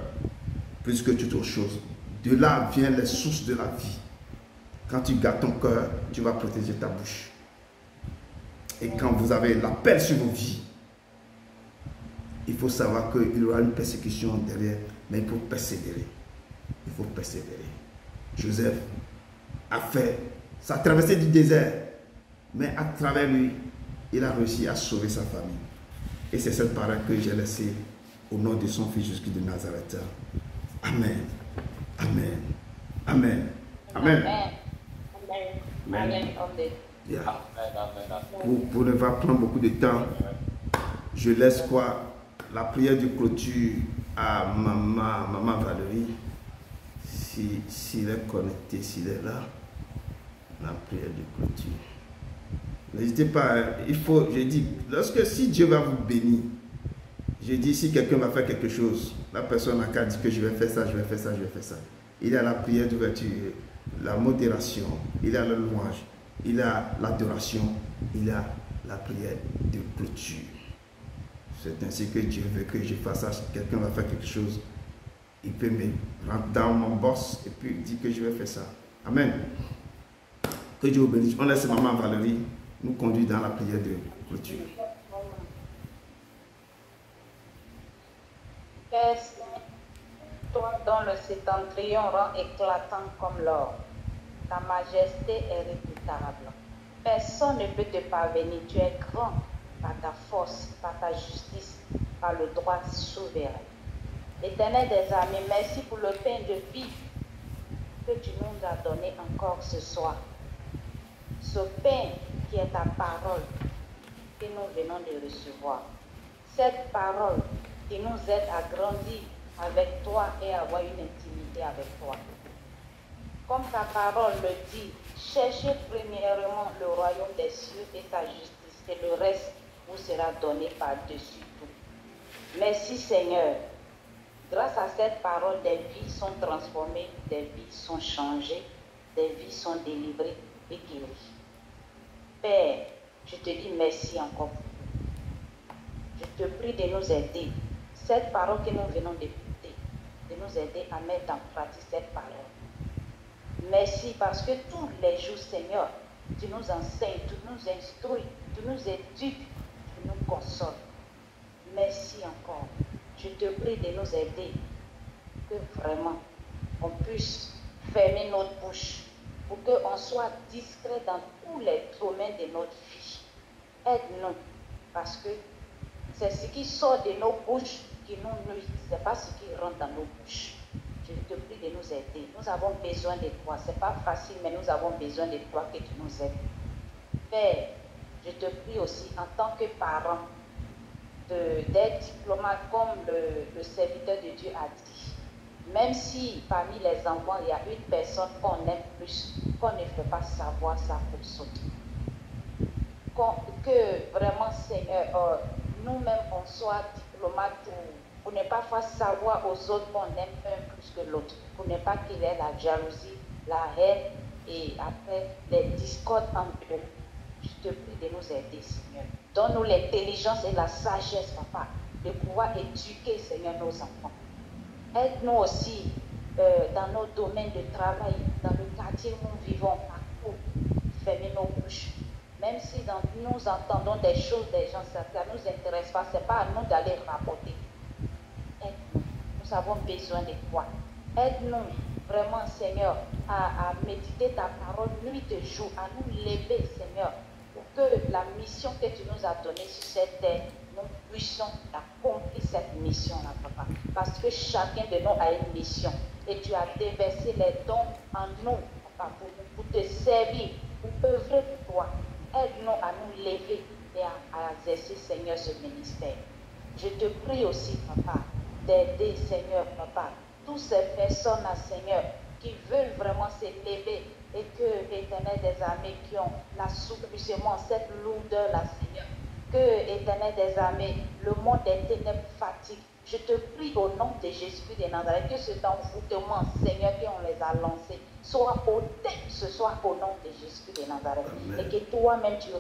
plus que toute autre chose. De là viennent les sources de la vie. Quand tu gardes ton cœur, tu vas protéger ta bouche. Et quand vous avez l'appel sur vos vies, il faut savoir qu'il y aura une persécution derrière, mais il faut persévérer. Il faut persévérer. Joseph a fait sa traversée du désert, mais à travers lui, il a réussi à sauver sa famille. Et c'est cette parole que j'ai laissée au nom de son fils Jésus de Nazareth. Amen. Amen. Amen. Amen. Amen. Yeah. Pour ne pas prendre beaucoup de temps, je laisse quoi? La prière de clôture à maman Valérie. S'il est connecté, s'il est là, la prière de clôture. N'hésitez pas, il faut, je dis, si Dieu va vous bénir, je dis, si quelqu'un va faire quelque chose, la personne n'a qu'à dire que je vais faire ça, je vais faire ça, je vais faire ça. Il y a la prière d'ouverture, la modération, il y a la louange, il y a l'adoration, il y a la prière de clôture. C'est ainsi que Dieu veut que je fasse ça. Si quelqu'un va faire quelque chose, il peut me rentrer dans mon boss et puis dire que je vais faire ça. Amen. Que Dieu vous bénisse. On laisse maman Valérie nous conduire dans la prière de clôture. Père, toi dont le septentrion rend éclatant comme l'or, ta majesté est redoutable. Personne ne peut te parvenir. Tu es grand par ta force, par ta justice, par le droit souverain. Éternel des armées, merci pour le pain de vie que tu nous as donné encore ce soir. Ce pain qui est ta parole que nous venons de recevoir. Cette parole qui nous aide à grandir avec toi et à avoir une intimité avec toi. Comme ta parole le dit, cherchez premièrement le royaume des cieux et sa justice, et le reste vous sera donné par-dessus tout. Merci Seigneur. Grâce à cette parole, des vies sont transformées, des vies sont changées, des vies sont délivrées et guéries. Père, je te dis merci encore. Je te prie de nous aider. Cette parole que nous venons d'écouter, de nous aider à mettre en pratique cette parole. Merci parce que tous les jours, Seigneur, tu nous enseignes, tu nous instruis, tu nous éduques, tu nous consoles. Merci encore. Je te prie de nous aider, que vraiment on puisse fermer notre bouche pour qu'on soit discret dans tous les domaines de notre vie. Aide-nous, parce que c'est ce qui sort de nos bouches qui nous nuit, ce n'est pas ce qui rentre dans nos bouches. Je te prie de nous aider. Nous avons besoin de toi. Ce n'est pas facile, mais nous avons besoin de toi, que tu nous aides. Père, je te prie aussi en tant que parent d'être diplomate comme le serviteur de Dieu a dit. Même si parmi les enfants, il y a une personne qu'on aime plus, qu'on ne fait pas savoir ça aux autres. Que vraiment, Seigneur, nous-mêmes, on soit diplomate pour ne pas faire savoir aux autres qu'on aime un plus que l'autre, pour ne pas qu'il y ait la jalousie, la haine et après les discordes entre eux. Je te prie de nous aider, Seigneur. Donne-nous l'intelligence et la sagesse, Papa, de pouvoir éduquer, Seigneur, nos enfants. Aide-nous aussi dans nos domaines de travail, dans le quartier où nous vivons, partout. Fermez nos bouches. Même si nous entendons des choses des gens, ça ne nous intéresse pas, ce n'est pas à nous d'aller rapporter. Aide-nous. Nous avons besoin de toi. Aide-nous vraiment, Seigneur, à méditer ta parole nuit et jour, à nous lever, Seigneur, pour que la mission que tu nous as donnée sur cette terre, nous puissions accomplir cette mission-là, Papa. Parce que chacun de nous a une mission. Et tu as déversé les dons en nous, Papa, pour te servir, pour œuvrer pour toi. Aide-nous à nous lever et à exercer, Seigneur, ce ministère. Je te prie aussi, Papa, d'aider, Seigneur, Papa, toutes ces personnes-là, Seigneur, qui veulent vraiment s'élever et que, Éternel des armées, qui ont l'assouplissement, cette lourdeur-là, Seigneur, que, Éternel des armées, le monde des ténèbres fatigue. Je te prie au nom de Jésus de Nazareth, que cet envoûtement, Seigneur, qu'on les a lancés, soit ôté ce soir au nom de Jésus de Nazareth. Amen. Et que toi-même tu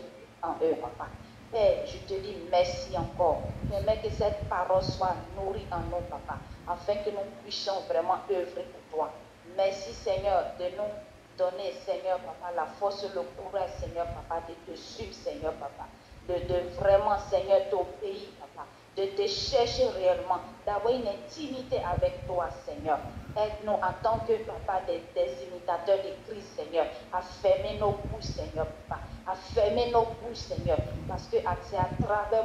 en eux, Papa. Père, je te dis merci encore. Permets que cette parole soit nourrie en nous, Papa, afin que nous puissions vraiment œuvrer pour toi. Merci, Seigneur, de nous donner, Seigneur, Papa, la force, le courage, Seigneur, Papa, de te suivre, Seigneur, Papa. De vraiment, Seigneur, t'obéir, Papa. De te chercher réellement, d'avoir une intimité avec toi, Seigneur. Aide-nous en tant que, Papa, des imitateurs de Christ, Seigneur, à fermer nos bouches, Seigneur, Papa, à fermer nos bouches, Seigneur, parce que c'est à travers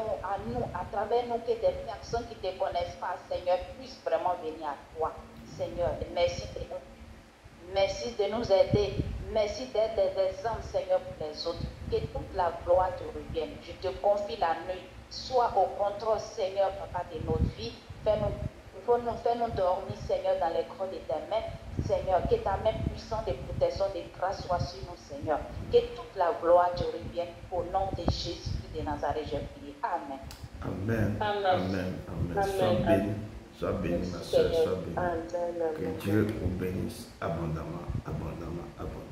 nous que des personnes qui ne te connaissent pas, Seigneur, puissent vraiment venir à toi, Seigneur. Et merci de nous. Merci de nous aider. Merci d'être des exemples, Seigneur, pour les autres. Que toute la gloire te revienne. Je te confie la nuit. Sois au contrôle, Seigneur, Papa, de notre vie. Fais-nous dormir, Seigneur, dans les creux de tes mains. Seigneur, que ta main puissante de protection, de grâce soit sur nous, Seigneur. Que toute la gloire te revienne. Au nom de Jésus de Nazareth, je prie. Amen. Amen. Amen. Amen. Sois béni, ma soeur, sois béni. Que Dieu vous bénisse abondamment, abondamment, abondamment.